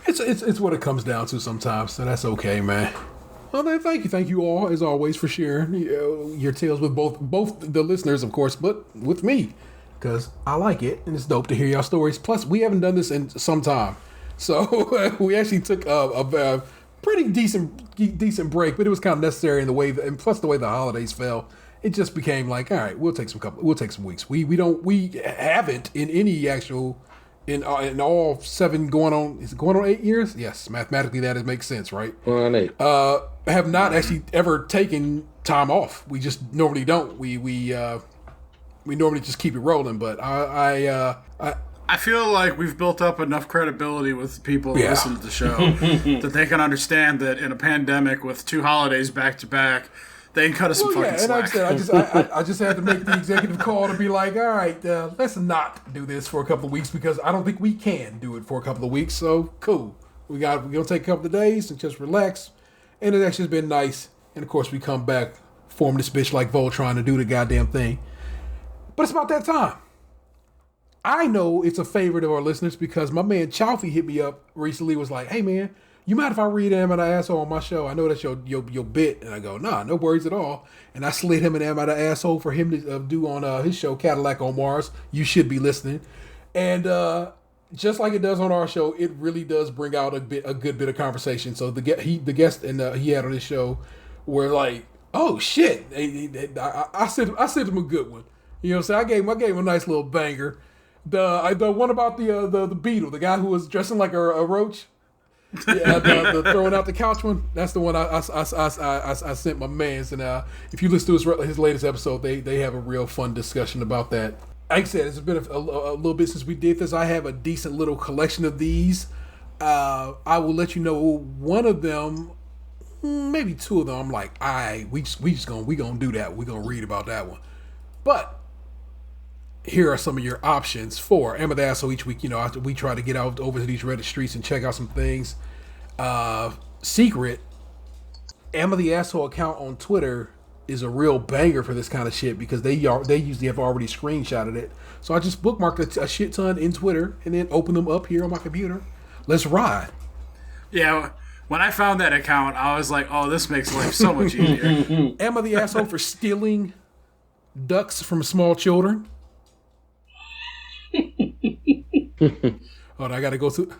S1: It's what it comes down to sometimes, so that's okay, man. Well, then, thank you all, as always, for sharing your tales with both the listeners, of course, but with me, because I like it, and it's dope to hear y'all stories. Plus, we haven't done this in some time, so we actually took a pretty decent break, but it was kind of necessary in the way, and plus the way the holidays fell. It just became like, all right, we'll take some weeks. We haven't in any actual in all 7 going on 8 years. Yes, mathematically that makes sense, right?
S3: Going on 8.
S1: Have not actually ever taken time off. We just normally don't. We normally just keep it rolling. But I
S4: feel like we've built up enough credibility with people who listen to the show that they can understand that in a pandemic with 2 holidays back to back, they can cut us some fucking slack.
S1: And like I said, I just had to make the executive call to be like, all right, let's not do this for a couple of weeks because I don't think we can do it for a couple of weeks. So cool, we're gonna take a couple of days and just relax. And it actually has been nice. And of course, we come back, form this bitch like Voltron to do the goddamn thing. But it's about that time. I know it's a favorite of our listeners because my man Chalfie hit me up recently. Was like, hey man, you mind if I read Am I the Asshole on my show? I know that's your bit. And I go, nah, no worries at all. And I slid him an Am I the Asshole for him to do on his show, Cadillac on Mars. You should be listening. And just like it does on our show, it really does bring out a good bit of conversation. So the guest and he had on his show were like, oh shit, I sent him a good one. You know what I'm saying? I gave him a nice little banger. The one about the beetle, the guy who was dressing like a roach. Yeah, the throwing out the couch one. That's the one I sent my mans. And if you listen to his latest episode, they have a real fun discussion about that. Like I said, it's been a little bit since we did this. I have a decent little collection of these. I will let you know one of them, maybe two of them. I'm like, we gonna do that. We gonna read about that one. But here are some of your options for Am I the Asshole each week. You know, after we try to get out over to these Reddit streets and check out some things. Secret, Am I the Asshole account on Twitter is a real banger for this kind of shit because they usually have already screenshotted it. So I just bookmarked a shit ton in Twitter and then open them up here on my computer. Let's ride.
S4: Yeah, when I found that account, I was like, oh, this makes life so much easier.
S1: Am I the Asshole for stealing ducks from small children? Hold on, I gotta go through.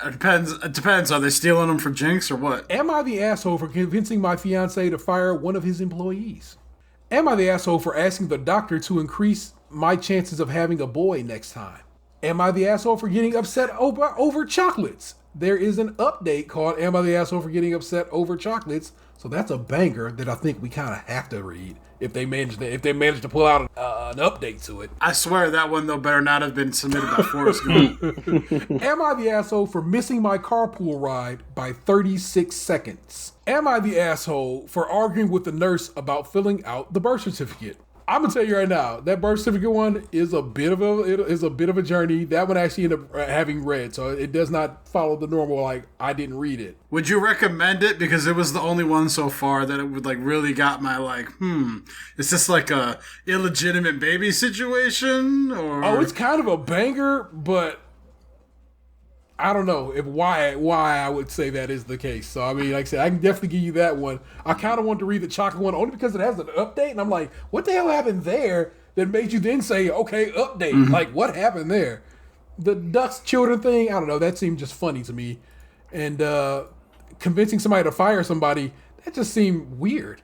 S4: It depends. Are they stealing them for Jinx or what?
S1: Am I the asshole for convincing my fiance to fire one of his employees? Am I the asshole for asking the doctor to increase my chances of having a boy next time? Am I the asshole for getting upset over chocolates? There is an update called Am I the Asshole for Getting Upset Over Chocolates? So that's a banger that I think we kind of have to read if they manage to pull out an update to it.
S4: I swear that one, though, better not have been submitted by Forrest Gump.
S1: Am I the asshole for missing my carpool ride by 36 seconds? Am I the asshole for arguing with the nurse about filling out the birth certificate? I'm gonna tell you right now, that birth certificate one is a bit of a journey. That one actually ended up having read, so it does not follow the normal. Like I didn't read it.
S4: Would you recommend it? Because it was the only one so far that it would like really got my like, is this like a illegitimate baby situation or?
S1: Oh, it's kind of a banger, but I don't know why I would say that is the case. So I mean, like I said, I can definitely give you that one. I kind of want to read the chocolate one only because it has an update, and I'm like, what the hell happened there that made you then say, okay, update? Mm-hmm. Like, what happened there? The ducks children thing, I don't know. That seemed just funny to me, and convincing somebody to fire somebody, that just seemed weird.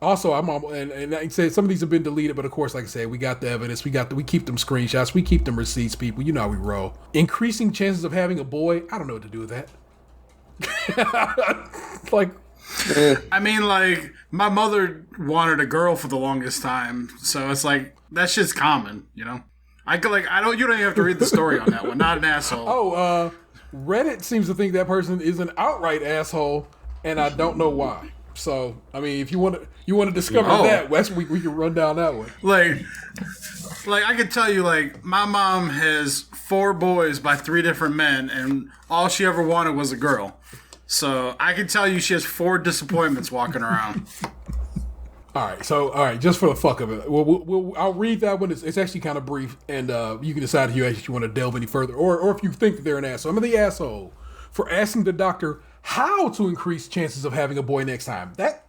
S1: Also, and I said some of these have been deleted, but of course, like I said, we got the evidence. We keep them screenshots. We keep them receipts, people. You know how we roll. Increasing chances of having a boy. I don't know what to do with that. Like,
S4: I mean, like my mother wanted a girl for the longest time, so it's like that shit's common, you know. You don't even have to read the story on that one. Not an asshole.
S1: Oh, Reddit seems to think that person is an outright asshole, and I don't know why. So, I mean, if you want to discover that, we can run down that one.
S4: Like I could tell you, like, my mom has 4 boys by 3 different men, and all she ever wanted was a girl. So, I can tell you she has 4 disappointments walking around.
S1: All right, just for the fuck of it, I'll read that one. It's actually kind of brief, and you can decide if you actually want to delve any further, or if you think that they're an asshole. I'm the asshole for asking the doctor how to increase chances of having a boy next time. That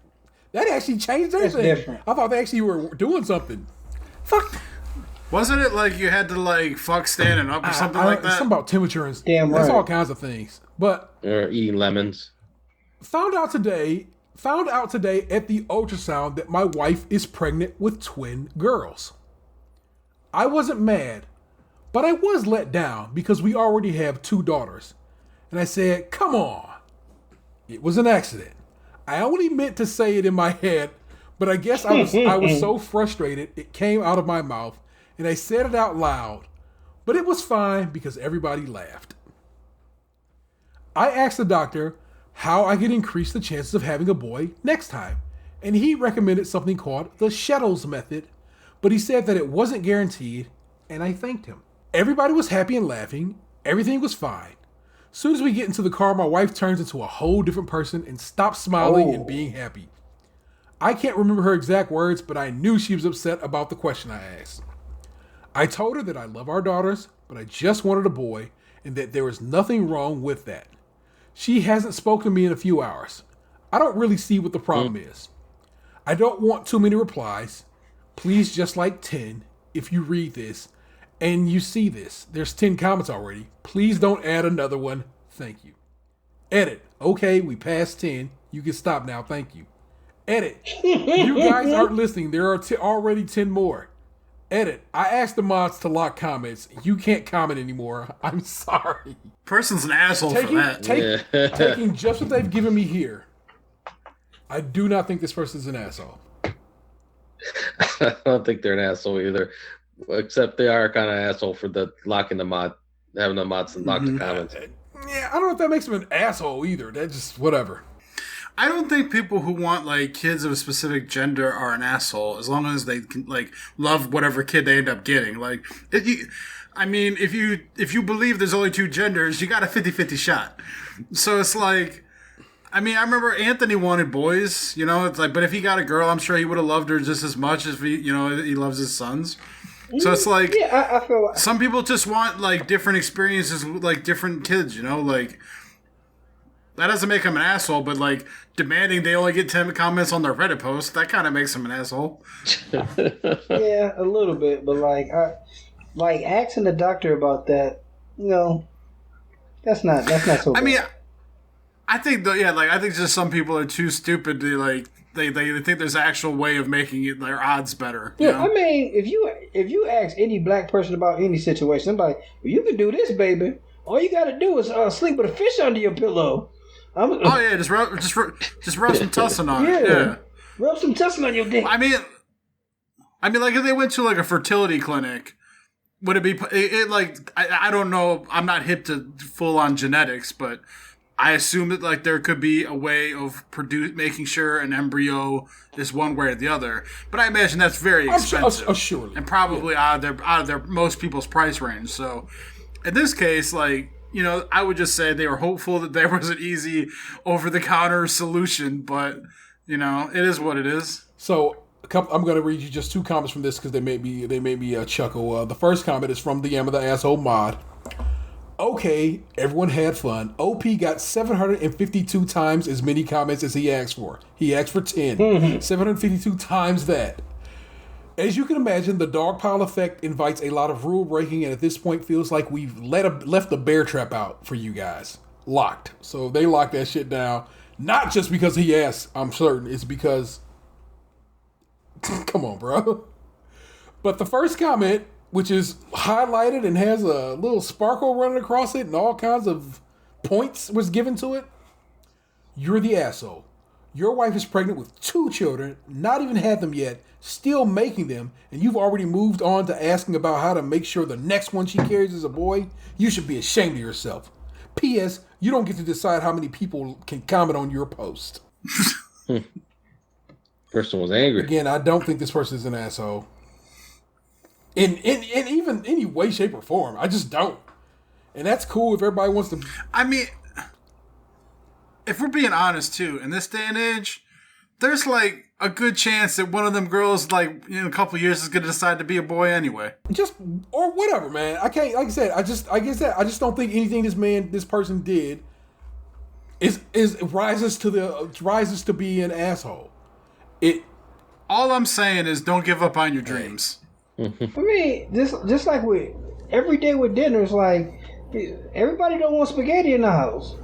S1: actually changed everything. I thought they actually were doing something. Fuck.
S4: Wasn't it like you had to like fuck standing up or something like that?
S1: Something about temperature and
S5: damn right.
S1: That's all kinds of things. But
S3: or eating lemons.
S1: Found out today at the ultrasound that my wife is pregnant with twin girls. I wasn't mad, but I was let down because we already have 2 daughters. And I said, come on. It was an accident. I only meant to say it in my head, but I guess I was so frustrated it came out of my mouth, and I said it out loud. But it was fine because everybody laughed. I asked the doctor how I could increase the chances of having a boy next time, and he recommended something called the Shettles method, but he said that it wasn't guaranteed, and I thanked him. Everybody was happy and laughing. Everything was fine. Soon as we get into the car, my wife turns into a whole different person and stops smiling and being happy. I can't remember her exact words, but I knew she was upset about the question I asked. I told her that I love our daughters, but I just wanted a boy and that there was nothing wrong with that. She hasn't spoken to me in a few hours. I don't really see what the problem is. I don't want too many replies. Please just like 10 if you read this and you see this. There's 10 comments already. Please don't add another one. Thank you. Edit. Okay, we passed 10. You can stop now. Thank you. Edit. You guys aren't listening. There are already 10 more. Edit. I asked the mods to lock comments. You can't comment anymore. I'm sorry.
S4: Person's an asshole for that.
S1: Taking just what they've given me here. I do not think this person's an asshole.
S3: I don't think they're an asshole either. Except they are kind of asshole for the locking the mod, having the mods lock the comments.
S1: Yeah, I don't know if that makes them an asshole either. That's just whatever.
S4: I don't think people who want like kids of a specific gender are an asshole as long as they can like love whatever kid they end up getting. Like, if you believe there's only two genders, you got a 50-50 shot. So it's like, I remember Anthony wanted boys, it's like, but if he got a girl, I'm sure he would have loved her just as much as he loves his sons. So it's like,
S5: I feel like
S4: some people just want like different experiences with like different kids, like that doesn't make him an asshole, but like demanding they only get 10 comments on their Reddit post, that kind of makes him an asshole.
S5: Yeah, a little bit, but like asking the doctor about that, that's not so bad.
S4: I think I think just some people are too stupid to like they think there's an actual way of making their odds better.
S5: Yeah, if you ask any black person about any situation, somebody, well, you can do this, baby. All you got to do is sleep with a fish under your pillow.
S4: Just rub some tussin on it. Yeah,
S5: rub some tussin on your dick.
S4: I mean, like if they went to like a fertility clinic, would it be like I don't know. I'm not hip to full on genetics, but I assume that like there could be a way of making sure an embryo is one way or the other, but I imagine that's very expensive,
S1: surely,
S4: and probably out of their most people's price range. So, in this case, like I would just say they were hopeful that there was an easy over the counter solution, but it is what it is.
S1: So, I'm going to read you just two comments from this because they made me chuckle. The first comment is from the the Asshole mod. Okay, everyone had fun. OP got 752 times as many comments as he asked for. He asked for 10. 752 times that. As you can imagine, the dog pile effect invites a lot of rule breaking, and at this point feels like we've left the bear trap out for you guys. Locked. So they locked that shit down. Not just because he asked, I'm certain. It's because... Come on, bro. But the first comment, which is highlighted and has a little sparkle running across it and all kinds of points was given to it. You're the asshole. Your wife is pregnant with 2 children, not even had them yet, still making them, and you've already moved on to asking about how to make sure the next one she carries is a boy. You should be ashamed of yourself. P.S. You don't get to decide how many people can comment on your post.
S3: Person was angry.
S1: Again, I don't think this person is an asshole. In even any way, shape, or form. I just don't. And that's cool if everybody wants to...
S4: if we're being honest, too, in this day and age, there's, like, a good chance that one of them girls, like, in a couple of years is going to decide to be a boy anyway.
S1: Or whatever, man. I can't... Like I said, I just don't think anything this person did rises to be an asshole.
S4: All I'm saying is don't give up on your dreams.
S5: Just like with every day with dinner, it's like everybody don't want spaghetti in the house.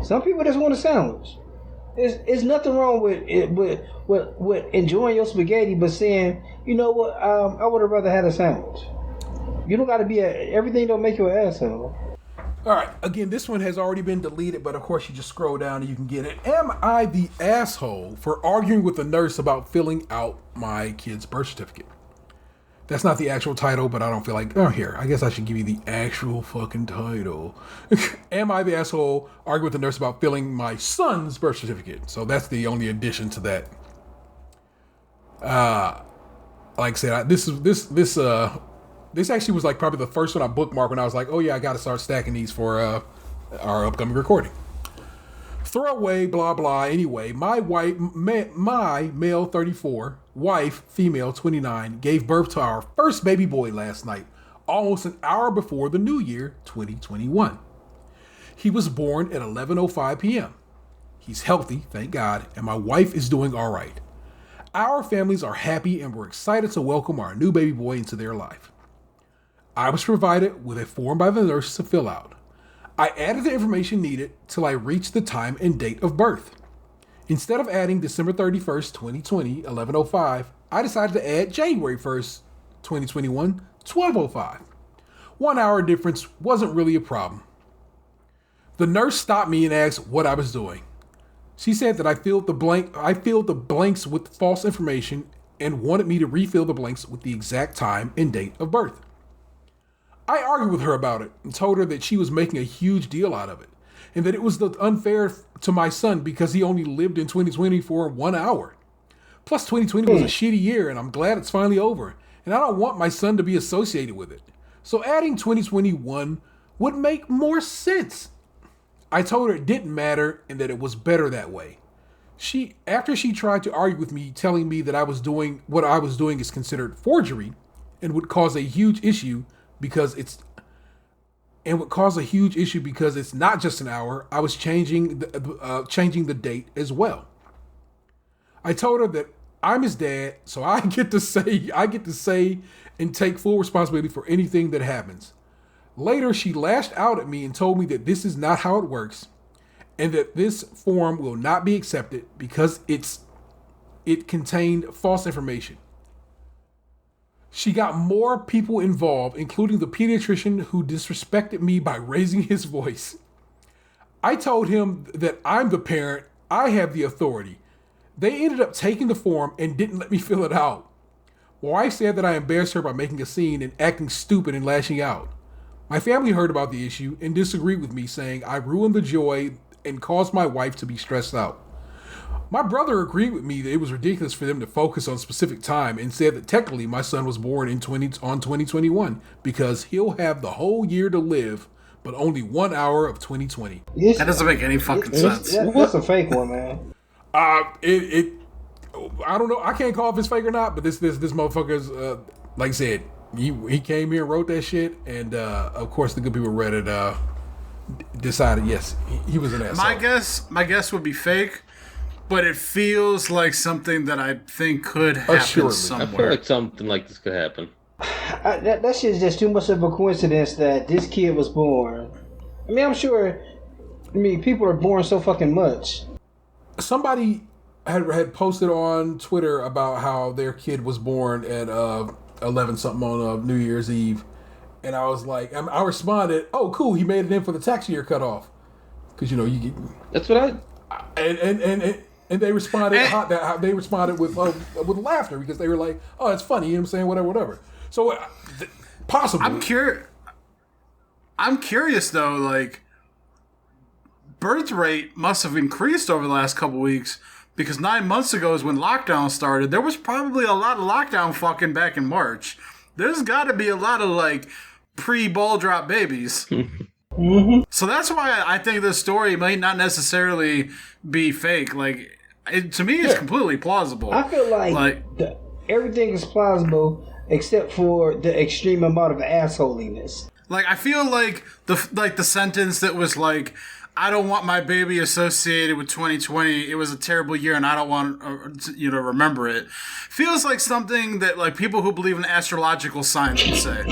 S5: Some people just want a sandwich. There's nothing wrong with enjoying your spaghetti, but saying, you know what, I would have rather had a sandwich. You don't got to be everything don't make you an asshole.
S1: All right, again, this one has already been deleted, but of course you just scroll down and you can get it. Am I the asshole for arguing with the nurse about filling out my kid's birth certificate? That's not the actual title, but I don't feel like... Oh, here. I guess I should give you the actual fucking title. Am I the asshole arguing with the nurse about filling my son's birth certificate? So that's the only addition to that. Like I said, this actually was like probably the first one I bookmarked when I was like, oh yeah, I got to start stacking these for our upcoming recording. Throwaway, blah, blah. Anyway, my male 34, wife, female 29, gave birth to our first baby boy last night, almost an hour before the new year, 2021. He was born at 11:05 p.m. He's healthy, thank God, and my wife is doing all right. Our families are happy and we're excited to welcome our new baby boy into their life. I was provided with a form by the nurse to fill out. I added the information needed till I reached the time and date of birth. Instead of adding December 31st, 2020, 11:05, I decided to add January 1st, 2021, 12:05. 1 hour difference wasn't really a problem. The nurse stopped me and asked what I was doing. She said that I filled the blanks with false information and wanted me to refill the blanks with the exact time and date of birth. I argued with her about it and told her that she was making a huge deal out of it and that it was unfair to my son because he only lived in 2020 for 1 hour. Plus 2020 was a shitty year and I'm glad it's finally over and I don't want my son to be associated with it. So adding 2021 would make more sense. I told her it didn't matter and that it was better that way. After she tried to argue with me, telling me that what I was doing is considered forgery and would cause a huge issue because it's not just an hour. I was changing the date as well. I told her that I'm his dad, so I get to say and take full responsibility for anything that happens. Later, she lashed out at me and told me that this is not how it works and that this form will not be accepted because it contained false information. She got more people involved, including the pediatrician who disrespected me by raising his voice. I told him that I'm the parent, I have the authority. They ended up taking the form and didn't let me fill it out. My wife said that I embarrassed her by making a scene and acting stupid and lashing out. My family heard about the issue and disagreed with me, saying I ruined the joy and caused my wife to be stressed out. My brother agreed with me that it was ridiculous for them to focus on a specific time and said that technically my son was born on 2021 because he'll have the whole year to live, but only 1 hour of 2020.
S4: That doesn't make any fucking sense.
S5: That's a fake one, man.
S1: I don't know. I can't call if it's fake or not, but this motherfucker's like I said, he came here and wrote that shit, and of course the good people read it. Decided yes, he was an asshole. My guess would be fake, but it feels like something that I think could happen somewhere.
S3: I feel like something like this could happen.
S5: That shit's just too much of a coincidence that this kid was born. I mean, I'm sure. I mean, people are born so fucking much. Somebody
S1: had posted on Twitter about how their kid was born at 11 something on New Year's Eve, and I was like, I responded, "Oh, cool, he made it in for the tax year cutoff," because you know you get.
S3: That's what
S1: and they responded. They responded with laughter because they were like, "Oh, it's funny," you know what I'm saying, whatever. So possibly,
S4: I'm curious though, like. Birth rate must have increased over the last couple weeks because 9 months ago is when lockdown started. There was probably a lot of lockdown fucking back in March. There's got to be a lot of like pre-ball drop babies. Mm-hmm. So that's why I think this story might not necessarily be fake. Like, to me, it's completely plausible.
S5: I feel like everything is plausible except for the extreme amount of assholiness.
S4: Like, I feel like the sentence that was like, I don't want my baby associated with 2020. It was a terrible year, and I don't want you to remember it. Feels like something that like people who believe in astrological signs would say.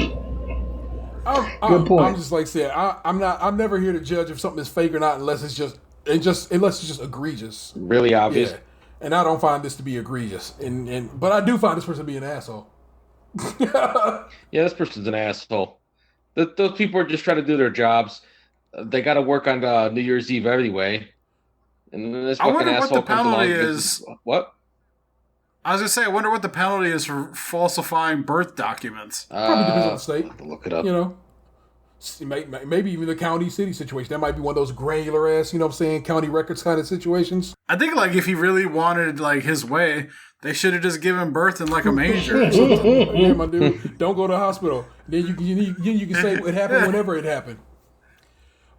S5: Good point.
S1: I'm just like saying I'm never here to judge if something is fake or not unless it's just egregious.
S3: Really obvious.
S1: Yeah. And I don't find this to be egregious. But I do find this person to be an asshole.
S3: Yeah, this person's an asshole. Those people are just trying to do their jobs. They got to work on New Year's Eve anyway. And then this fucking asshole comes along. What?
S4: I was going to say, I wonder what the penalty is for falsifying birth documents.
S1: Probably depends on the state.
S3: I'll have to look it up.
S1: You know, maybe even the county city situation. That might be one of those granular ass, you know what I'm saying, county records kind of situations.
S4: I think like if he really wanted like his way, they should have just given birth in like a manger or something.
S1: Yeah, my dude, don't go to the hospital. Then you can say it happened whenever it happened.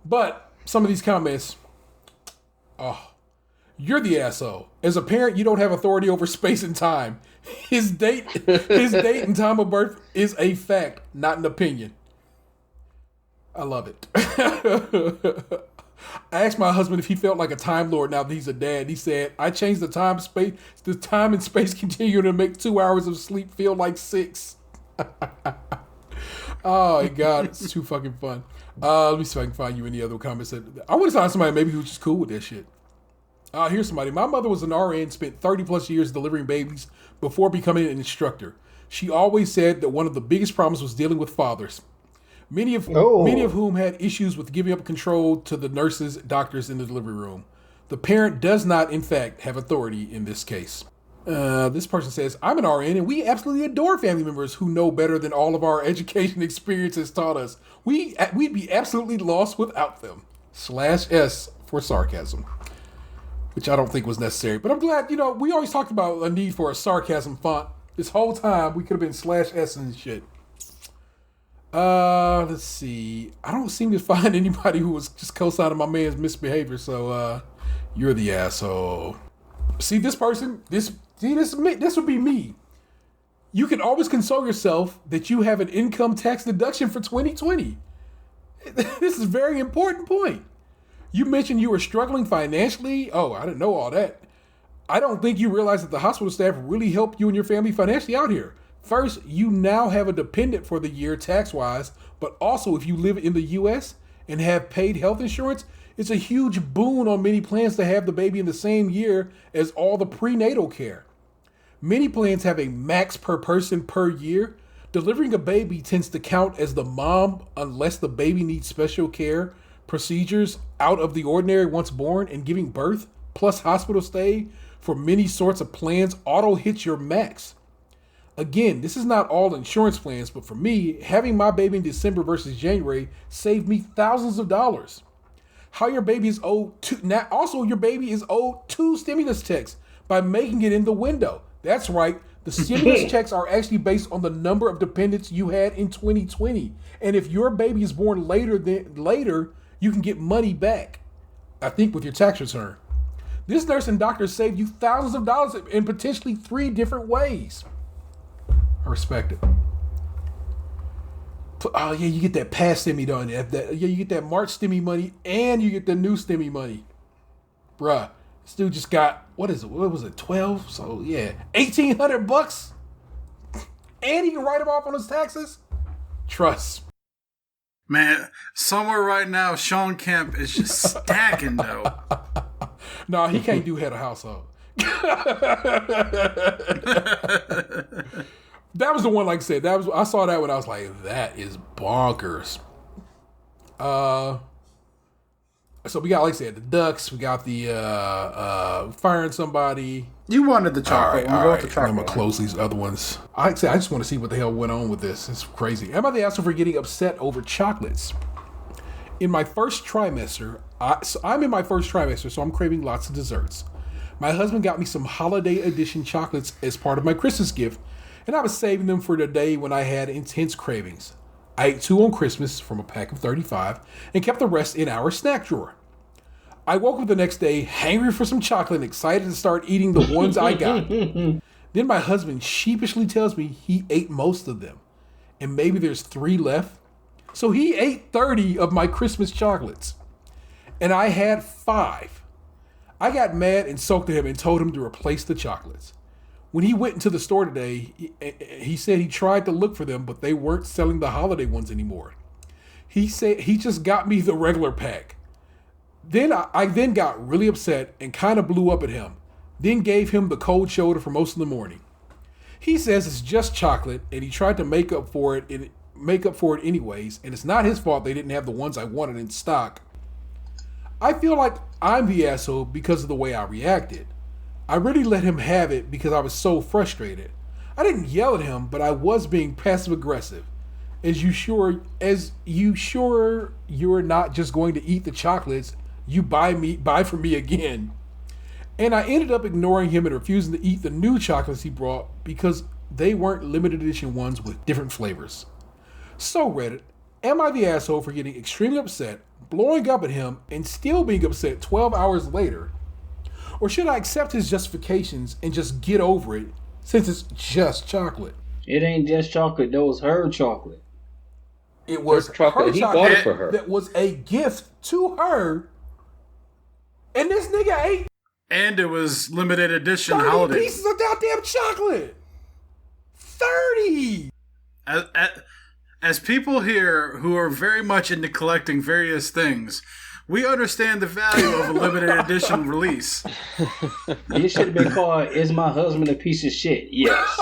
S1: But some of these comments, you're the asshole. As a parent, you don't have authority over space and time. His date and time of birth is a fact, not an opinion. I love it. I asked my husband if he felt like a Time Lord now that he's a dad. He said, I changed the time and space continuum to make 2 hours of sleep feel like 6. Oh, my God. It's too fucking fun. Let me see if I can find you any other comments. I want to find somebody maybe who's just cool with that shit. Here's somebody. My mother was an RN, spent 30 plus years delivering babies before becoming an instructor. She always said that one of the biggest problems was dealing with fathers. Many of whom had issues with giving up control to the nurses, doctors in the delivery room. The parent does not, in fact, have authority in this case. This person says, I'm an RN and we absolutely adore family members who know better than all of our education experiences taught us. We'd be absolutely lost without them. /S for sarcasm. Which I don't think was necessary. But I'm glad, we always talked about a need for a sarcasm font. This whole time, we could have been /S and shit. Let's see. I don't seem to find anybody who was just co-signing my man's misbehavior, so you're the asshole. See, this person, this would be me. You can always console yourself that you have an income tax deduction for 2020. This is a very important point. You mentioned you were struggling financially. Oh, I didn't know all that. I don't think you realize that the hospital staff really helped you and your family financially out here. First, you now have a dependent for the year tax-wise, but also if you live in the U.S. and have paid health insurance, it's a huge boon on many plans to have the baby in the same year as all the prenatal care. Many plans have a max per person per year. Delivering a baby tends to count as the mom unless the baby needs special care, procedures out of the ordinary once born, and giving birth, plus hospital stay for many sorts of plans auto hits your max. Again, this is not all insurance plans, but for me, having my baby in December versus January saved me thousands of dollars. How your baby is owed to, now also your baby is owed 2 stimulus checks by making it in the window. That's right. The stimulus checks are actually based on the number of dependents you had in 2020. And if your baby is born later, you can get money back, I think, with your tax return. This nurse and doctor saved you thousands of dollars in potentially 3 different ways. I respect it. Oh, yeah, you get that past stimmy, don't you? You get that March stimmy money and you get the new stimmy money. Bruh, this dude just got, what was it, 12? So, yeah, $1,800? And he can write them off on his taxes? Trust.
S4: Man, somewhere right now, Sean Kemp is just stacking, though.
S1: No, he can't do head of household. That was the one, like I said, I saw that when I was like, that is bonkers. So we got, like I said, the ducks. We got the firing somebody.
S4: You wanted the chocolate.
S1: All right. I'm going to close these other ones. I just want to see what the hell went on with this. It's crazy. Am I the asshole for getting upset over chocolates? In my first trimester, I'm in my first trimester, so I'm craving lots of desserts. My husband got me some holiday edition chocolates as part of my Christmas gift, and I was saving them for the day when I had intense cravings. I ate 2 on Christmas from a pack of 35 and kept the rest in our snack drawer. I woke up the next day hungry for some chocolate and excited to start eating the ones I got. Then my husband sheepishly tells me he ate most of them and maybe there's 3 left. So he ate 30 of my Christmas chocolates and I had 5. I got mad and sulked at him and told him to replace the chocolates. When he went into the store today, he said he tried to look for them, but they weren't selling the holiday ones anymore. He said he just got me the regular pack. Then I then got really upset and kind of blew up at him, then gave him the cold shoulder for most of the morning. He says it's just chocolate and he tried to make up for it anyways, and it's not his fault they didn't have the ones I wanted in stock. I feel like I'm the asshole because of the way I reacted. I really let him have it because I was so frustrated. I didn't yell at him, but I was being passive aggressive. As you sure you're not just going to eat the chocolates you buy for me again. And I ended up ignoring him and refusing to eat the new chocolates he brought because they weren't limited edition ones with different flavors. So Reddit, am I the asshole for getting extremely upset, blowing up at him, and still being upset 12 hours later? Or should I accept his justifications and just get over it since it's just chocolate?
S5: It ain't just chocolate. That was her chocolate.
S1: It was
S3: her chocolate. He bought it for her.
S1: That was a gift to her And this nigga ate
S4: And it was limited edition
S1: 30
S4: holiday.
S1: pieces of goddamn chocolate. 30.
S4: As people here who are very much into collecting various things, we understand the value of a limited edition release.
S5: This should have been called "Is My Husband a Piece of Shit?" Yes.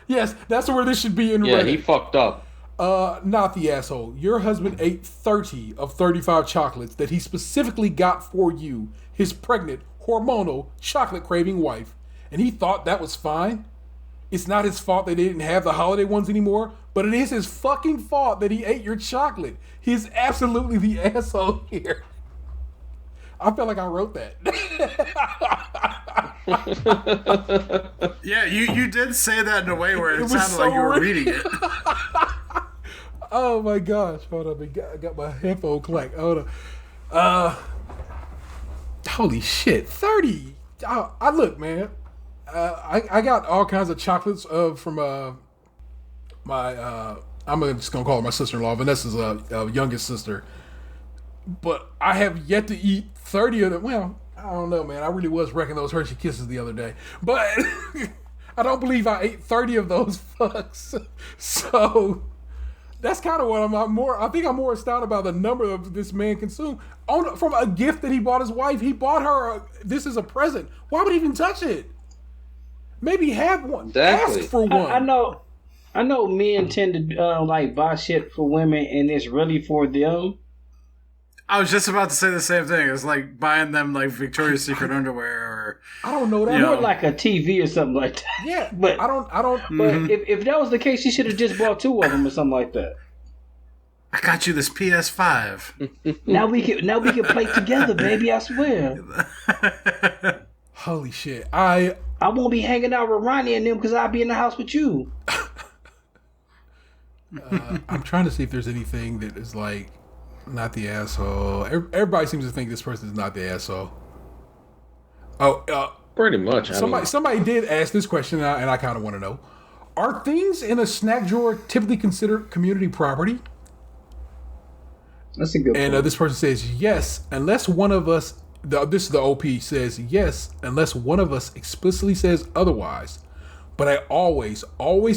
S1: Yes, that's where this should be in
S3: Yeah,
S1: red.
S3: he fucked up.
S1: Not the asshole. Your husband ate 30 of 35 chocolates that he specifically got for you, his pregnant, hormonal, chocolate-craving wife, and he thought that was fine. It's not his fault that they didn't have the holiday ones anymore, but it is his fucking fault that he ate your chocolate. He's absolutely the asshole here. I felt like I wrote that.
S4: Yeah, you did say that in a way where it
S1: was
S4: sounded
S1: so
S4: like you were
S1: real.
S4: reading it.
S1: Oh my gosh. Hold up. I got my headphone clack. Hold up. Holy shit. 30. I look, man. I got all kinds of chocolates from my I'm just gonna call her my sister-in-law. Vanessa's youngest sister. But I have yet to eat 30 of them. Well, I don't know, man. I really was wrecking those Hershey Kisses the other day. But I don't believe I ate 30 of those fucks. So that's kind of what I think I'm more astounded about the number of this man consumed. From a gift that he bought his wife. He bought her, this is a present. Why would he even touch it? Maybe have one.
S3: Exactly.
S1: Ask for one.
S5: I know men tend to like buy shit for women and it's really for them.
S4: I was just about to say the same thing. It's like buying them like Victoria's Secret underwear or
S1: I don't know that.
S5: Or like a TV or something like that.
S1: Yeah,
S5: but
S1: I don't.
S5: But if that was the case, she should have just bought 2 of them or something like that.
S4: I got you this PS5.
S5: Now we can play together, baby. I swear.
S1: Holy shit! I
S5: won't be hanging out with Ronnie and them because I'll be in the house with you.
S1: I'm trying to see if there's anything that is like not the asshole. Everybody seems to think this person is not the asshole.
S3: Pretty much.
S1: Somebody did ask this question, and I kind of want to know: are things in a snack drawer typically considered community property?
S5: That's a good point.
S1: And this person says yes, unless one of us. This is the OP says yes, unless one of us explicitly says otherwise. But I always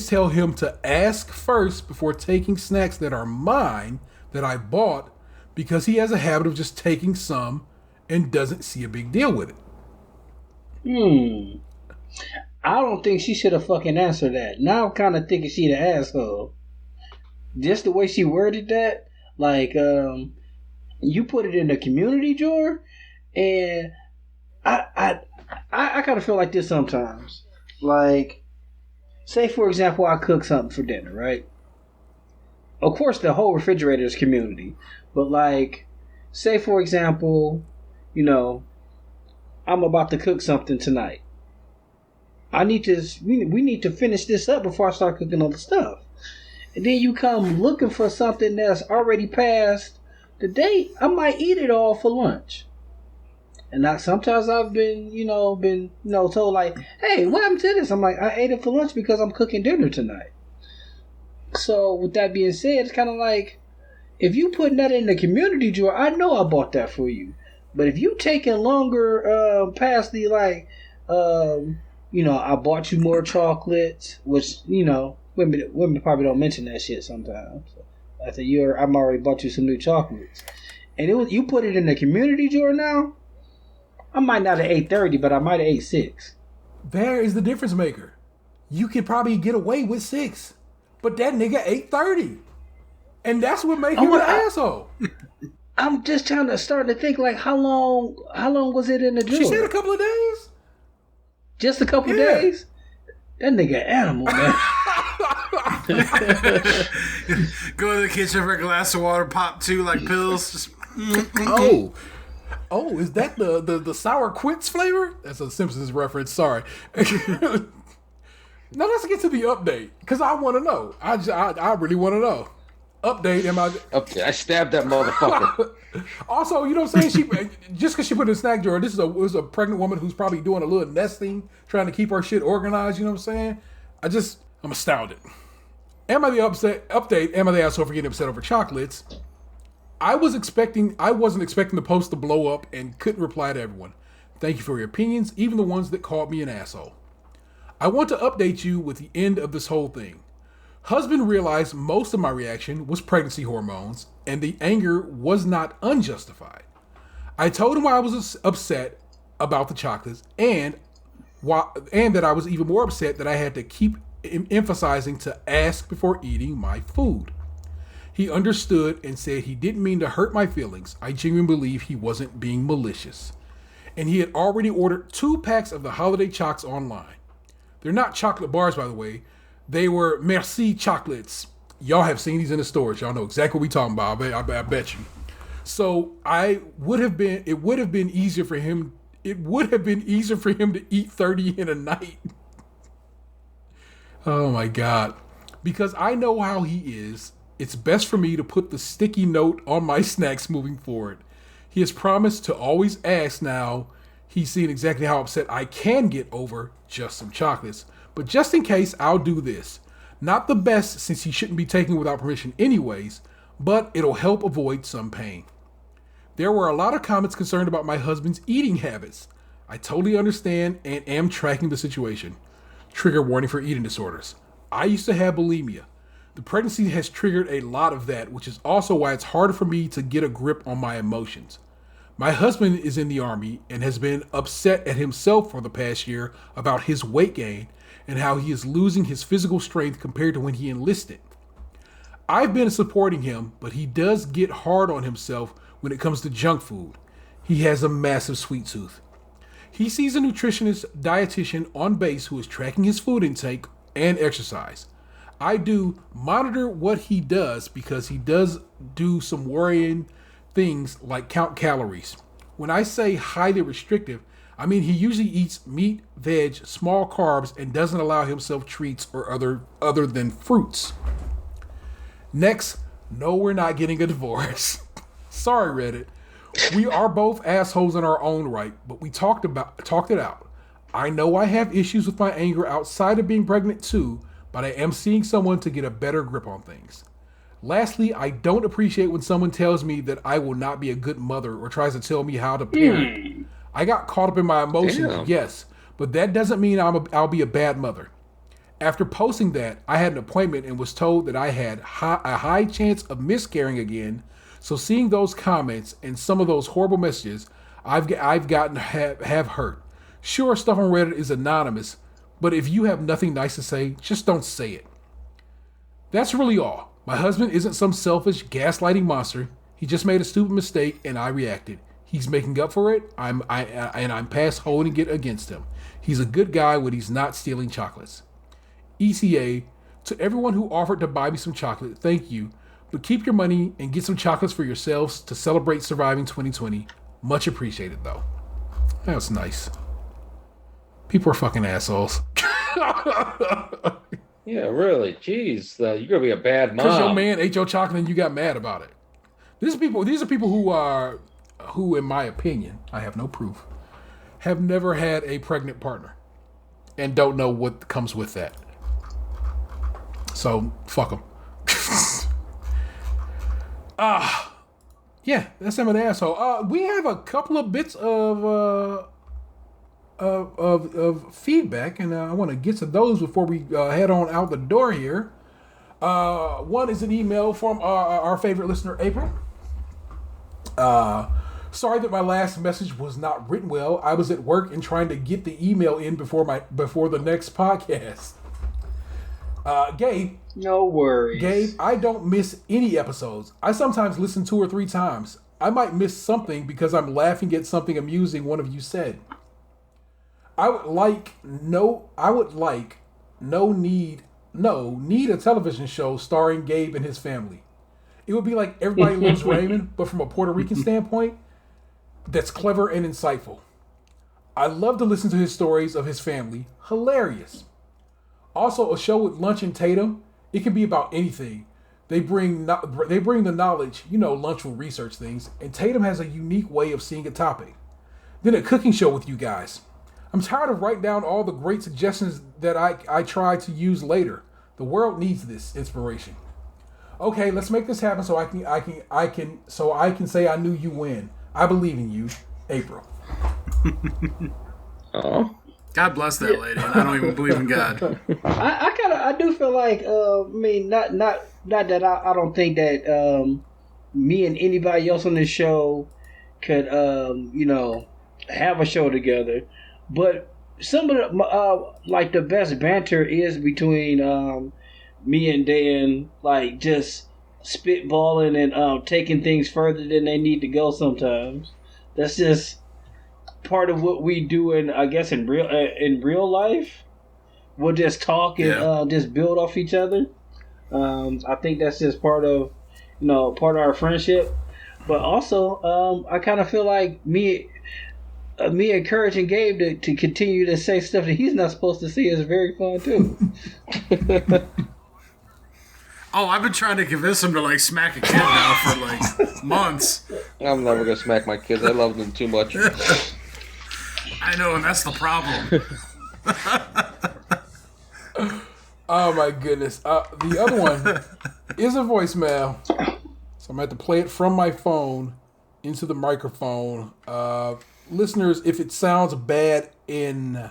S1: tell him to ask first before taking snacks that are mine that I bought, because he has a habit of just taking some and doesn't see a big deal with it.
S5: I don't think she should have fucking answered that. Now I'm kind of thinking she the asshole. Just the way she worded that, like, you put it in the community drawer, and I kind of feel like this sometimes. Like, say for example, I cook something for dinner, right? Of course, the whole refrigerator is community, but like, say for example, I'm about to cook something tonight. We need to finish this up before I start cooking other stuff. And then you come looking for something that's already past the date. I might eat it all for lunch. And sometimes I've been told like, hey, what happened to this? I'm like, I ate it for lunch because I'm cooking dinner tonight. So with that being said, it's kind of like, if you putting that in the community drawer, I know I bought that for you. But if you taking longer past the like, I bought you more chocolates, which women probably don't mention that shit sometimes. So I said, I'm already bought you some new chocolates, and you put it in the community drawer now. I might not have ate 30, but I might have ate 6.
S1: There is the difference maker. You could probably get away with 6, but that nigga ate 30, and that's what makes him an asshole.
S5: I'm just starting to think like, how long was it in the drawer?
S1: She said a couple of days.
S5: Just a couple of days. That nigga animal, man.
S4: Go to the kitchen for a glass of water, pop 2 like pills. Just
S1: Oh, is that the sour quits flavor? That's a Simpsons reference. Sorry. Now let's get to the update, because I want to know. I really want to know. Update, am I...
S3: Okay, I stabbed that motherfucker.
S1: Also, you know what I'm saying? Just because she put it in a snack drawer, this is a pregnant woman who's probably doing a little nesting, trying to keep her shit organized, you know what I'm saying? I'm astounded. Am I the update? Am I the asshole for getting upset over chocolates? I wasn't expecting the post to blow up and couldn't reply to everyone. Thank you for your opinions, even the ones that called me an asshole. I want to update you with the end of this whole thing. Husband realized most of my reaction was pregnancy hormones, and the anger was not unjustified. I told him why I was upset about the chocolates, and that I was even more upset that I had to keep emphasizing to ask before eating my food. He understood and said he didn't mean to hurt my feelings. I genuinely believe he wasn't being malicious. And he had already ordered 2 packs of the holiday chocolates online. They're not chocolate bars, by the way. They were Merci chocolates. Y'all have seen these in the stores. Y'all know exactly what we're talking about. I bet you. So it would have been easier for him to eat 30 in a night. Oh my God. Because I know how he is. It's best for me to put the sticky note on my snacks moving forward. He has promised to always ask now. He's seen exactly how upset I can get over just some chocolates. But just in case, I'll do this. Not the best, since he shouldn't be taken without permission anyways, but it'll help avoid some pain. There were a lot of comments concerned about my husband's eating habits. I totally understand and am tracking the situation. Trigger warning for eating disorders. I used to have bulimia. The pregnancy has triggered a lot of that, which is also why it's harder for me to get a grip on my emotions. My husband is in the Army and has been upset at himself for the past year about his weight gain and how he is losing his physical strength compared to when he enlisted. I've been supporting him, but he does get hard on himself when it comes to junk food. He has a massive sweet tooth. He sees a nutritionist dietitian on base who is tracking his food intake and exercise. I do monitor what he does because he does do some worrying things like count calories. When I say highly restrictive, I mean he usually eats meat, veg, small carbs, and doesn't allow himself treats or other than fruits. Next, no, we're not getting a divorce. Sorry, Reddit. We are both assholes in our own right, but we talked it out. I know I have issues with my anger outside of being pregnant too, but I am seeing someone to get a better grip on things. Lastly, I don't appreciate when someone tells me that I will not be a good mother or tries to tell me how to parent. I got caught up in my emotions, yes, but that doesn't mean I'll be a bad mother. After posting that, I had an appointment and was told that I had a high chance of miscarrying again. So seeing those comments and some of those horrible messages I've gotten have hurt. Sure, stuff on Reddit is anonymous, but if you have nothing nice to say, just don't say it. That's really all. My husband isn't some selfish, gaslighting monster. He just made a stupid mistake and I reacted. He's making up for it. I'm past holding it against him. He's a good guy when he's not stealing chocolates. ECA, to everyone who offered to buy me some chocolate, thank you. But keep your money and get some chocolates for yourselves to celebrate surviving 2020. Much appreciated, though. That's nice. People are fucking assholes.
S3: Yeah, really. Jeez, you're gonna be a bad mom.
S1: Because your man ate your chocolate and you got mad about it. These are people who, in my opinion, I have no proof, have never had a pregnant partner and don't know what comes with that. So fuck them. Yeah, that's him an asshole. We have a couple of bits of feedback, and I want to get to those before we head on out the door here. One is an email from our favorite listener, April. Sorry that my last message was not written well. I was at work and trying to get the email in before the next podcast. Gabe.
S5: No worries.
S1: Gabe, I don't miss any episodes. I sometimes listen 2 or 3 times. I might miss something because I'm laughing at something amusing one of you said. Need a television show starring Gabe and his family. It would be like Everybody Loves Raymond, but from a Puerto Rican standpoint, that's clever and insightful. I love to listen to his stories of his family. Hilarious. Also, a show with Lunch and Tatum. It can be about anything. They bring the knowledge. Lunch will research things, and Tatum has a unique way of seeing a topic. Then a cooking show with you guys. I'm tired of writing down all the great suggestions that I try to use later. The world needs this inspiration. Okay, let's make this happen so I can say I knew you win. I believe in you, April.
S3: Oh.
S4: God bless that lady. I don't even believe in God.
S5: I do feel like not that I don't think that me and anybody else on this show could have a show together, but some of the like the best banter is between me and Dan, like just spitballing and taking things further than they need to go sometimes. That's just part of what we do in real life. We'll just talk and just build off each other. I think that's just part of our friendship. But also, I kind of feel like me encouraging Gabe to continue to say stuff that he's not supposed to say is very fun too.
S4: Oh, I've been trying to convince him to like smack a kid now for like months.
S3: I'm never gonna smack my kids. I love them too much.
S4: I know, and that's the problem.
S1: Oh my goodness. The other one is a voicemail. So I'm gonna have to play it from my phone into the microphone. Listeners, if it sounds bad in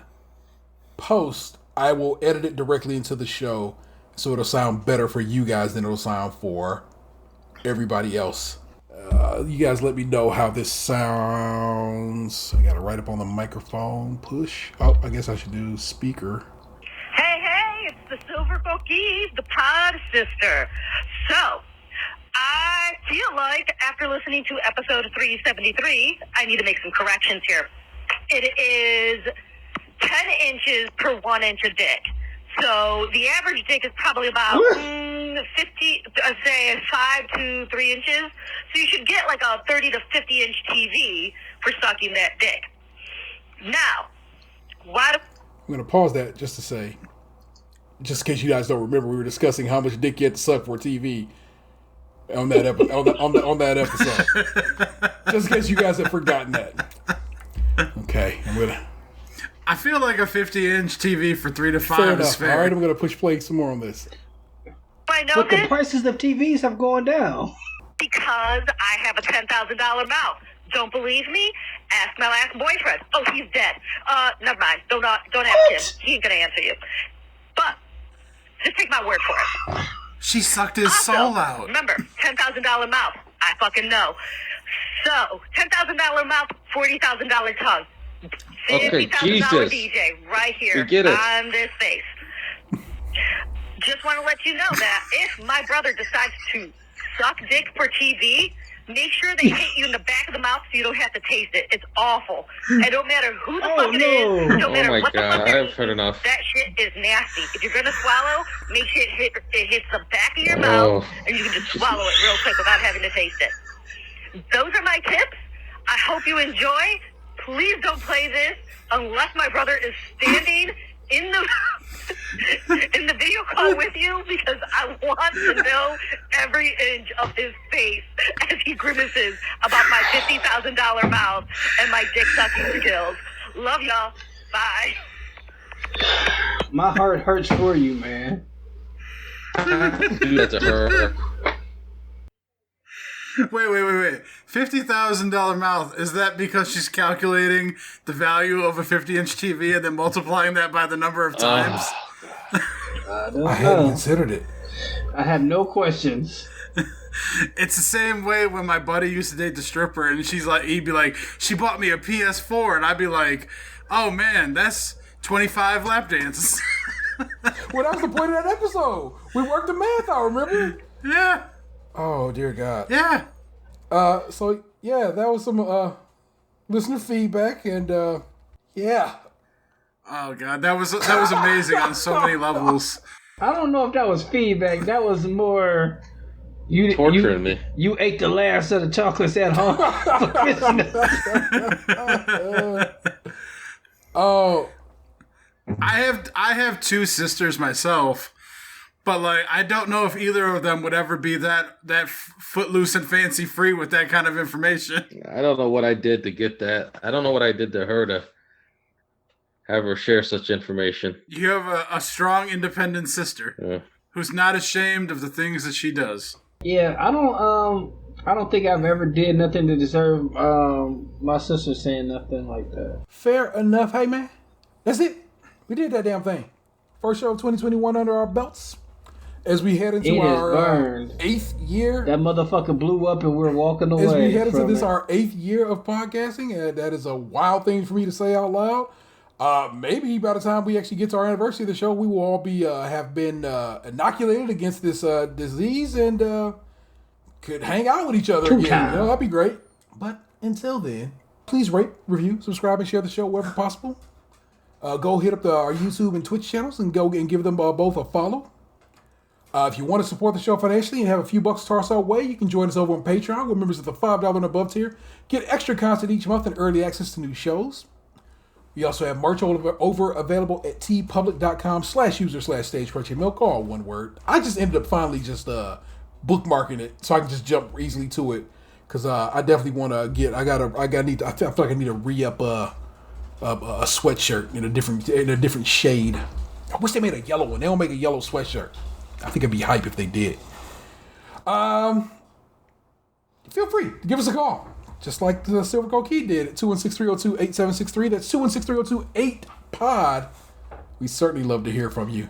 S1: post, I will edit it directly into the show so it'll sound better for you guys than it'll sound for everybody else. You guys let me know how this sounds. I gotta write up on the microphone. Push. Oh, I guess I should do speaker.
S6: Hey, it's the Silver Cookie, the pod sister. So, I feel like after listening to episode 373, I need to make some corrections here. It is 10 inches per 1 inch of dick. So the average dick is probably about 5 to 3 inches. So you should get like a 30 to 50 inch TV for sucking that dick. Now, I'm
S1: going to pause that just to say, just in case you guys don't remember, we were discussing how much dick you had to suck for a TV on that on that episode. Just in case you guys have forgotten that. Okay,
S4: I feel like a 50-inch TV for 3 to 5
S1: fair enough.
S4: is fair.
S1: All right, I'm going to push play some more on this.
S5: But the prices of TVs have gone down.
S6: Because I have a $10,000 mouth. Don't believe me? Ask my last boyfriend. Oh, he's dead. Never mind. Don't ask him. He ain't gonna answer you. But just take my word for it.
S4: She sucked his
S6: Also,
S4: soul out.
S6: Remember, $10,000 mouth. I fucking know. So, $10,000 mouth, $40,000 tongue.
S3: Okay,
S6: $50,000
S3: Jesus.
S6: DJ right here
S3: We get it.
S6: on this face. Just want to let you know that if my brother decides to suck dick for TV, make sure they hit you in the back of the mouth so you don't have to taste it. It's awful. It don't matter who the fuck it is. Don't matter
S3: my
S6: what the
S3: God,
S6: fuck
S3: I've heard enough.
S6: That shit is nasty. If you're gonna swallow, make sure it hits the back of your mouth, and you can just swallow it real quick without having to taste it. Those are my tips. I hope you enjoy. Please don't play this unless my brother is standing in the video call with you, because I want to know every inch of his face as he grimaces about my $50,000 mouth and my dick sucking skills. Love y'all. Bye.
S5: My heart hurts for you, man.
S3: That's a her.
S4: Wait. $50,000 mouth. Is that because she's calculating the value of a 50-inch TV and then multiplying that by the number of times?
S1: I hadn't considered it.
S5: I have no questions.
S4: It's the same way when my buddy used to date the stripper, and he'd be like, she bought me a PS4, and I'd be like, oh man, that's 25 lap dances.
S1: Well, that was the point of that episode. We worked the math out, remember?
S4: Yeah.
S1: Oh, dear God.
S4: Yeah.
S1: So, yeah, that was some listener feedback, and, yeah.
S4: Oh, God, that was amazing on so many levels.
S5: I don't know if that was feedback. That was more...
S3: Torturing me.
S5: You ate the last of the chocolates at home.
S1: Oh.
S4: I have two sisters myself, but like I don't know if either of them would ever be that footloose and fancy free with that kind of information.
S3: I don't know what I did to get that. I don't know what I did to her to have her share such information.
S4: You have a strong, independent sister who's not ashamed of the things that she does.
S5: Yeah, I don't think I've ever did nothing to deserve my sister saying nothing like that.
S1: Fair enough. Hey, man. That's it. We did that damn thing. First show of 2021 under our belts. As we head into our 8th year.
S5: That motherfucker blew up and we're walking away.
S1: As we head into this, our 8th year of podcasting. That is a wild thing for me to say out loud. Maybe by the time we actually get to our anniversary of the show, we will all be have been inoculated against this disease and could hang out with each other again. You know, that'd be great. But until then, please rate, review, subscribe, and share the show wherever possible. Go hit up our YouTube and Twitch channels and go and give them both a follow. If you want to support the show financially and have a few bucks tossed our way, you can join us over on Patreon, where members of the $5 and above tier get extra content each month and early access to new shows. We also have merch over available at tpublic.com/user/stage Crunchy Milk, all one word. I just ended up finally just bookmarking it so I can just jump easily to it, because I definitely want to get. I feel like I need to re-up a sweatshirt in a different shade. I wish they made a yellow one. They don't make a yellow sweatshirt. I think it'd be hype if they did. Feel free to give us a call, just like the Silver Gold Key did at 216-302-8763. That's 216-302-8POD. We certainly love to hear from you.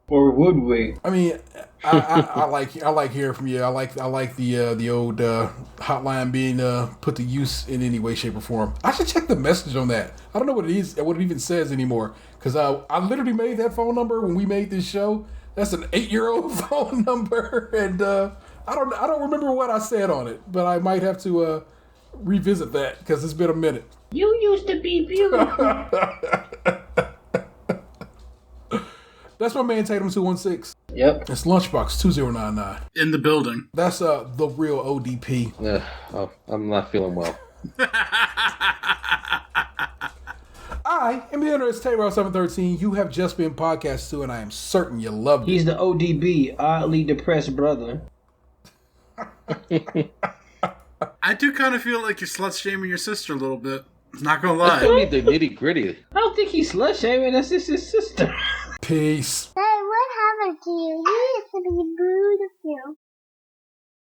S5: Or would we?
S1: I mean, I like hearing from you. I like the old hotline being put to use in any way, shape, or form. I should check the message on that. I don't know what it is, what it even says anymore, because I literally made that phone number when we made this show. That's an 8-year-old phone number, and I don't remember what I said on it, but I might have to revisit that because it's been a minute.
S5: You used to be beautiful.
S1: That's my man Tatum 216.
S5: Yep.
S1: It's Lunchbox 2099.
S4: In the building.
S1: That's the real ODP.
S3: I'm not feeling well.
S1: I am the Interracial Tayrell 713. You have just been podcast to, and I am certain you loved it.
S5: He's the ODB, oddly depressed brother.
S4: I do kind of feel like you're slut shaming your sister a little bit. Not gonna lie.
S3: I still need the nitty gritty.
S5: I don't think he's slut shaming. That's just his sister.
S1: Peace.
S7: Hey, what happened to you? You used to be beautiful.